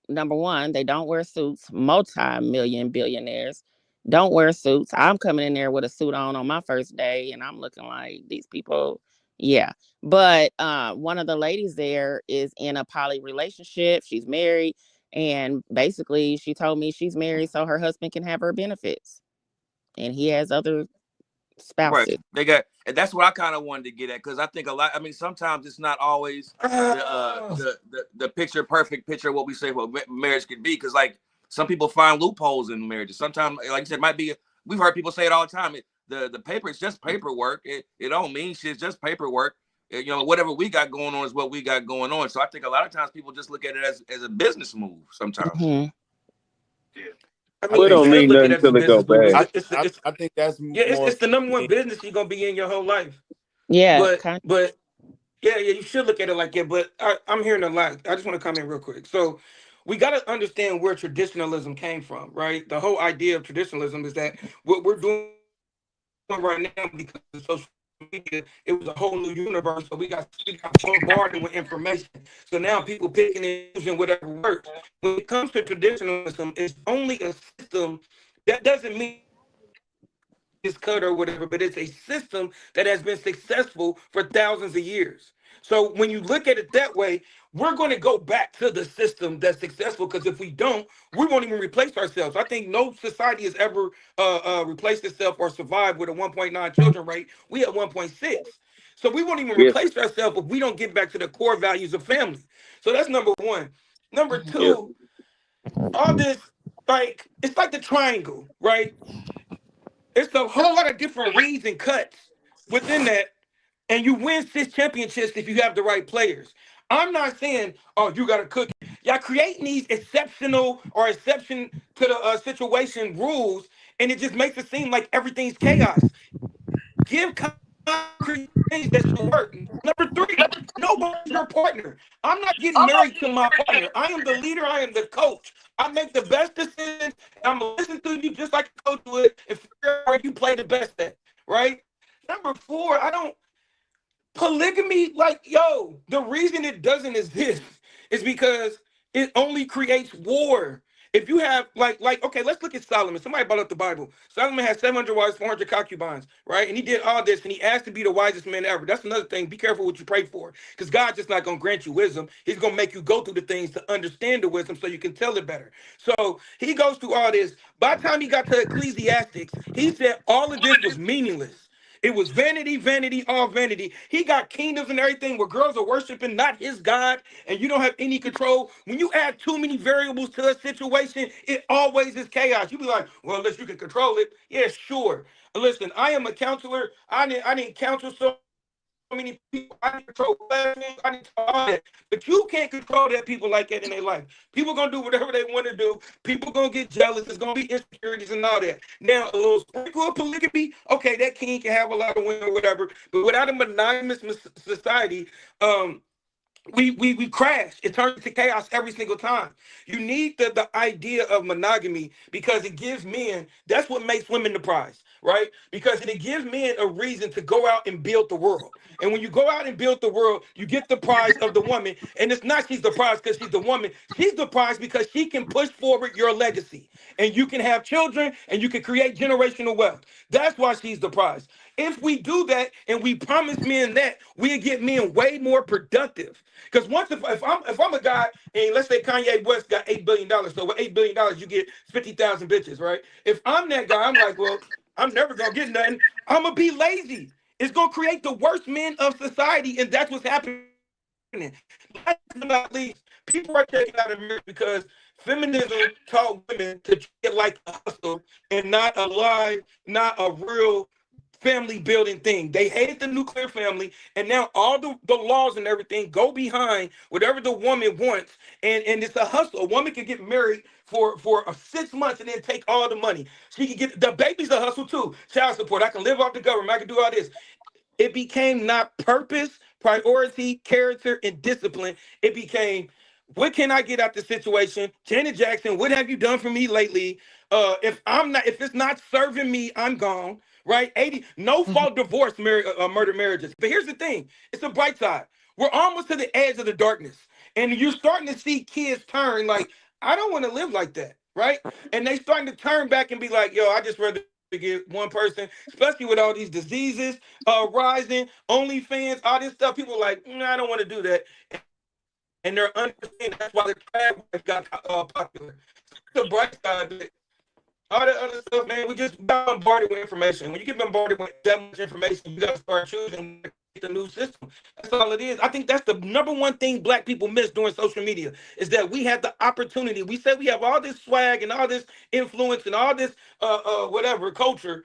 number one, they don't wear suits. Multi-million billionaires don't wear suits. I'm coming in there with a suit on my first day, and I'm looking like these people. Yeah, but one of the ladies there is in a poly relationship. She's married, and basically, she told me she's married so her husband can have her benefits, and he has other Right. spouses. They got, and that's what I kind of wanted to get at because I think a lot. I mean, sometimes it's not always Oh, the picture perfect picture of what we say what marriage could be. Because like some people find loopholes in marriages. Sometimes, like you said, might be. We've heard people say it all the time. The paper is just paperwork. It don't mean shit. It's just paperwork. Whatever we got going on is what we got going on. So I think a lot of times people just look at it as a business move. Sometimes. Hmm. I I mean, Well, it you think don't that. should mean look at nothing it as a till it go business move. bad. I think that's Yeah, more it's so the number the one thing. business you're gonna be in your whole life. Yeah, But kind. but yeah, you should look at it like that. But I'm hearing a lot. I just want to comment real quick. So we got to understand where traditionalism came from, right? The whole idea of traditionalism is that what we're doing right now because of social media, it was a whole new universe. So we got bombarded with information. So now people picking and choosing whatever works. When it comes to traditionalism, it's only a system. That doesn't mean is cut or whatever, but it's a system that has been successful for thousands of years. So when you look at it that way, we're going to go back to the system that's successful because if we don't, we won't even replace ourselves. I think no society has ever replaced itself or survived with a 1.9 children rate. We at 1.6. So we won't even Yeah, replace ourselves if we don't get back to the core values of family. So that's number one. Number Mhm. yeah, two, all this, like, it's like the triangle, right? It's a whole lot of different reads and cuts within that, and you win 6 championships if you have the right players. I'm not saying, oh, you got to cook. Y'all creating these exceptional or exception to the situation rules, and it just makes it seem like everything's chaos. Give concrete things that should work. Number three, nobody's your partner. I'm not getting married to my partner. I am the leader. I am the coach. I make the best decisions. I'm gonna listen to you just like a coach would and figure out where you play the best at. Right. Number four, I don't polygamy, like, yo, the reason it doesn't exist is because it only creates war. If you have okay, let's look at Solomon. Somebody brought up the Bible. Solomon had 700 wives, 400 concubines, right? And he did all this, and he asked to be the wisest man ever. That's another thing. Be careful what you pray for, because God's just not gonna grant you wisdom. He's gonna make you go through the things to understand the wisdom, so you can tell it better. So he goes through all this. By the time he got to Ecclesiastics, he said all of this was meaningless. It was vanity, vanity, all vanity. He got kingdoms and everything where girls are worshiping not his God, and you don't have any control. When you add too many variables to a situation, it always is chaos. You be like, well, unless you can control it. Yeah, sure. Listen, I am a counselor. I didn't counsel so many people. I didn't control classes. I didn't all that. But you can't control that people like that in their life. People gonna do whatever they want to do. People gonna get jealous. There's gonna be insecurities and all that. Now, a little sprinkle of polygamy, okay, that king can have a lot of women or whatever. But without a monogamous society, we crash. It turns to chaos every single time. You need the idea of monogamy because it gives men, that's what makes women the prize, right? Because it gives men a reason to go out and build the world. And when you go out and build the world, you get the prize of the woman. And it's not she's the prize because she's the woman. She's the prize because she can push forward your legacy. And you can have children and you can create generational wealth. That's why she's the prize. If we do that and we promise men that, we'll get men way more productive. Because once if I'm a guy and let's say Kanye West got $8 billion, so with $8 billion you get 50,000 bitches, right? If I'm that guy, I'm like, well, I'm never gonna get nothing. I'm gonna be lazy. It's gonna create the worst men of society, and that's what's happening Last but not least, people are taking out of marriage because feminism taught women to treat it like a hustle and not a live, not a real family building thing. They hated the nuclear family, and now all the laws and everything go behind whatever the woman wants, and it's a hustle. A woman can get married for 6 months and then take all the money. She can get the baby's a hustle too. Child support. I can live off the government. I can do all this. It became not purpose, priority, character, and discipline. It became, what can I get out the situation? Janet Jackson, what have you done for me lately? If it's not serving me, I'm gone. Right? 80, no fault divorce, murder marriages. But here's the thing: it's a bright side. We're almost to the edge of the darkness, and you're starting to see kids turn like, I don't want to live like that, right? And they starting to turn back and be like, yo, I just rather get one person, especially with all these diseases rising, OnlyFans, all this stuff. People are like, I don't want to do that, and they're understanding. That's why the crab got popular. The bright side, but all the other stuff, man, we just bombarded with information. When you get bombarded with that much information, you got to start choosing the new system. That's all it is. I think that's the number one thing Black people miss during social media is that we had the opportunity. We said we have all this swag and all this influence and all this whatever culture,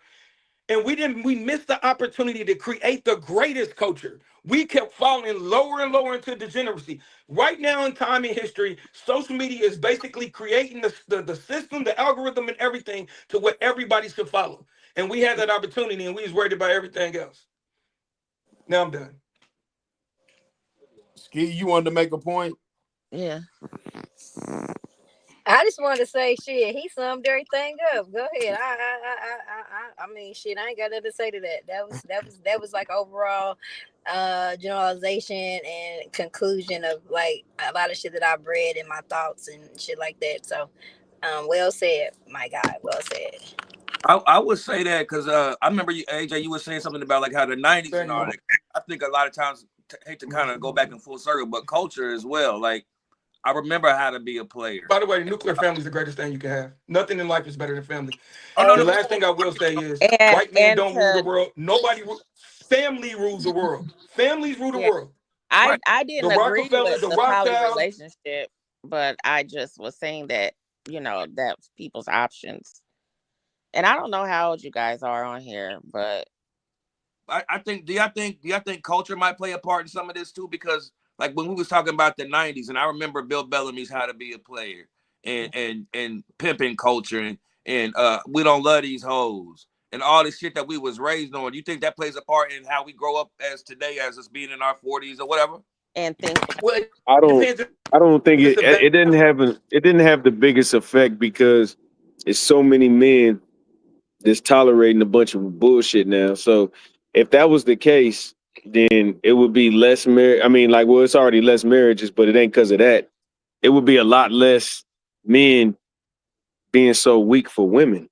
and we missed the opportunity to create the greatest culture. We kept falling lower and lower into degeneracy. Right now in time in history, social media is basically creating the system, the algorithm, and everything to what everybody should follow. And we had that opportunity, and we was worried about everything else. Now I'm done. Ski, you wanted to make a point? Yeah. I just wanted to say, shit, he summed everything up. Go ahead. I mean, shit, I ain't got nothing to say to that. That was like overall, generalization and conclusion of like a lot of shit that I've read and my thoughts and shit like that. So, well said, my guy. Well said. I would say that because I remember you, AJ, you were saying something about like how the 90s and all that. I think a lot of times, hate to kind of go back in full circle, but culture as well. Like, I remember how to be a player. By the way, the nuclear family is the greatest thing you can have. Nothing in life is better than family. Oh, no, The no, last thing I will say is And white men don't rule the to world. Family rules the world. Families rule the yeah, world. right. I The didn't agree Rockefellers, with the the poly Rothschilds. relationship, but I just was saying that, that's people's options. And I don't know how old you guys are on here, but I think. Do y'all think culture might play a part in some of this too? Because like when we was talking about the 90s, and I remember Bill Bellamy's How to Be a Player and pimping culture and we don't love these hoes and all this shit that we was raised on. Do you think that plays a part in how we grow up as today, as us being in our 40s or whatever? and think Well, it I don't depends if I don't think it's a bad. it didn't have the biggest effect because it's so many men that's tolerating a bunch of bullshit now. So if that was the case, then it would be less marriage. I mean, like, well, it's already less marriages, but it ain't because of that. It would be a lot less men being so weak for women.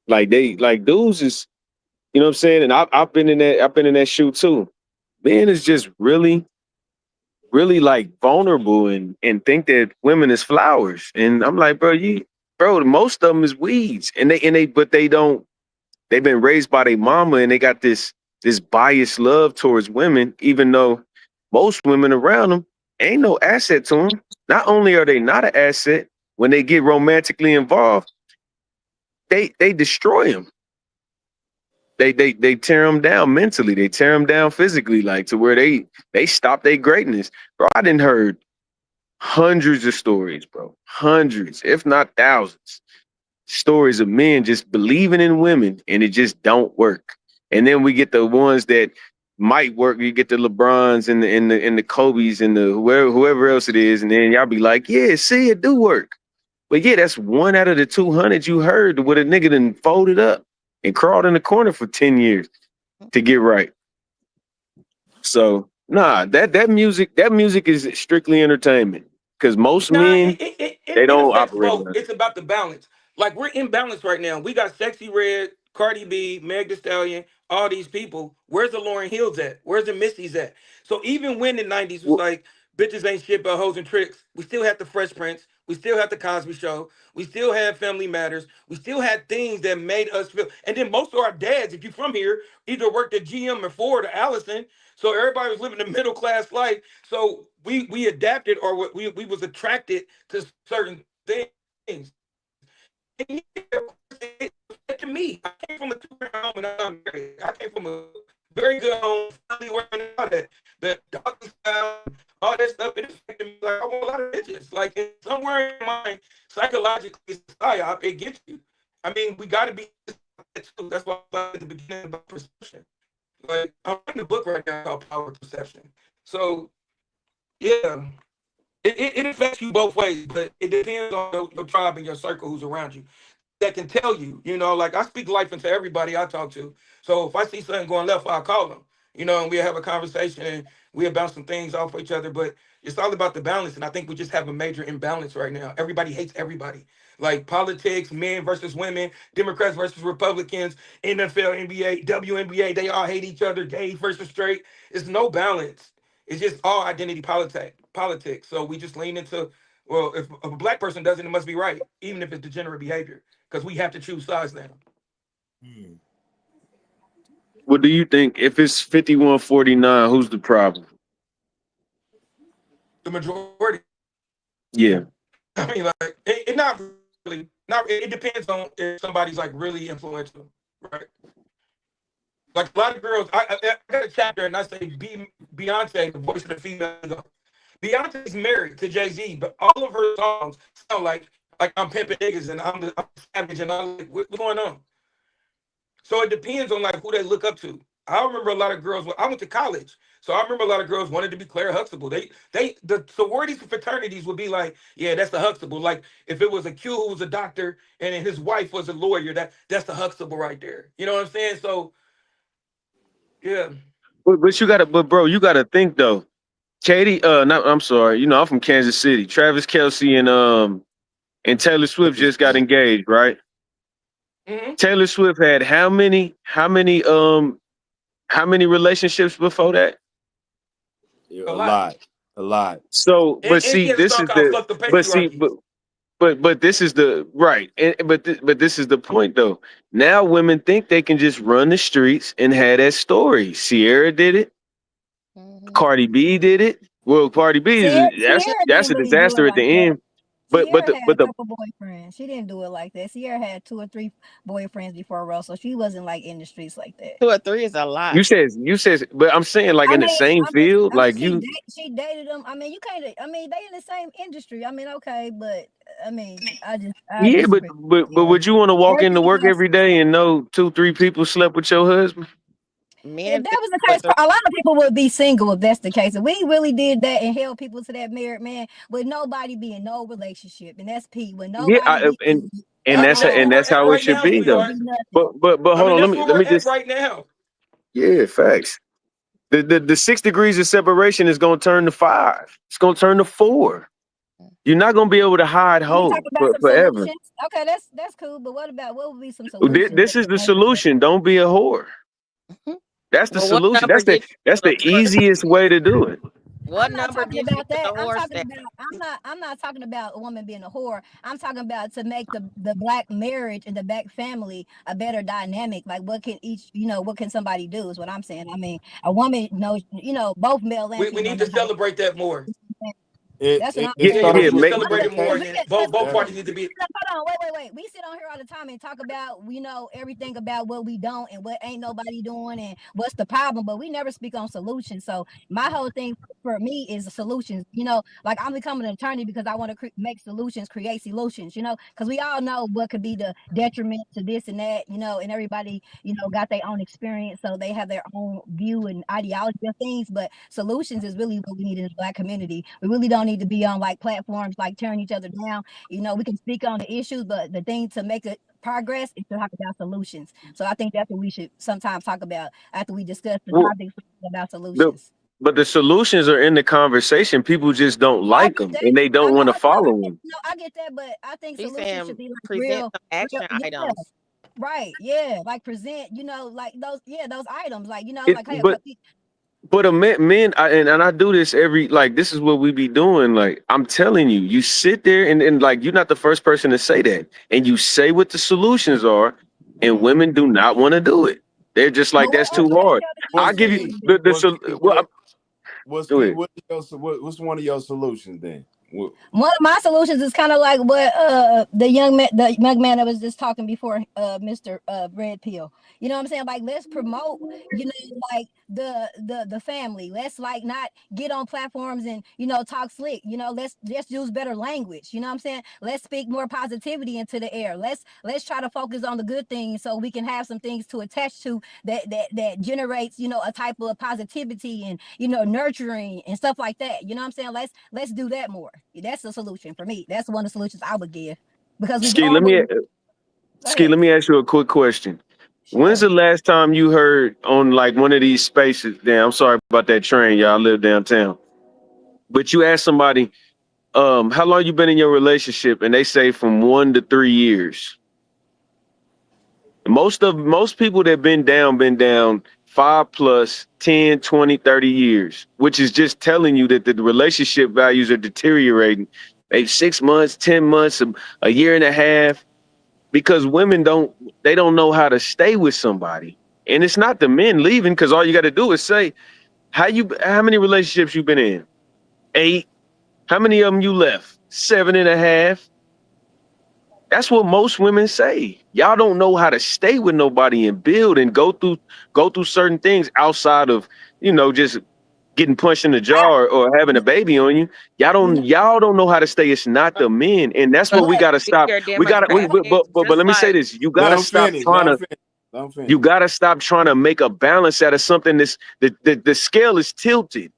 Like dudes is, you know what I'm saying? And I've been in that shoe too. Men is just really, really like vulnerable and think that women is flowers. And I'm like, bro, most of them is weeds. And but they don't. They've been raised by their mama and they got this biased love towards women, even though most women around them ain't no asset to them. Not only are they not an asset, when they get romantically involved, they destroy them. They tear them down mentally. They tear them down physically, like to where they stop their greatness. Bro, I didn't heard hundreds of stories, bro, hundreds, if not thousands, stories of men just believing in women and it just don't work. And then we get the ones that might work. You get the LeBrons and the Kobe's and the whoever else it is, and then y'all be like, yeah, see, it do work. But yeah, that's one out of the 200 you heard with a nigga done folded up and crawled in the corner for 10 years to get right. So nah, that music is strictly entertainment. Because most Nah, men, they it don't affects operate both. on it. It's about the balance. Like we're in balance right now. We got Sexy Red, Cardi B, Meg Thee Stallion, all these people. Where's the Lauryn Hills at? Where's the Missy's at? So even when the 90s was Well, like bitches ain't shit but hoes and tricks, we still had the Fresh Prince. We still had the Cosby Show. We still had Family Matters. We still had things that made us feel. And then most of our dads, if you're from here, either worked at GM or Ford or Allison. So everybody was living a middle class life. So we adapted, or we was attracted to certain things. And yeah, it affected me. I came from a two-parent home and I'm married. I came from a very good home, family working all that. The doggy style, all that stuff, it affected me. Like I want a lot of bitches. Like somewhere in my mind, psychologically, it's a psyop. It gets you. I mean, we got to be. That's why I at the beginning about perception. Like I'm writing a book right now called Power of Perception. So yeah, it affects you both ways, but it depends on your tribe and your circle who's around you that can tell you, like I speak life into everybody I talk to. So if I see something going left, I'll call them, and we have a conversation and we'll bounce some things off each other. But it's all about the balance. And I think we just have a major imbalance right now. Everybody hates everybody. Like politics, men versus women, Democrats versus Republicans, NFL, NBA, WNBA, they all hate each other, gay versus straight. It's no balance. It's just all identity politics. So we just lean into, well, if a black person does it, it must be right, even if it's degenerate behavior, because we have to choose sides now. What do you think? If it's 51-49, who's the problem? The majority. Yeah. I mean, like, it not really, it depends on if somebody's like really influential, right? Like a lot of girls, I got a chapter and I say Beyonce, the voice of the female. Beyonce's married to Jay-Z, but all of her songs sound like I'm pimping niggas and I'm savage and I'm like, what's going on? So it depends on like who they look up to. I remember a lot of girls. I went to college, so I remember a lot of girls wanted to be Claire Huxtable. The sororities and fraternities would be like, yeah, that's the Huxtable. Like if it was a Q who was a doctor and then his wife was a lawyer, that's the Huxtable right there. You know what I'm saying? So yeah. But bro, you gotta think though. Katie, I'm sorry, I'm from Kansas City. Travis Kelce and Taylor Swift just got engaged, right? Mm-hmm. Taylor Swift had how many relationships before that? Yeah, a lot. So, And but she see, had a this song is called the "Fuck the but see, Patriarchy." but this is the right, but this is the point though. Now women think they can just run the streets and have that story. Sierra did it. Cardi B did it. Well, Cardi B Sierra that's didn't a really do it disaster at like the that. end. But Sierra had a the couple boyfriends. She didn't do it like that. Sierra had 2 or 3 boyfriends before Russell. So she wasn't like in the streets like that. 2 or 3 is a lot. you said, but I'm saying like I in the mean, same field, like you. she dated them. I mean, you can't. I mean, they in the same industry. I mean, okay, but I mean, I Yeah, disagree with but Sierra. would you want to walk into Everything work else. every day and know 2-3 people slept with your husband? If Men that think was the 2 or case, 3. a lot of people would be single if that's the case. If we really did that and held people to that married man, with nobody be in no relationship, and that's Pete, with Yeah, nobody be and at I mean, that's where home, we're that's at how it right should now, be it would though. sweetheart. be nothing. But I hold mean, on, that's where let we're me at just right now. yeah, facts. The 6 degrees of separation is gonna turn to 5. It's gonna turn to 4. You're not gonna be able to hide Can we talk hope about some forever. solutions? Okay, that's cool. But what would be some solutions This that is could the make that? solution. Don't be a whore. That's the But what solution. number gets you That's to the the whore easiest stage? way to do it. What I'm not number talking gets you about to that. the whore stage? I'm not talking about a woman being a whore. I'm talking about to make the black marriage and the black family a better dynamic. Like what can what can somebody do is what I'm saying. I mean, a woman knows, both male and We female need know to how to. celebrate that more. That's what I'm It Yeah, Yeah, yeah, we starts yeah. need to with Make celebrate it more, communication. and then both listen. parties need to be. Hold on, wait. We sit on here all the time and talk about everything about what we don't and what ain't nobody doing and what's the problem, but we never speak on solutions. So my whole thing for me is solutions. Like I'm becoming an attorney because I want to make solutions, create solutions. Because we all know what could be the detriment to this and that. And everybody got their own experience, so they have their own view and ideology of things. But solutions is really what we need in the black community. We really don't need to be on like platforms like tearing each other down. We can speak on the issues, but the thing to make it progress is to talk about solutions. So I think that's what we should sometimes talk about after we discuss the well, topics about the solutions. but the solutions are in the conversation. People just don't Oh, I like get them that. and they I don't know. want to No, follow them. I get that, but I think He's solutions should saying be like present some real, action yeah, items. right, yeah, like present, like those items, like It, like hey, but But a men and I do this every like this is what we be doing. Like I'm telling you, you sit there and like you're not the first person to say that, and you say what the solutions are, and women do not want to do it. They're just But like what that's too other hard. What's I give you key? solutions? the What key? well. What's Go key? ahead. What's one of your solutions then? One of my solutions is kind of like what the young man that was just talking before, Mr. Red Pill. You know what I'm saying? Like let's promote, like the family. Let's like not get on platforms and talk slick. Let's use better language. You know what I'm saying? Let's speak more positivity into the air. Let's try to focus on the good things so we can have some things to attach to that generates a type of positivity and nurturing and stuff like that. You know what I'm saying? Let's do that more. That's the solution for me. That's one of the solutions I would give because we've Ski, let always me go Ski, ahead. let me ask you a quick question. When's Sure. the last time you heard on like one of these spaces? Damn, I'm sorry about that train, y'all. I live downtown. But you ask somebody, how long you been in your relationship, and they say from 1 to 3 years. Most people that been down 5 plus 10, 20, 30 years, which is just telling you that the relationship values are deteriorating. Maybe 6 months, 10 months, a year and a half, because women don't know how to stay with somebody. And it's not the men leaving, because all you got to do is say, how many relationships you been in? 8. How many of them you left? 7.5. That's what most women say. Y'all don't know how to stay with nobody and build and go through certain things outside of, just getting punched in the I, jaw or having a baby on you. Y'all don't know how to stay. It's not the men. And that's what we But gotta pick stop. your We gotta demographics, but just let me say like this. You Let gotta them stop finish. trying Let them to finish. Let them you finish. gotta stop trying to make a balance out of something that's the scale is tilted.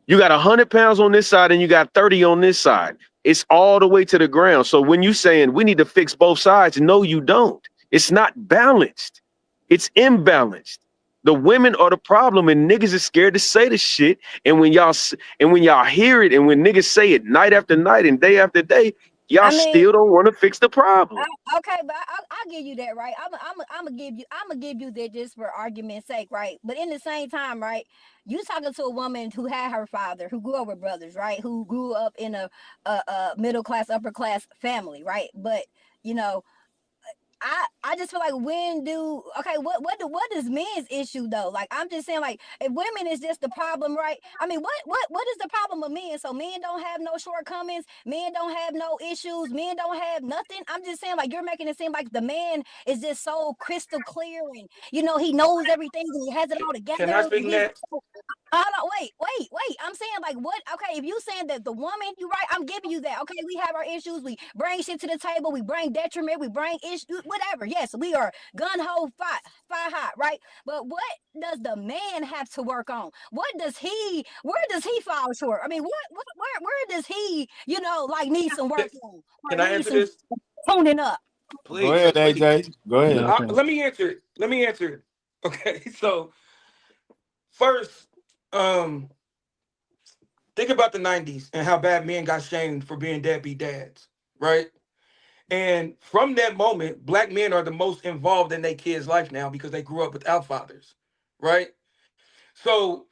You got 100 pounds on this side and you got 30 on this side. It's all the way to the ground. So when you saying we need to fix both sides, no, you don't. It's not balanced. It's imbalanced. The women are the problem, and niggas is scared to say the shit. And when y'all hear it, and when niggas say it night after night and day after day, y'all I mean, still don't want to fix the problem. okay, but I'll give you that, right? I'm gonna give you that just for argument's sake, right? But in the same time, right? You talking to a woman who had her father, who grew up with brothers, right? Who grew up in a middle class, upper class family, right? But you know, I just feel like when do okay what is men's issue though? Like I'm just saying like if women is just the problem, right? I mean what is the problem with men? So men don't have no shortcomings, men don't have no issues, men don't have nothing. I'm just saying like you're making it seem like the man is just so crystal clear and he knows everything and he has it all Can together I and speak he's next? hold on, wait. I'm saying like what? Okay, if you saying that the woman, you right. I'm giving you that. Okay, we have our issues. We bring shit to the table. We bring detriment. We bring issues. Whatever. Yes, we are gun ho fire hot, right? But what does the man have to work on? What does he? Where does he fall short? I mean, where does he? Like need some Can work on or can I need answer some this? tuning up. Go Please, ahead, please. AJ. Go ahead. Let me answer it. Let me answer it. Okay, so first, um, think about the '90s and how bad men got shamed for being deadbeat dads, right? And from that moment, black men are the most involved in their kids' life now because they grew up without fathers, right? So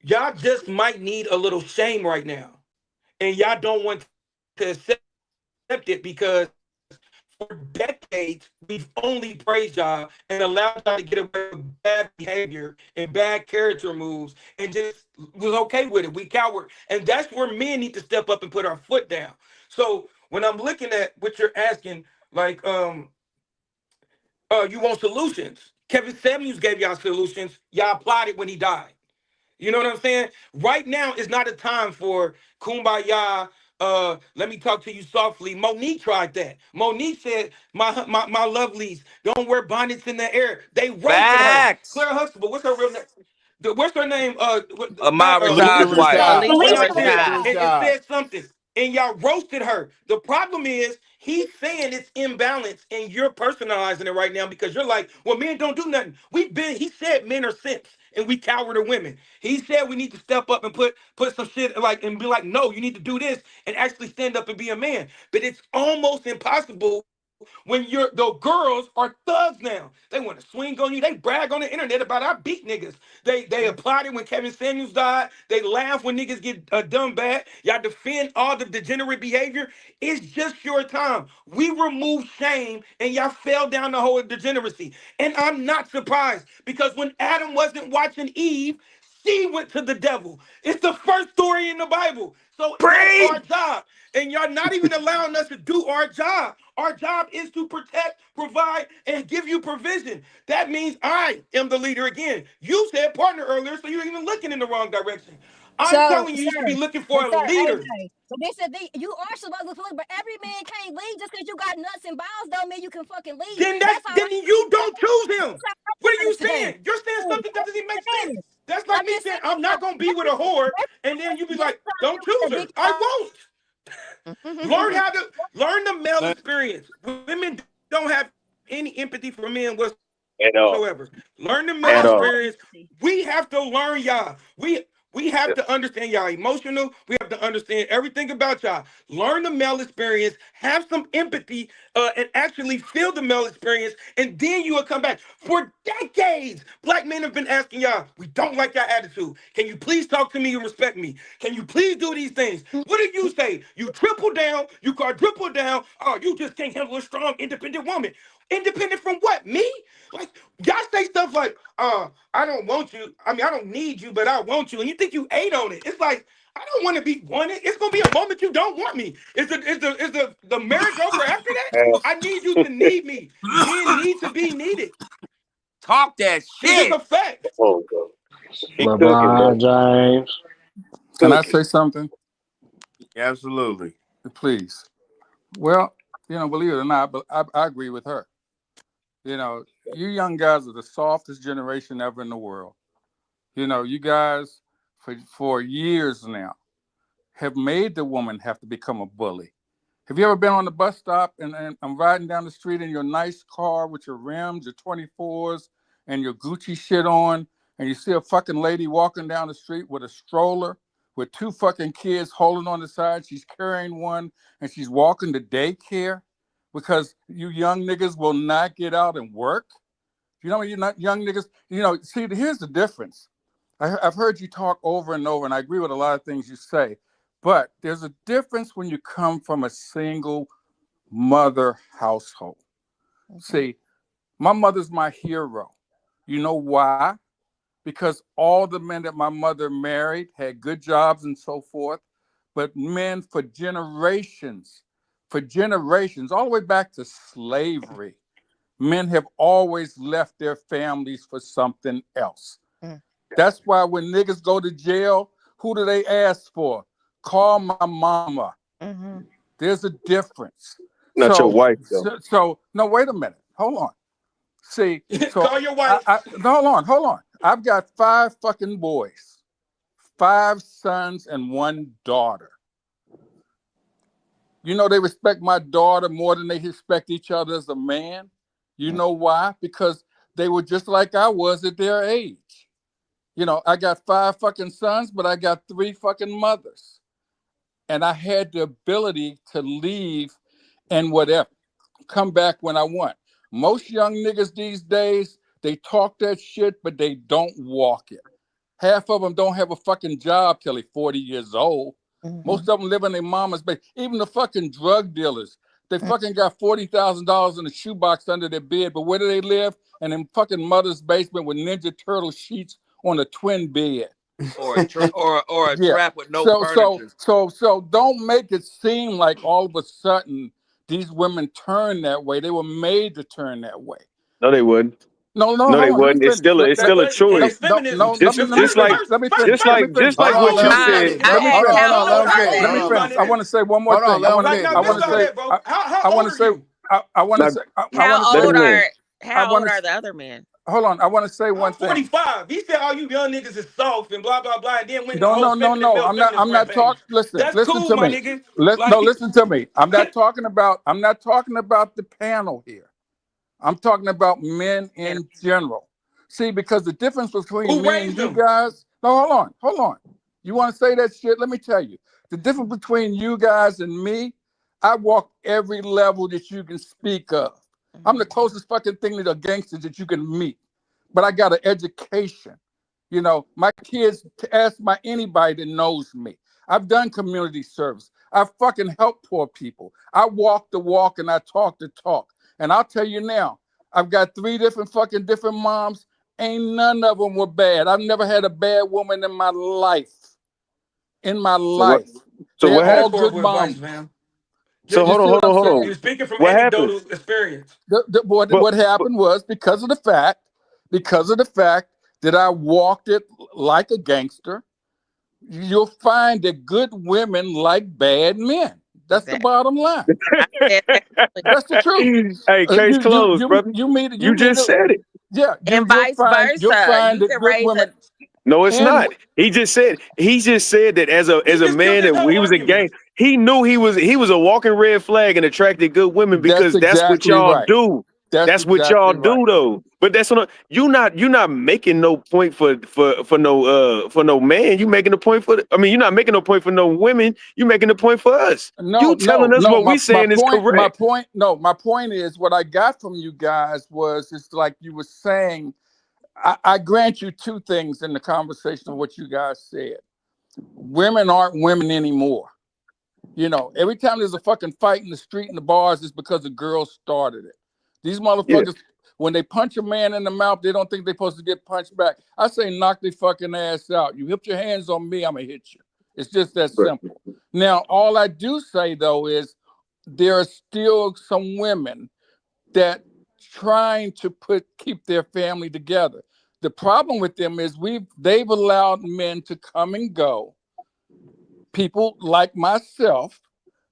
y'all just might need a little shame right now, and y'all don't want to accept it because for decades we've only praised y'all and allowed y'all to get away with bad behavior and bad character moves and just was okay with it. We coward, and that's where men need to step up and put our foot down. So when I'm looking at what you're asking, like you want solutions. Kevin Samuels gave y'all solutions. Y'all applied it when he died. You know what I'm saying? Right now is not a time for kumbaya. Let me talk to you softly. Monique tried that. Monique said, my lovelies, don't wear bonnets in the air. They roasted her. Facts. Claire Huxtable, what's her real name? What's her name? Not Amara Alicia Rashad's wife. So Rashad. Alicia Alicia Alicia, Alicia Rashad. and Rashad. said something. And y'all roasted her. The problem is he's saying it's imbalanced, and you're personalizing it right now because you're like, well, men don't do nothing. He said men are simps and we cower to women. He said we need to step up and put some shit like and be like, no, you need to do this and actually stand up and be a man. But it's almost impossible when the girls are thugs now. They want to swing on you. They brag on the internet about I beat niggas. They applauded when Kevin Samuels died. They laugh when niggas get done bad. Y'all defend all the degenerate behavior. It's just your time. We removed shame and y'all fell down the hole of degeneracy. And I'm not surprised because when Adam wasn't watching Eve, she went to the devil. It's the first story in the Bible. So that's our Pray. job. And y'all not even allowing us to do our job. Our job is to protect, provide, and give you provision. That means I am the leader again. You said partner earlier, so you're even looking in the wrong direction. I'm So, telling you, you should sir, be looking but for a sir, leader. AJ, so this is you are supposed to lead, but every man can't lead just because you got nuts and balls don't mean you can fucking lead. That's how Then you don't choose him. What are I you understand. saying? You're saying something that doesn't even make sense. That's I'm like me just saying saying, I'm not gonna be with a whore, and then you be just like, don't choose a her. big I won't. Learn the male Let- experience. Women don't have any empathy for men at all, whatsoever. Learn the I male at have no all. experience. empathy. We have to learn y'all. We have to understand y'all emotional. We have to understand everything about y'all. Learn the male experience. Have some empathy, and actually feel the male experience, and then you will come back. For decades, black men have been asking y'all, we don't like your attitude. Can you please talk to me and respect me? Can you please do these things? What do you say? You triple down, you quadruple down. Oh, you just can't handle a strong, independent woman. Independent from what? Me? Like, y'all say stuff like, I don't want you. I mean, I don't need you, but I want you. And you think you ate on it. It's like, I don't want to be wanted. It's gonna be a moment you don't want me. Is the marriage over after that? I need you to need me. Men need to be needed. Talk that It's just shit. a fact. Oh, bro. He cooking, LeBron bro. James. Can I Cooking. say something, Absolutely. please? Well, believe it or not, but I agree with her. You young guys are the softest generation ever in the world. You guys for years now have made the woman have to become a bully. Have you ever been on the bus stop and I'm riding down the street in your nice car with your rims, your 24s, and your Gucci shit on, and you see a fucking lady walking down the street with a stroller with two fucking kids holding on the side. She's carrying one and she's walking to daycare because you young niggas will not get out and work. You're not young niggas. See, here's the difference. I've heard you talk over and over, and I agree with a lot of things you say. But there's a difference when you come from a single mother household. See, my mother's my hero. You know why? Because all the men that my mother married had good jobs and so forth. But men for generations, all the way back to slavery, men have always left their families for something else. That's why when niggas go to jail, who do they ask for? Call my mama. There's a difference. Not your So, wife, though. so no, wait a minute. Hold on. See, so Call your wife. hold on. I've got 5 fucking boys, 5 sons and 1 daughter. They respect my daughter more than they respect each other as a man. You know why? Because they were just like I was at their age. I got 5 fucking sons, but I got 3 fucking mothers. And I had the ability to leave and whatever, come back when I want. Most young niggas these days, they talk that shit, but they don't walk it. Half of them don't have a fucking job till they're 40 years old. Most of them live in their mama's bed. Even the fucking drug dealers, they fucking got $40,000 in a shoebox under their bed, but where do they live? In them fucking mother's basement with Ninja Turtle sheets on a twin bed. Or a Yeah. trap with no So furniture. don't make it seem like all of a sudden these women turn that way. They were made to turn that way. No, they wouldn't. No, No, they hold on. Let me wouldn't. It's finish. still a, it's still a And No, it's choice. feminism. let me Just like First just let me like finish. just like Hold I what on, you let him told you said. finish. that. Let me Hold finish. on, I hold on, told let you him how finish. Let old me Hold you on. my finish. I nigga. want to say one more Hold on, thing. let him Like, finish. no, I want just to go say. ahead, bro. How I want old to are say. you? I want to How say. I how want to Let say. old him land. are I how want old are to. the other men? Hold on. I want to say I'm one thing. 45. He said all you young niggas is soft and blah blah blah, and then went in the No, whole no, no, feminine no. male feminist I'm not rampage. talking. Listen, That's listen cool, to my me. nigga. No, Like, listen to me. I'm not talking about the panel here. I'm talking about men And in general. See, because the difference between who me and raised you them? guys. No, hold on. You want to say that shit? Let me tell you. The difference between you guys and me, I walk every level that you can speak of. I'm the Mhm. closest fucking thing to a gangster that you can meet. But I got an education. You know, my kids ask my anybody that knows me. I've done community service. I fucking help poor people. I walk the walk and I talk the talk. And I'll tell you now, I've got 3 different moms. Ain't none of them were bad. I've never had a bad woman in my life. In my So what? life. So They're what all happened? good Horrible advice, moms. man. So You hold on, see hold what I'm on, hold saying? on. You're speaking from What happened? anecdotal experience. But, What but happened was because of the fact that I walked it like a gangster. You'll find that good women like bad men. That's the Exactly. bottom line. I said that earlier. That's the truth. hey, case closed, brother. You You meet just said it. yeah. And You'll vice versa. find You that can good raise a women No, it's and not. He just said that as He a just killed man his that whole he was a gang. argument. He knew he was a walking red flag and attracted good women that's because that's what exactly y'all right. do. That's That's what y'all exactly right. do though. But that's what you're not making no point for no man. You making a point for you're not making no point for no women. You making a point for us. You No, telling no, us no. what we My saying is point, correct. my point is what I got from you guys was it's like you were saying. I grant you 2 things in the conversation of what you guys said. Women aren't women anymore. You know, every time there's a fucking fight in the street and the bars, it's because a girl started it. These Yeah, motherfuckers, when they punch a man in the mouth, they don't think they're supposed to get punched back. I say, knock their fucking ass out. You hit your hands on me, I'm gonna hit you. It's just that but simple. Now, all I do say though is there are still some women that trying to keep their family together. The problem with them is they've allowed men to come and go. People like myself,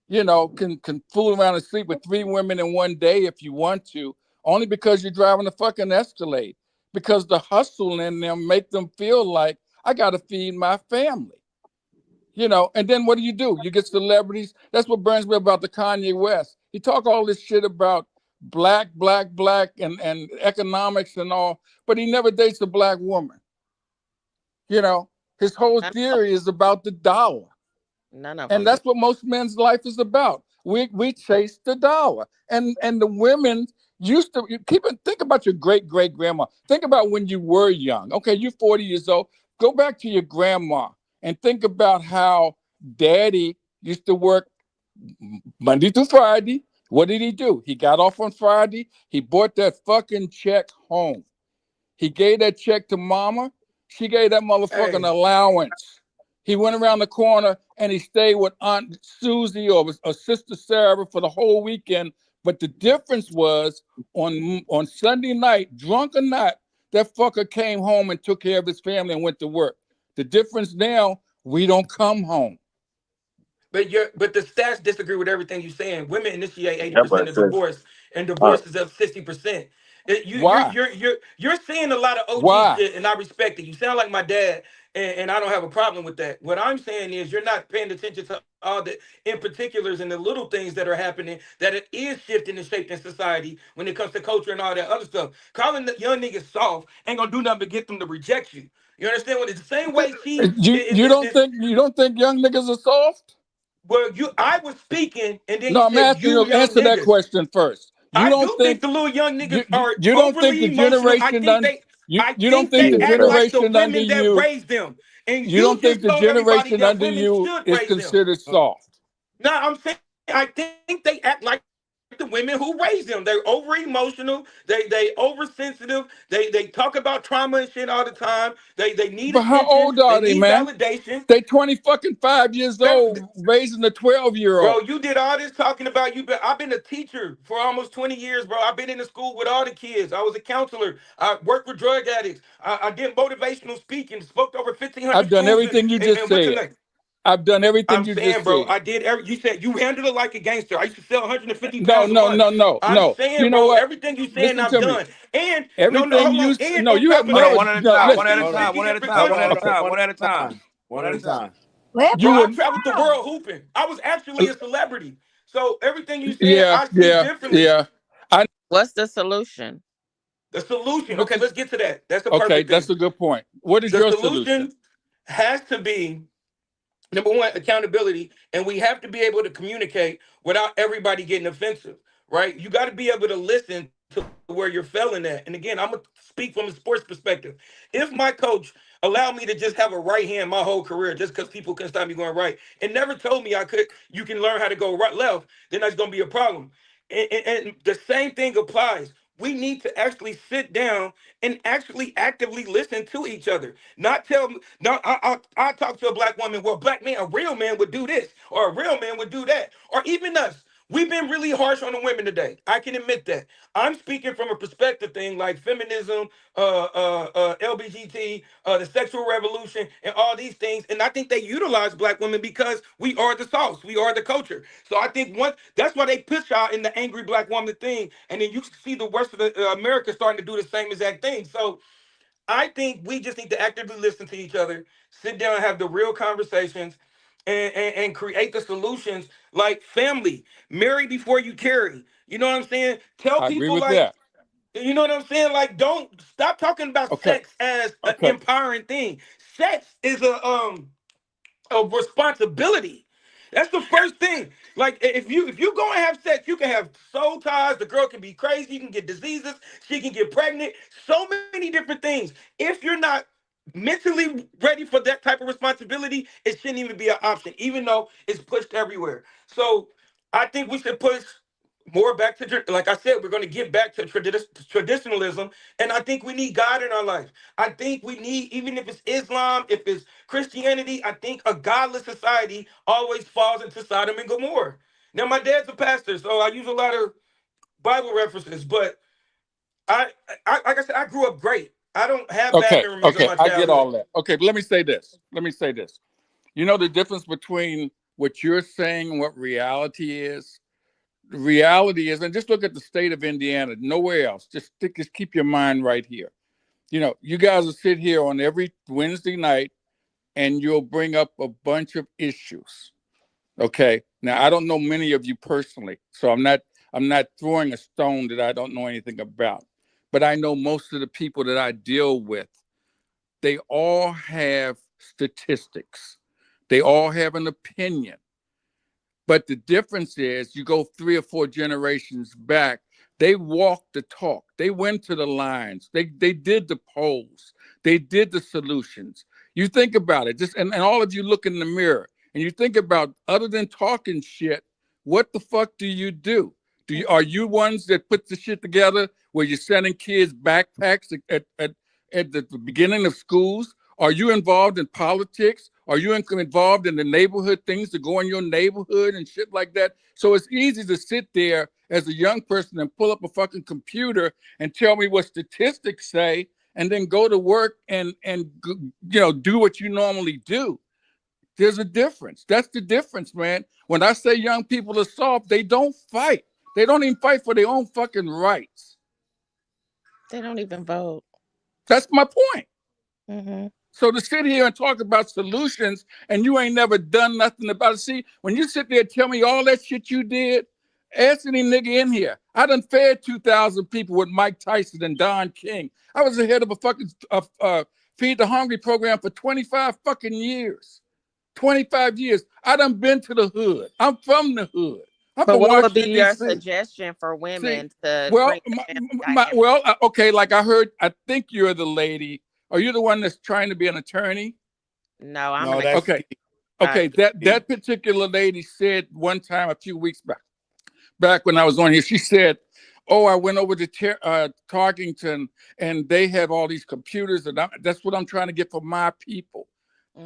you know, can fool around and sleep with 3 women in one day if you want to, only because you're driving a fucking Escalade. Because the hustle in them make them feel like I gotta feed my family. You know, and then what do? You get celebrities. That's what burns me about the Kanye West. He talk all this shit about black, and economics and all, but he never dates a black woman. You know, his whole None of theory is about the dollar. them. None of And them do. that's what most men's life is about. We chase the dollar. And the women used to think about your great grandma. Think about when you were young. Okay, you're 40 years old. Go back to your grandma and think about how daddy used to work Monday through Friday. What did he do? He got off on Friday. He brought that fucking check home. He gave that check to mama. She gave that motherfucker an Hey, allowance. He went around the corner and he stayed with Aunt Susie or Sister Sarah for the whole weekend. But the difference was on Sunday night, drunk or not, that fucker came home and took care of his family and went to work. The difference now, we don't come home. but the stats disagree with everything you're saying. Women initiate eighty that's what I percent of said. divorce, and All right. divorce is up 60%. Why? You're saying a lot of OG Why? shit, and I respect it. You sound like my dad, and I don't have a problem with that. What I'm saying is you're not paying attention to all the in particulars and the little things that are happening that it is shifting and shaping society when it comes to culture and all that other stuff. Calling the young niggas soft ain't gonna do nothing but get them to reject you. You understand what? It's the same way she You don't think young niggas are soft? well, I was speaking, and then No, you I'm said asking you you to young answer that niggas. question first. You I don't do think think the little young niggas are you don't think overly the emotional. generation un, I you don't think think they the Yeah, act thanks. like the generation under women that you raised them. And you you don't think just the told everybody generation that under women you should is raise them. considered soft? No, I'm saying I think they act like the women who raised them. They're over emotional. They oversensitive. They talk about trauma and shit all the time. They need But how attention. old They are they, need man? validation. They 20 fucking 5 years That, old raising a 12-year Bro, old. you did all this talking about you. I've been a teacher for almost 20 years, bro. I've been in the school with all the kids. I was a counselor. I worked with drug addicts. I did motivational speaking. Spoke to over 1,500 I've done schools. everything you just And what's your said. name? I've done everything I'm you saying, just bro. said. I did. You said you handled it like a gangster. I used to sell 150 No, pounds a no, month. no, no, I'm no. You saying, know bro. what? Everything you saying, Listen I've to me. done. And no, Everything hold you on. And no, on you have top of Hold on, never that, one at a no, time, I one listen. at still a didn't time, get one given at a free time, Hold one lunch at a on. money. time, one at a time, one at a time. Bro, Let I You traveled the world hooping. I was actually a celebrity. So everything you saying, yeah, I see yeah, differently. yeah. I What's the solution? The solution, what okay, you let's get to that. That's the okay, perfect that's thing. a good point. What is The your solution? solution has to be Number one, accountability, and we have to be able to communicate without everybody getting offensive, right? You got to be able to listen to where you're failing at. And again, I'm gonna speak from a sports perspective. If my coach allowed me to just have a right hand my whole career, just because people couldn't stop me going right, and never told me I could, you can learn how to go right left, then that's gonna be a problem. And the same thing applies. We need to actually sit down and actually actively listen to each other. Not tell me, no, I talk to a black woman, well, black man, a real man would do this, or a real man would do that, or even us. We've been really harsh on the women today. I can admit that. I'm speaking from a perspective thing like feminism, LGBT, the sexual revolution, and all these things. And I think they utilize black women because we are the sauce, we are the culture. So I think that's why they push out in the angry black woman thing, and then you see the rest of the America starting to do the same exact thing. So I think we just need to actively listen to each other, sit down and have the real conversations, and create the solutions like family. Marry before you carry. You know what I'm saying? Tell I agree people with like, that. you know what I'm saying? Like, don't stop talking about Okay. sex as an Okay. empowering thing. Sex is a responsibility. That's the first thing. Like if you go and have sex, you can have soul ties. The girl can be crazy. You can get diseases. She can get pregnant. So many different things. If you're not mentally ready for that type of responsibility, it shouldn't even be an option, even though it's pushed everywhere. So I think we should push more back to like I said, we're going to get back to traditionalism, and I think we need God in our life. I think we need, even if it's Islam, if it's Christianity, I think a godless society always falls into Sodom and Gomorrah. Now, my dad's a pastor, so I use a lot of Bible references, but like I said, I grew up great. I don't have bad Okay. memories of Okay. my I get childhood. all that. Okay. But let me say this. Let me say this. You know the difference between what you're saying and what reality is? The reality is, and just look at the state of Indiana, nowhere else. Just keep your mind right here. You know, you guys will sit here on every Wednesday night and you'll bring up a bunch of issues. Okay. Now I don't know many of you personally, so I'm not throwing a stone that I don't know anything about. But I know most of the people that I deal with, they all have statistics. They all have an opinion. But the difference is you go 3 or 4 generations back, they walked the talk. They went to the lines. They did the polls. They did the solutions. You think about it, just and all of you look in the mirror and you think about, other than talking shit, what the fuck do you do? Are you ones that put the shit together where you're sending kids backpacks at the beginning of schools? Are you involved in politics? Are you involved in the neighborhood things that go in your neighborhood and shit like that? So it's easy to sit there as a young person and pull up a fucking computer and tell me what statistics say, and then go to work and do what you normally do. There's a difference. That's the difference, man. When I say young people are soft, they don't fight. They don't even fight for their own fucking rights. They don't even vote. That's my point. Hmm. So to sit here and talk about solutions and you ain't never done nothing about it. See, when you sit there and tell me all that shit you did, ask any nigga in here. I done fed 2,000 people with Mike Tyson and Don King. I was the head of a fucking Feed the Hungry program for 25 fucking years. 25 years. I done been to the hood. I'm from the hood. I'm But from what would be Washington, your D.C. suggestion for See, women to well, bring the family dynamic? okay, like I think you're the lady. Are you the one that's trying to be an attorney? No, I'm No, an that's Okay. Steve. Okay, that particular lady said one time a few weeks back when I was on here, she said, "Oh, I went over to Tarkington, and they have all these computers, and that's what I'm trying to get for my people."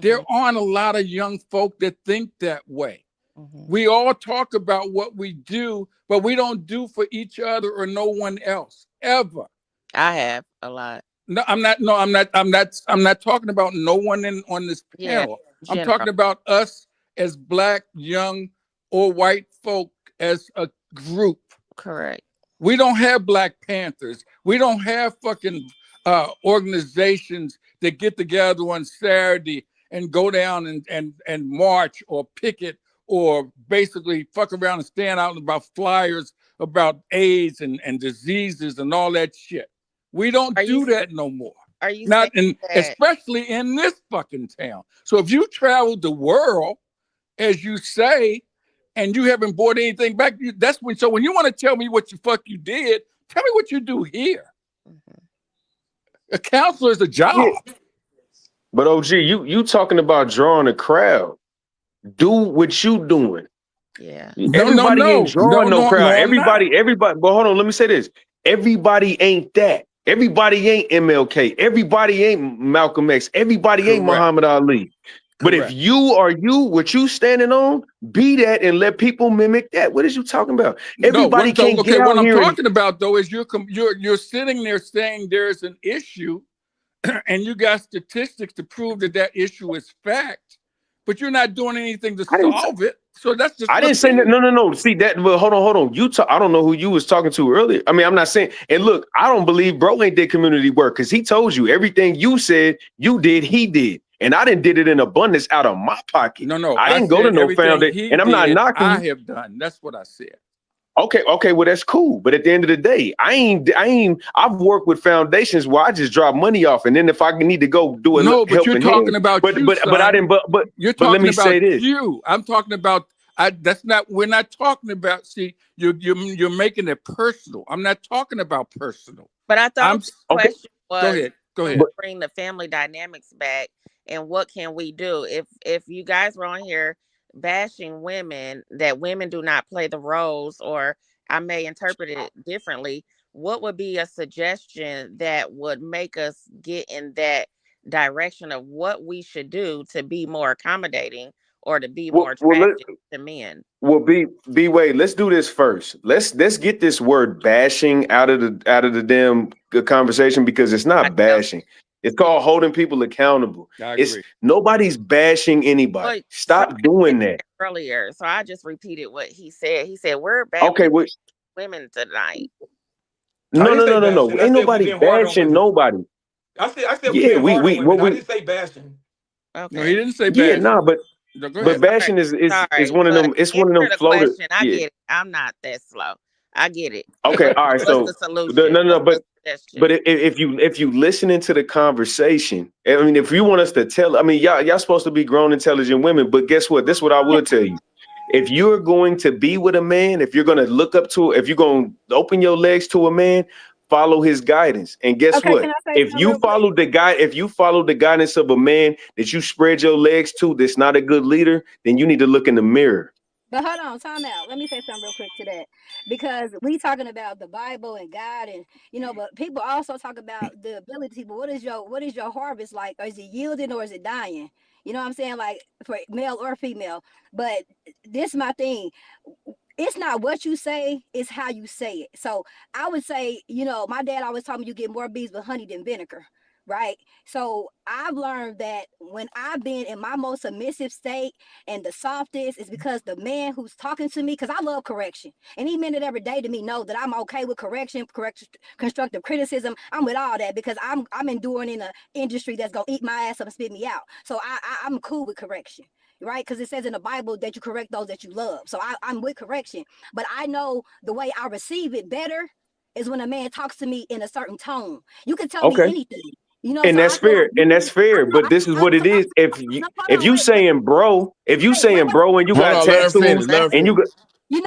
There hmm aren't a lot of young folk that think that way. hmm We all talk about what we do, but we don't do for each other or no one else ever. I have a lot. No, I'm not. No, I'm not. I'm not talking about no one on this Yeah, panel. I'm general. talking about us as black, young, or white folk as a group. Correct. We don't have Black Panthers. We don't have fucking organizations that get together on Saturday and go down and march or picket or basically fuck around and stand out about flyers about AIDS and diseases and all that shit. We don't Are you do that no more. Are you saying Not in, that? especially in this fucking town. So if you traveled the world, as you say, and you haven't brought anything back, that's when. So when you want to tell me what the fuck you did, tell me what you do here. Mhm. A counselor is a Yeah. job. But OG, you talking about drawing a crowd. Do what you doing. Yeah. Everybody ain't drawing no No, crowd. I'm not. Everybody, but hold on, let me say this. Everybody ain't that. Everybody ain't MLK. Everybody ain't Malcolm X. Everybody ain't Correct. Muhammad Ali. But if Correct. you are you, what you standing on, be that and let people mimic that. What is you talking about? No, Everybody can't get what out I'm here and talking about though is you're sitting there saying there's an issue, and you got statistics to prove that issue is fact, but you're not doing anything to I didn't solve it. So that's just I an didn't say that. opinion. No. See that? Well, hold on. I don't know who you was talking to earlier. I mean, I'm not saying. And look, I don't believe bro ain't did community work because he told you everything you said you did. He did, and I didn't did it in abundance out of my pocket. No, I I didn't go to said no everything foundation, he and I'm not did, knocking I you. have done. That's what I said. Okay. Well, that's cool. But at the end of the day, I've worked with foundations where I just drop money off, and then if I need to go do a No, but you're helping talking hand, about you, but I son. didn't. You're But let talking me about say this. you. I'm talking about. That's not. We're not talking about. See, you're making it personal. I'm not talking about personal. But I I'm thought the Okay. question Go was ahead. Go to ahead. But bring the family dynamics back and what can we do if you guys were on here bashing women that women do not play the roles, or I may interpret it differently. What would be a suggestion that would make us get in that direction of what we should do to be more accommodating or to be more well, attractive to men? Well, B Wade, let's do this first. Let's get this word bashing out of the damn conversation because it's not bashing. It's called holding people accountable. I It's agree. nobody's bashing anybody. But Stop somebody said doing that. that earlier, so I just repeated what he said. He said we're Okay, bashing well, women tonight. I didn't say no. bashing. I Ain't said we nobody being hard on bashing women. nobody. I said we Yeah, being hard on we women. what I we didn't say bashing. No, he Okay. didn't say yeah, nah, bashing. but No, go but ahead. Sorry. bashing is Sorry. one of But them. It's one of them answer the floater. question. I Yeah. get it. I'm not that slow. I get it. Okay. All right. What's the So solution? no. What's But the suggestion? if you listening to the conversation, I mean, if you want us to tell, I mean, y'all supposed to be grown, intelligent women. But guess what? This is what I will tell you. If you're going to be with a man, if you're going to look up to, if you're going to open your legs to a man, follow his guidance. And guess Okay, can what? I say If something you real quick? if you follow the guidance of a man that you spread your legs to, that's not a good leader, then you need to look in the mirror. But hold on, time out. Let me say something real quick to that, because we talking about the Bible and God, and but people also talk about the ability. But what is your harvest like? Or is it yielding or is it dying? You know what I'm saying? Like for male or female. But this is my thing. It's not what you say, it's how you say it. So I would say, my dad always told me you get more bees with honey than vinegar, right? So I've learned that when I've been in my most submissive state and the softest is because the man who's talking to me, because I love correction. And he meant it every day to me, know that I'm okay with correction, constructive criticism. I'm with all that because I'm enduring in an industry that's gonna eat my ass up and spit me out. So I'm cool with correction, right? Because it says in the Bible that you correct those that you love. So I'm with correction. But I know the way I receive it better is when a man talks to me in a certain tone. You can tell me Okay. anything. And So I that's feel like fair. And that's I fair. know But this is what it is. no, hold If on, you saying bro, wait. and you Hold got on, let her finish. tattoos Let her and you finish. got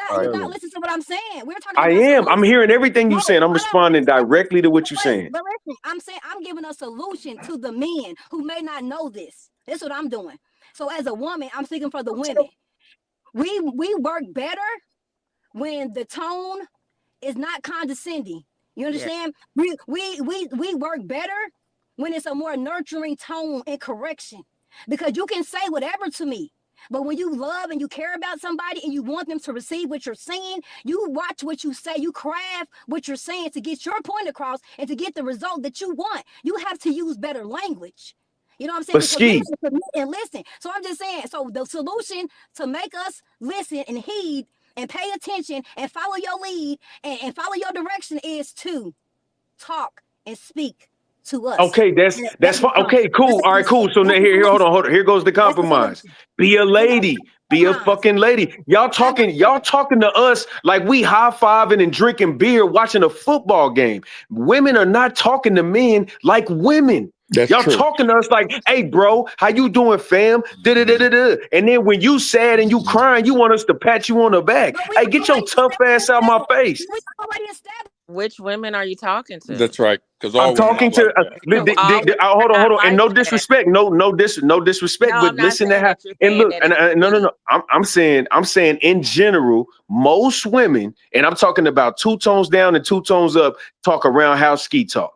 All You're right, go not ahead. listening to what I'm saying. We're talking I about am. I'm solution. hearing everything No, you saying. I'm hold on. responding directly to what you're Wait, saying. but listen, I'm saying I'm giving a solution to the men who may not know this. That's what I'm doing. So as a woman, I'm speaking for the women. We work better when the tone is not condescending. You Yeah. understand? We work better when it's a more nurturing tone and correction. Because you can say whatever to me. But when you love and you care about somebody and you want them to receive what you're saying, you watch what you say, you craft what you're saying to get your point across and to get the result that you want. You have to use better language. You know what I'm saying? But Because women Ski, submit and listen. So I'm just saying, so the solution to make us listen and heed and pay attention and follow your lead and follow your direction is to talk and speak to us. Okay, that's That fine. becomes Okay, cool. All right, that's cool. So now here, hold on, hold on. Here goes the that's the compromise. solution. Be a You know, lady. Be a compromise. fucking lady. Y'all talking to us like we high-fiving and drinking beer watching a football game. Women are not talking to men like women. That's Y'all true. talking to us like, hey, bro, how you doing, fam? Da-da-da-da-da. And then when you sad and you crying, you want us to pat you on the back. But we Hey, get your already tough ass established out my that. face. We already established. Which women are you talking to? That's right. Because I'm all women talking aren't to like that. No, all women are hold on, not and like no that. disrespect, no disrespect, No, but I'm not listen to saying how that you're and saying look, that and, it's no, me. I'm saying in general, most women, and I'm talking about 2 tones down and 2 tones up, talk around house ski talk.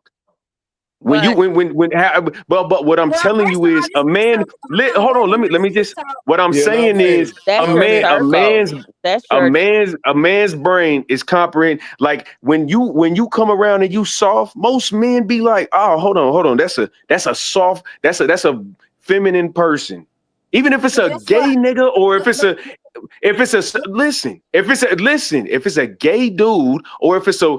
When you But but what I'm Well, telling first you of all, is this a man. hold on, Hold wait on, a minute. let me This just. talk. What I'm Yeah, no, saying hey, is that's a your man, circle. That's your a man's brain is comprehend. Like when you come around and you soft, most men be like, oh, hold on, that's a soft, that's a feminine person. Even if it's But a guess what? gay nigga or Look, but if it's a gay dude or if it's a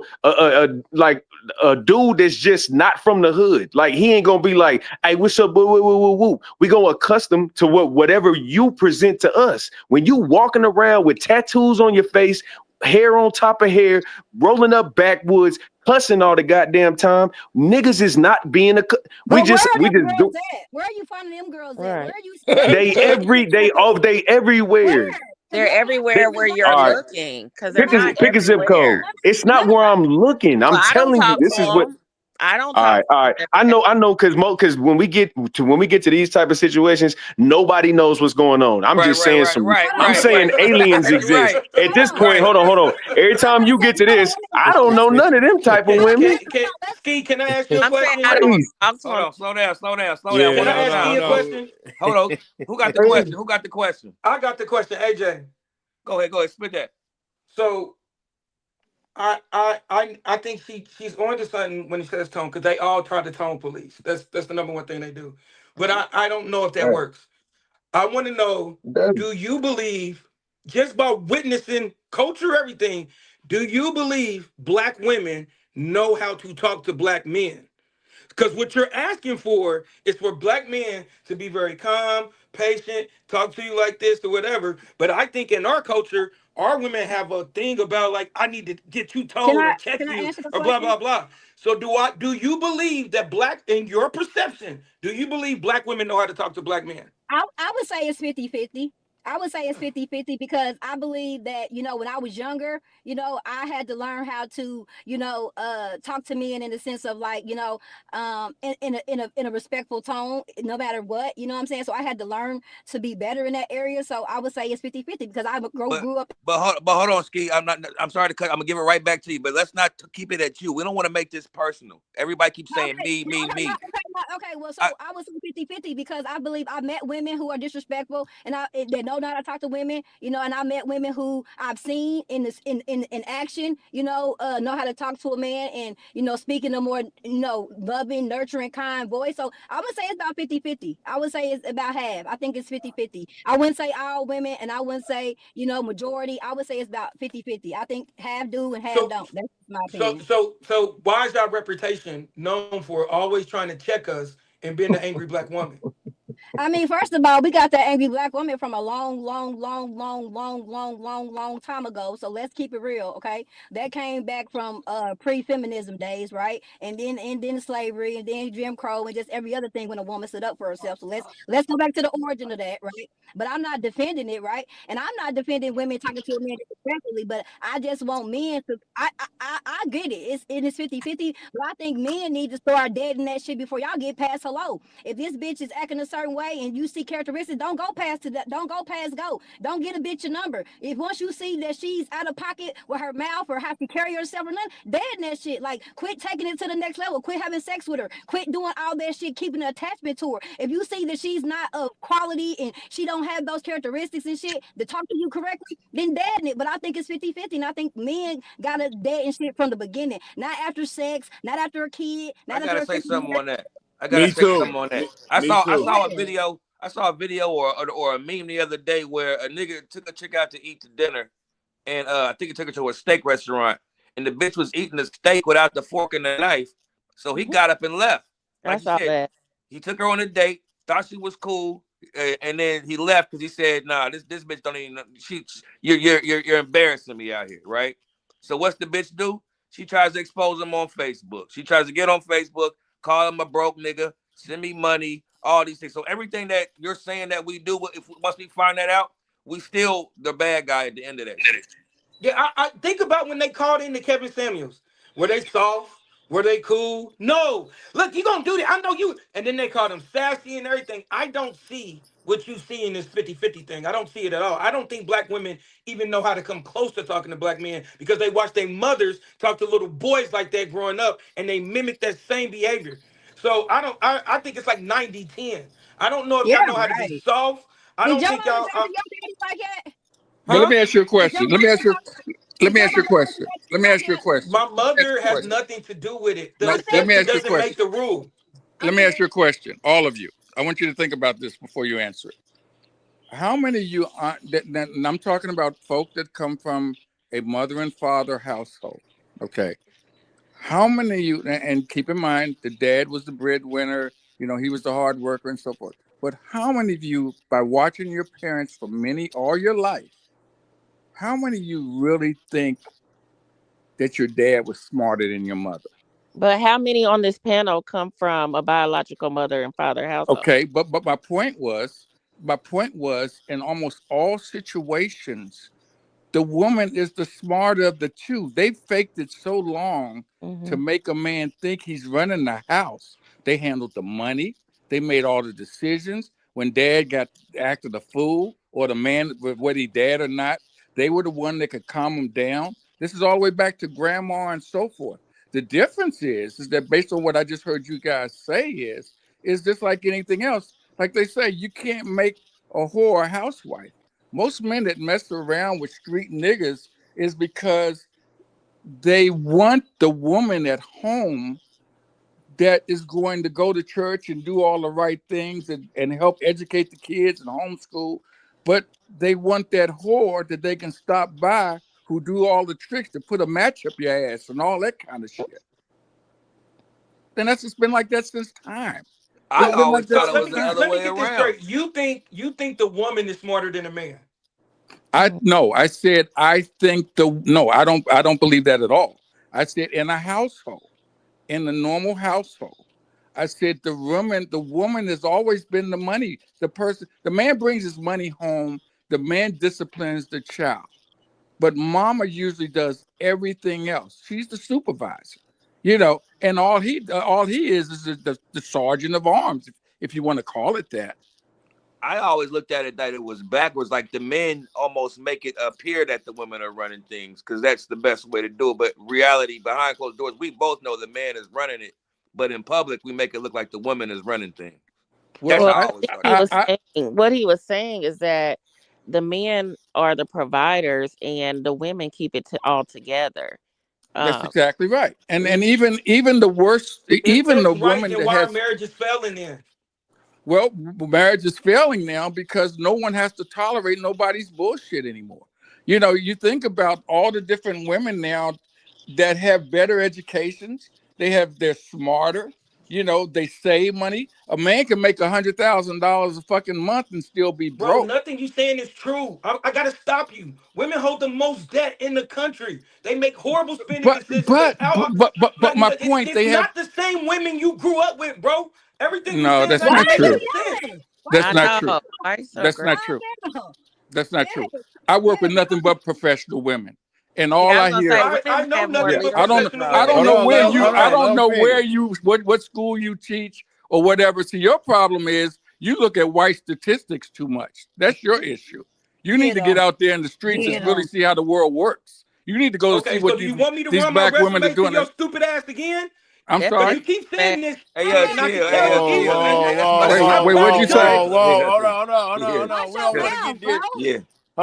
like a dude that's just not from the hood, like he ain't gonna be like, hey, what's up, woo, woo, woo, woo, woo. We gonna accustom to whatever you present to us. When you walking around with tattoos on your face, hair on top of hair, rolling up backwoods, cussing all the goddamn time, niggas is not being but where are we them just do. girls at? Where are you finding them girls at? Where right. are you? Where are you finding them girls at? They Where? everywhere. They're everywhere where you're All right, looking because they're not pick a zip code. everywhere. It's Let not me where I'm looking. Well, I'm I don't telling you, talk to this is what. them. I don't talk to All them right. every day. I know, because when we get to these type of situations, nobody knows what's going on. I'm Right, just right, saying right, some. right, hold I'm on. right, Let me saying right, say this about aliens right, women. exist. right, At this Hold on. point, right. hold on. Every I'm time gonna you say get this to about this, women. I don't Let's know none of them type of Can, women. can, let's can, let's Ski, can I ask you a I'm saying question? I don't Crazy. talk to Hold them. on, slow down, slow down, slow down. Can One I at Yeah, a ask no, Ski time. a no. question? Hold on. Who got the Crazy. question? Who got the question? I got the question, AJ. Go ahead, spit that. So I think she's on to something when he says tone because they all try to tone police. That's the number one thing they do. But I don't know if that Right. works. I want to know, That- do you believe, just by witnessing culture, everything, do you believe black women know how to talk to black men? Because what you're asking for is for black men to be very calm, patient, talk to you like this or whatever. But I think in our culture, our women have a thing about like, I need to get you told or check can I you answer the or blah, question? blah, blah. So do you believe that black, in your perception, do you believe black women know how to talk to black men? I would say it's 50-50. I would say it's 50-50 because I believe that, when I was younger, I had to learn how to, talk to men in the sense of like, in a respectful tone, no matter what, you know what I'm saying? So I had to learn to be better in that area. So I would say it's 50-50 because I But grew up. hold on, Ski. I'm sorry to cut. I'm gonna give it right back to you. But let's not keep it at you. We don't want to make this personal. Everybody keeps saying Okay, me, no, me, okay, me. okay. Well, so I, I was 50-50 because I believe I met women who are disrespectful and they know not to talk to women, and I met women who I've seen in this in action, know how to talk to a man and speak in a more loving, nurturing, kind voice. So I would say it's about 50-50. I would say it's about half. I think it's 50-50. I wouldn't say all women and I wouldn't say majority. I would say it's about 50-50. I think half do and half So don't. That's my so opinion. so so why is our reputation known for always trying to check us and being the angry black woman? I mean, first of all, we got that angry black woman from a long, long, long, long, long, long, long, long time ago. So let's keep it real, okay? That came back from pre-feminism days, right? And then slavery, and then Jim Crow, and just every other thing when a woman stood up for herself. So let's go back to the origin of that, right? But I'm not defending it, right? And I'm not defending women talking to a man disrespectfully, but I just want men to. I get it. It's 50-50, but I think men need to start deading that shit before y'all get past hello. If this bitch is acting a certain way and you see characteristics, don't go past to that. Don't go past go. Don't get a bitch a number. If once you see that she's out of pocket with her mouth or have to carry herself or nothing, dead in that shit. Like quit taking it to the next level. Quit having sex with her. Quit doing all that shit, keeping an attachment to her. If you see that she's not of quality and she don't have those characteristics and shit to talk to you correctly, then dead in it. But I think it's 50-50. And I think men gotta dead and shit from the beginning. Not after sex, not after a kid, I not after gotta a say couple something years. on that. I gotta Me say too. something on that. Me I too. saw a Yeah. video. I saw a video or a meme the other day where a nigga took a chick out to eat to dinner, and I think he took her to a steak restaurant, and the bitch was eating the steak without the fork and the knife. So he got up and left. I Like you saw said, that. he took her on a date, thought she was cool, and then he left because he said, "Nah, this bitch don't even. You're embarrassing me out here, right?" So what's the bitch do? She tries to expose him on Facebook. She tries to get on Facebook, call him a broke nigga, send me money, all these things. So everything that you're saying that we do, if once we find that out, we still the bad guy at the end of that shit. Yeah, I think about when they called in to Kevin Samuels. Were they soft? Were they cool? No. Look, you gonna do that. I know you. And then they called him sassy and everything. I don't see what you see in this 50-50 thing. I don't see it at all. I don't think black women even know how to come close to talking to black men because they watch their mothers talk to little boys like that growing up and they mimic that same behavior. So I think it's like 90-10. I don't know if Yeah, y'all know how to be right. soft. I Did don't your think mama y'all talk to your daddy like that? But let huh? me ask you a Did your question. Let me mama ask you. talk? Let Did me your ask you a mama talk to question. your Let daddy me like ask you a that? question. My Let me ask mother you a has question. nothing to do with it. The I'm Let me exception asking ask you a doesn't you. make question. the rule. Let I'm me just ask you a asking. question. All of you. I want you to think about this before you answer it. How many of you are and I'm talking about folk that come from a mother and father household. Okay. How many of you, and keep in mind the dad was the breadwinner, he was the hard worker and so forth. But how many of you, by watching your parents for all your life, how many of you really think that your dad was smarter than your mother? But how many on this panel come from a biological mother and father household? Okay, but my point was in almost all situations, the woman is the smarter of the two. They faked it so long to Hmm. make a man think he's running the house. They handled the money. They made all the decisions. When dad got acted a fool, or the man, whether he dad or not, they were the one that could calm him down. This is all the way back to grandma and so forth. The difference is that based on what I just heard you guys say is just like anything else. Like they say, you can't make a whore a housewife. Most men that mess around with street niggas is because they want the woman at home that is going to go to church and do all the right things and help educate the kids and homeschool. But they want that whore that they can stop by who do all the tricks to put a match up your ass and all that kind of shit. And that's just been like that since time. I It's So been always like that so thought it let since was me the get time. other let me way get this around. straight. You think the woman is smarter than a man? I said I don't believe that at all. I said in a household, in the normal household. I said the woman has always been the money. The man brings his money home. The man disciplines the child, but mama usually does everything else. She's the supervisor, and all he is the sergeant of arms, if you want to call it that. I always looked at it that it was backwards. Like the men almost make it appear that the women are running things because that's the best way to do it. But reality behind closed doors, we both know the man is running it. But in public, we make it look like the woman is running things. That's Well, how Well, I I always think thought it he I, was. was I saying what he was saying is that the men are the providers and the women keep it all together. that's Um, exactly right. And we even the worst, It even the takes rights woman and that why has. marriage is failing in. Well, marriage is failing now because no one has to tolerate nobody's bullshit anymore. You think about all the different women now that have better educations. They're smarter. They save money. A man can make $100,000 a fucking month and still be Bro, broke. nothing you saying is true. I gotta stop you. Women hold the most debt in the country. They make horrible spending But decisions. but but Like my it's point, it's they have not the same women you grew up with, bro. Everything you no. saying That's Why not not even are you making true. sense. yelling? Why That's I you not yelling? true. know. Why you so That's aggressive? not true. Calm down. That's not true. Yeah, I work with yeah. nothing but professional women, and Yeah, all I was I gonna hear. say I women know have more nothing Yeah, but I don't. leadership professional I roles. don't women. Hold know on, where let him, Male you. and hold I on, female. let don't him know where finish. you. What school you teach or whatever. See, your problem is you look at white statistics too much. That's your issue. You need Get to get him. out there in the streets and Get really him. see how the world works. You need to go to see Okay, so what do you want me to these run my black women are resume to doing. your stupid ass again? I'm That's Because sorry. you keep bad. saying this Hey, shit, yo, and I can chill. tell Hey, yo, it's Whoa, chill, easily. man. whoa, That's whoa, money That's Wait, how wait. whoa, talking. What'd women you whoa, say? do. whoa, Yeah, whoa. Hold on. yeah, We Watch your don't want to yeah, mouth, bro. yeah,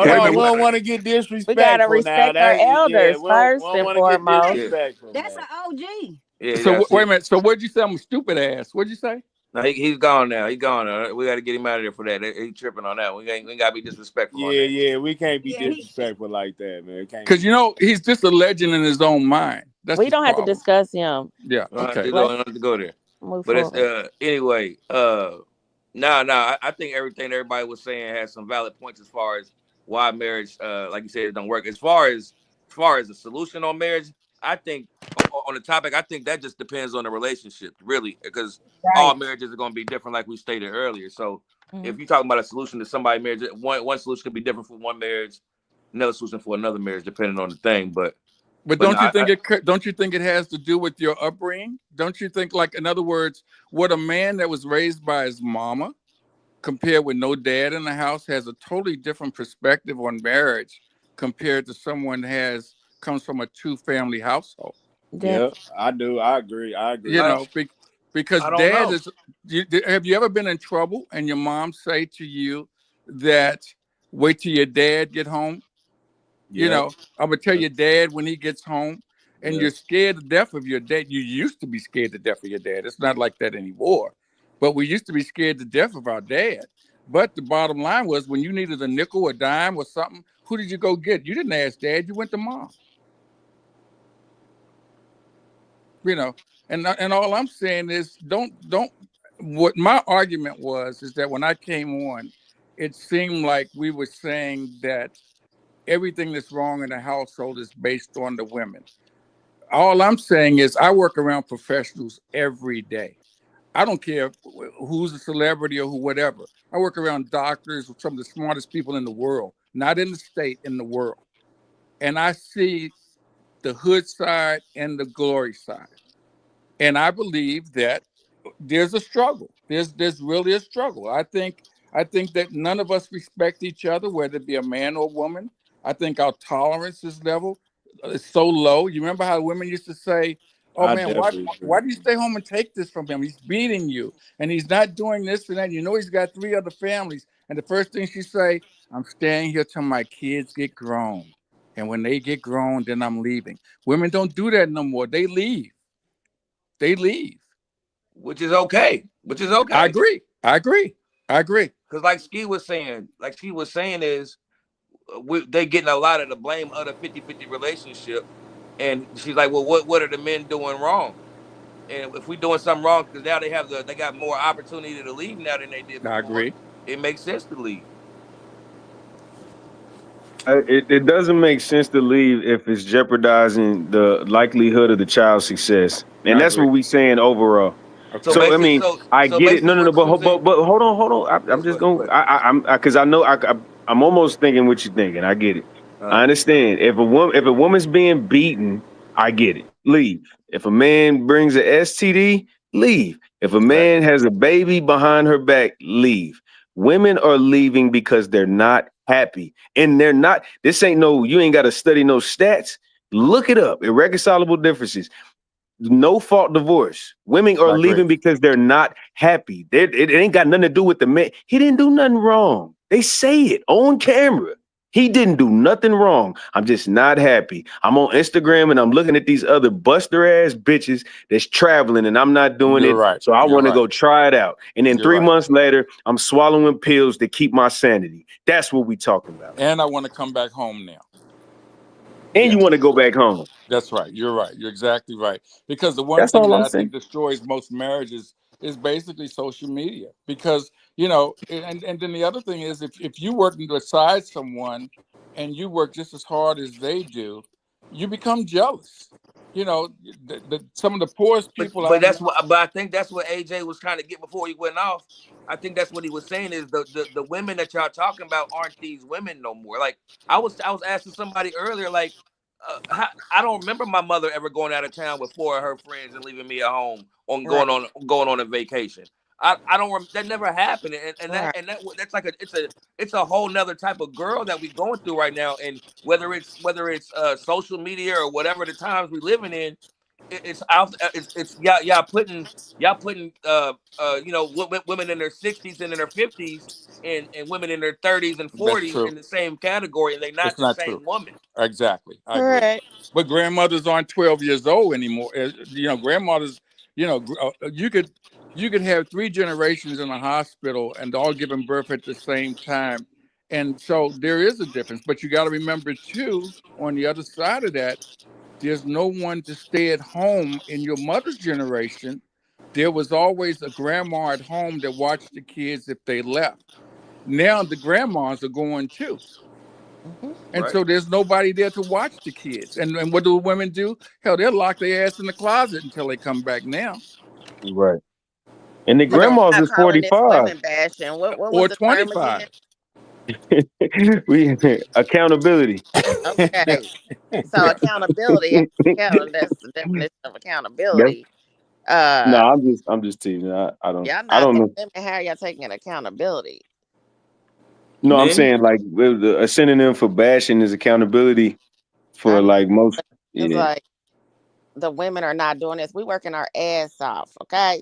Wait a We minute. don't yeah, want to get We gotta disrespectful now. respect our Yeah, elders we first don't and want to get foremost. yeah, disrespectful, That's man. an OG. yeah. So That's wait a it. minute. So what'd you say? I'm a stupid ass. What'd you say? No, he's gone now. He's gone now. We got to get him out of there for that. He tripping on that. We got to be disrespectful on that. Yeah, we can't be Yeah, he. disrespectful like that, man. Can't Because be. he's just a legend in his own mind. That's We his don't have to problem. discuss him. Yeah. We don't have Okay. to go. We Let's don't have to go there. move But it's forward. anyway. I think everything everybody was saying has some valid points as far as why marriage, like you said, it don't work. As far as the solution on marriage, I think on the topic, I think that just depends on the relationship, really, because all Right. marriages are going to be different, like we stated earlier. So Hmm. if you're talking about a solution to somebody marriage, one solution could be different for one marriage, another solution for another marriage, depending on the thing. But But no, don't you think don't you think it has to do with your upbringing? Don't you think, like, in other words, what a man that was raised by his mama compared with no dad in the house has a totally different perspective on marriage compared to someone that comes from a two-family household. That Yeah, I do. I agree. I You agree. I know, because I don't dad know. is. Have you ever been in trouble and your mom say to you that wait till your dad get home? You Yeah, know, I'm gonna tell your dad when he gets home, and yeah. you're scared to death of your dad. You used to be scared to death of your dad. It's not like that anymore. But we used to be scared to death of our dad. But the bottom line was when you needed a nickel, a dime, or something, who did you go get? You didn't ask dad. You went to mom. You know, and all I'm saying is don't. What my argument was is that when I came on, it seemed like we were saying that everything that's wrong in the household is based on the women. All I'm saying is I work around professionals every day. I don't care who's a celebrity or who whatever. I work around doctors, some of the smartest people in the world, not in the state, in the world. And I see the hood side and the glory side. And I believe that there's a struggle. There's really a struggle. I think that none of us respect each other, whether it be a man or a woman. I think our tolerance is level is so low. You remember how women used to say, "Oh I man, why definitely agree why with do you you. stay home and take this from him? He's beating you, and he's not doing this and that. You know he's got three other families." And the first thing she say, "I'm staying here till my kids get grown, and when they get grown, then I'm leaving." Women don't do that no more. They leave. They leave. Which is okay. Which is I okay. agree. I agree. I agree. Because like she was saying is they getting a lot of the blame of the 50-50 relationship. And she's like, well, what are the men doing wrong? And if we doing something wrong, because now they got more opportunity to leave now than they did I before, agree. it makes sense to leave. It doesn't make sense to leave if it's jeopardizing the likelihood of the child's success, and I that's agree. what we saying overall. So Okay. So I basically, mean, I so get it. No, basically, no, no. what Susan? But hold on. I'm Yes, just go ahead, go going. ahead. I'm because I know I'm almost thinking what you're thinking. I get it. I Uh, understand. If a woman's being beaten, I get it. Leave. If a man brings a STD, leave. If a right. man has a baby behind her back, leave. Women are leaving because they're not happy, and they're not. This ain't no. You ain't got to study no stats. Look it up. Irreconcilable differences, no fault divorce. Women are I agree. leaving because they're not happy. It ain't got nothing to do with the man. He didn't do nothing wrong. They say it on camera. He didn't do nothing wrong. I'm just not happy. I'm on Instagram and I'm looking at these other buster ass bitches that's traveling and I'm not doing You're it. right. So I You're want to right. go try it out. And then You're 3 months right. later, I'm swallowing pills to keep my sanity. That's what we talking about. And I want to come back home now. And you Yes. want to go back home. That's right. You're right. You're exactly right. Because the one That's thing all that I'm I saying. think destroys most marriages is basically social media. Because, and then the other thing is if you work beside someone and you work just as hard as they do, you become jealous. You know, some of the poorest But people but I've that's met. what. But I think that's what AJ was trying to get before he went off. I think that's what he was saying is the women that y'all talking about aren't these women no more. Like I was asking somebody earlier, like I don't remember my mother ever going out of town with four of her friends and leaving me at home on right, going on a vacation. I don't that never happened, right. that's like it's a whole nother type of girl that we going through right now, and whether it's social media or whatever the times we living in, it's out. It's y'all putting women in their 60s and in their 50s and women in their 30s and That's 40s true. in the same category, and they're not It's the not true. same woman. Exactly. I agree. Correct. But grandmothers aren't 12 years old anymore. Grandmothers, you could have three generations in a hospital and all giving birth at the same time. And so there is a difference. But you got to remember, too, on the other side of that, there's no one to stay at home in your mother's generation there was always a grandma at home that watched the kids if they left. Now the grandmas are going too. Hmm. And Right. so there's nobody there to watch the kids. And what do women do? Hell, they'll lock their ass in the closet until they come back now. Right. And the So we're You know, grandmas not is calling this 45. women bashing. What was or the term again? 25. We accountability. Okay. So accountability. That's the definition of That's accountability. no, Uh, I'm just teasing. y'all I not don't know. women. How y'all taking accountability? No, I'm Men. saying like a synonym for bashing is accountability I for know like most. it's Yeah. like the women are not doing this. We working our ass off. Okay,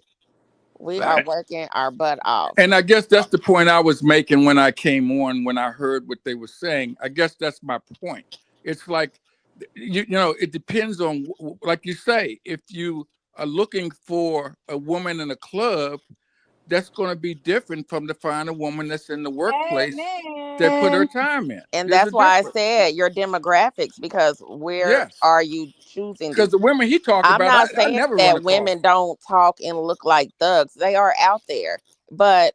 we are Facts. working our butt off. And I guess that's the point I was making when I came on, when I heard what they were saying. I guess that's my point. It's like, it depends on, like you say, if you are looking for a woman in a club, that's going to be different from to find a woman that's in the workplace that put her Amen. time in. And There's a that's why I difference. said your demographics, because where Yes. are you choosing Because these? the women he talked I'm about, not I saying never run that across. women don't talk and look like thugs. They are out there. But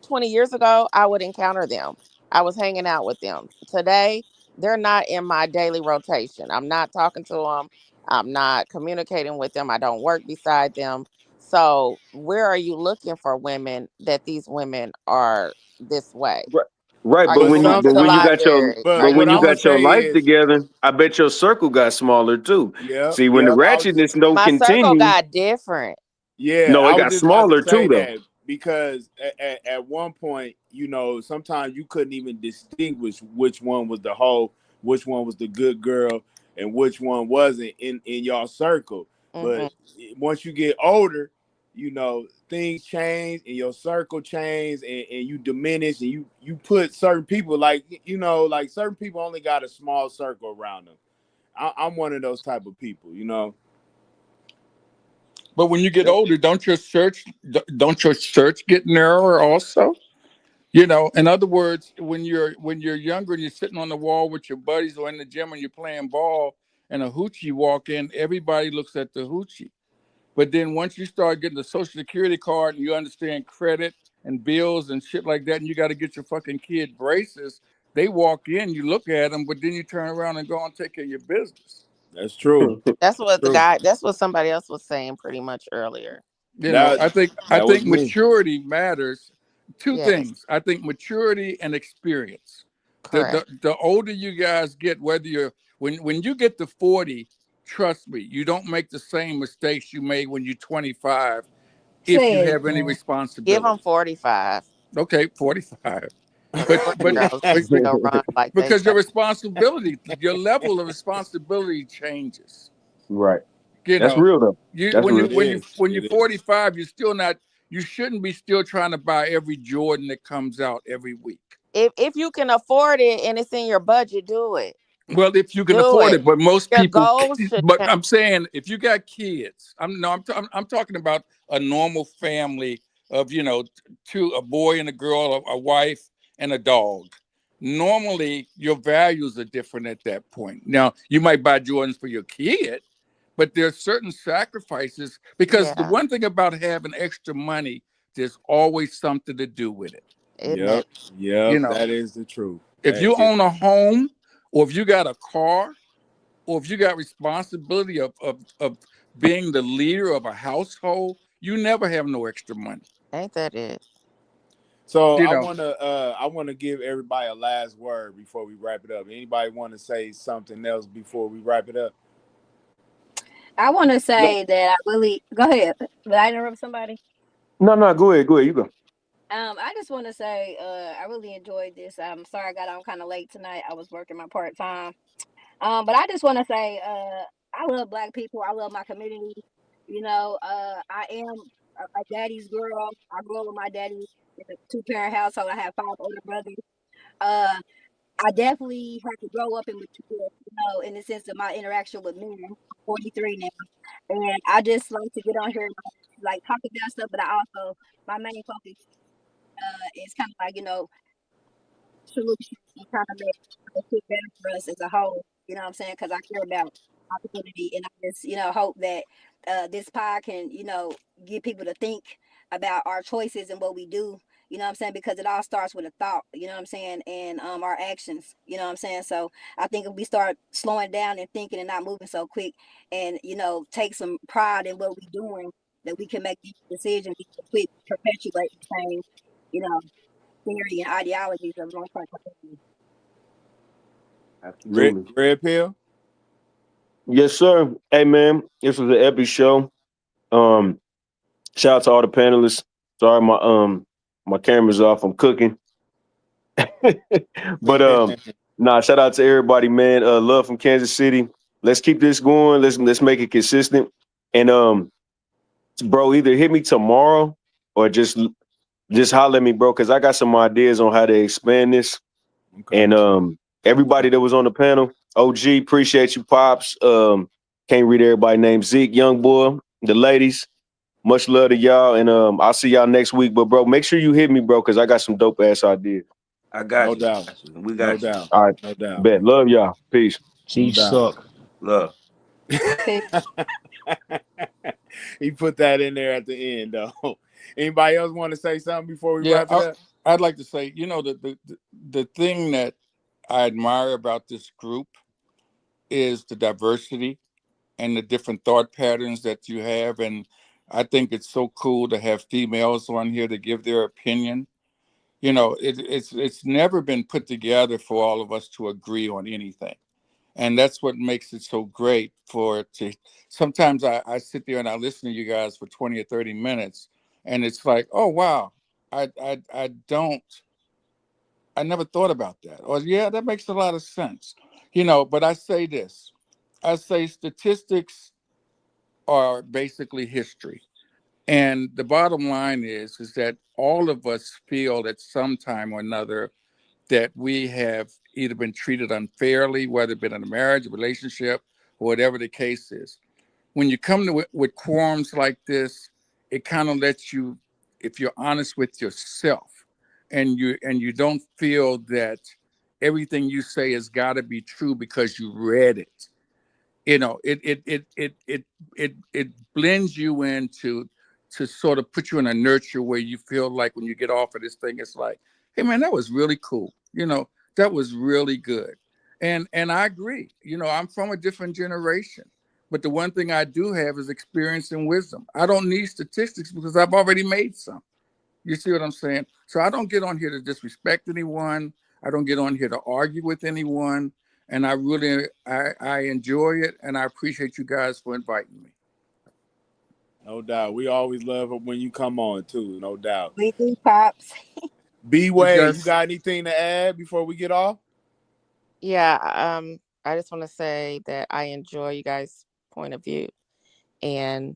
20 years ago, I would encounter them. I was hanging out with them. Today, they're not in my daily rotation. I'm not talking to them. I'm not communicating with them. I don't work beside them. So, where are you looking for women that these women are this way? Right. Right, Are but you but when going you to but some, the when you but got your library? Are but but you when what you I'm going gonna got your say life is, together, I bet your circle got smaller too. yep, See, when the yep. ratchetness don't My circle continue, got different. Yeah, no, I it was got just about to smaller say too though. that because at one point, sometimes you couldn't even distinguish which one was the hoe, which one was the good girl, and which one wasn't in your circle. Hmm. But once you get older, things change and your circle change, and you diminish, and you put certain people, like certain people only got a small circle around them. I'm one of those type of people. But when you get Yep. older, don't your search get narrower also? In other words, when you're younger and you're sitting on the wall with your buddies or in the gym and you're playing ball and a hoochie walk in, everybody looks at the hoochie. But then once you start getting the social security card and you understand credit and bills and shit like that, and you got to get your fucking kid braces, they walk in, you look at them, but then you turn around and go and take care of your business. That's true. That's what True. that's what somebody else was saying pretty much earlier. That I that was think me. maturity matters. Two Yes, things. I think maturity and experience. The correct. the, the older you guys get, whether you're when you get to 40, trust me, you don't make the same mistakes you made when you're 25 if you Say it have any again. Give them responsibility. 45. Okay, 45. The But 40 but year olds, they but still run like they because your 30. responsibility, your level of responsibility changes. Right. You That's know, real though. you That's when you real. It when you is. when you're It is. 45, you're still not. You shouldn't be still trying to buy every Jordan that comes out every week. If you can afford it and it's in your budget, do it. Well, if you can Do afford it, it. but most Your people. goals should But change. I'm saying, if you got kids, I'm no, I'm talking about a normal family of two, a boy and a girl, a wife and a dog. Normally, your values are different at that point. Now, you might buy Jordans for your kid, but there's certain sacrifices because the Yeah, one thing about having extra money, there's always something to do with it. isn't Yep. it? Yep. You know, That is the truth. if That you is. own a home or if you got a car or if you got responsibility of being the leader of a household, you never have no extra money. Ain't that it? So You I know, wanna give everybody a last word before we wrap it up. Anybody want to say something else before we wrap it up? I want to No, say that I really go ahead. Did I interrupt somebody? no. Go ahead. Go ahead. You go. I just want to say I really enjoyed this. I'm sorry I got on kind of late tonight. I was working my part time. But I just want to say I love Black people. I love my community. I am a daddy's girl. I grew up with my daddy in a two-parent household. I have five older brothers. Uh, I definitely had to grow up and mature, in the sense of my interaction with men. I'm 43 now, and I just like to get on here and like talk about stuff. But I also my main focus is kind of like solutions and trying to make it better for us as a whole. You know what I'm saying? Because I care about opportunity, and I just hope that this pod can get people to think about our choices and what we do. You know what I'm saying? Because it all starts with a thought. You know what I'm saying? And our actions. You know what I'm saying? So I think if we start slowing down and thinking and not moving so quick, and take some pride in what we're doing, that we can make these decisions, we can quit perpetuating the same, you know, theory and ideologies of one part. Absolutely. Red pill. Yes, sir. Hey, man, this was an epic show. Um, Shout out to all the panelists. Sorry, my camera's off. I'm cooking. But nah, shout out to everybody, man. Love from Kansas City. Let's keep this going. Let's make it consistent. And bro, either hit me tomorrow or just holler at me, bro, because I got some ideas on how to expand this. Okay. And everybody that was on the panel, OG, appreciate you, pops. Can't read everybody's name. Zeke, young boy, the ladies. Much love to y'all, and I'll see y'all next week. But bro, make sure you hit me, bro, because I got some dope ass ideas. I got No you. doubt. We No got you. doubt. All right, No doubt. bet. Love y'all. Peace. No Chief doubt. suck. Love. He put that in there at the end, though. Anybody else want to say something before we Yeah, wrap it up? I'd like to say, the thing that I admire about this group is the diversity and the different thought patterns that you have. And I think it's so cool to have females on here to give their opinion. It's never been put together for all of us to agree on anything. And that's what makes it so great for it to sometimes I sit there and I listen to you guys for 20 or 30 minutes and it's like, oh wow, I never thought about that. Or yeah, that makes a lot of sense. But I say this. I say statistics are basically history. And the bottom line is that all of us feel at some time or another that we have either been treated unfairly, whether it been in a marriage, a relationship, or whatever the case is. When you come to it with quorums like this, it kind of lets you, if you're honest with yourself, and you don't feel that everything you say has got to be true because you read it. It blends you into to sort of put you in a nurture where you feel like when you get off of this thing, it's like, hey man, that was really cool. That was really good. And I agree. I'm from a different generation. But the one thing I do have is experience and wisdom. I don't need statistics because I've already made some. You see what I'm saying? So I don't get on here to disrespect anyone. I don't get on here to argue with anyone. And I enjoy it, and I appreciate you guys for inviting me. No doubt. We always love it when you come on, too. No doubt. We do, pops. B-Way, you got anything to add before we get off? Yeah, I just want to say that I enjoy you guys' point of view. And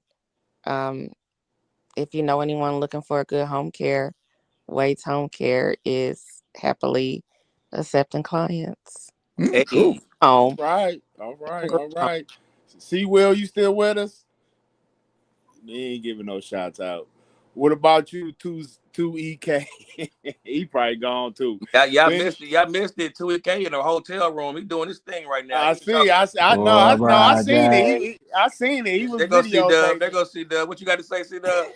if you know anyone looking for a good home care, Wade's Home Care is happily accepting clients. Cool. Hey, All Home. right. All right. All right. See, Will, you still with us? He ain't giving no shots out. What about you, two EK? He probably gone too. y'all But missed it. Y'all missed it. 2K in a hotel room. He doing his thing right now. I He ain't see. talking. I know. Boy, I Brian seen it. James. I seen it. He was They go see Dub. They videotaping. go see Dub. What you got to say, see Dub?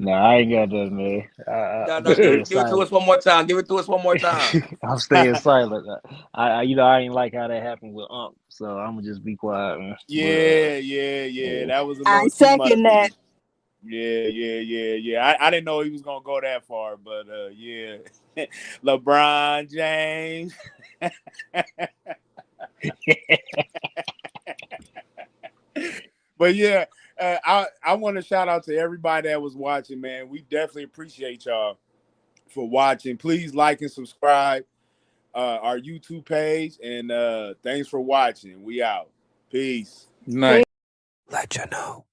No, I ain't got that, man. No, I'm give staying it, give it to silent. us one more time. Give it to us one more time. I'm staying silent. I ain't like how that happened with so I'm gonna just be quiet, man. But Yeah. yeah. That was a I little too much second for that. me. Yeah. I didn't know he was gonna go that far, but yeah. LeBron James. But yeah, I want to shout out to everybody that was watching, man. We definitely appreciate y'all for watching. Please like and subscribe our YouTube page, and thanks for watching. We out. Peace. Night. Let you know.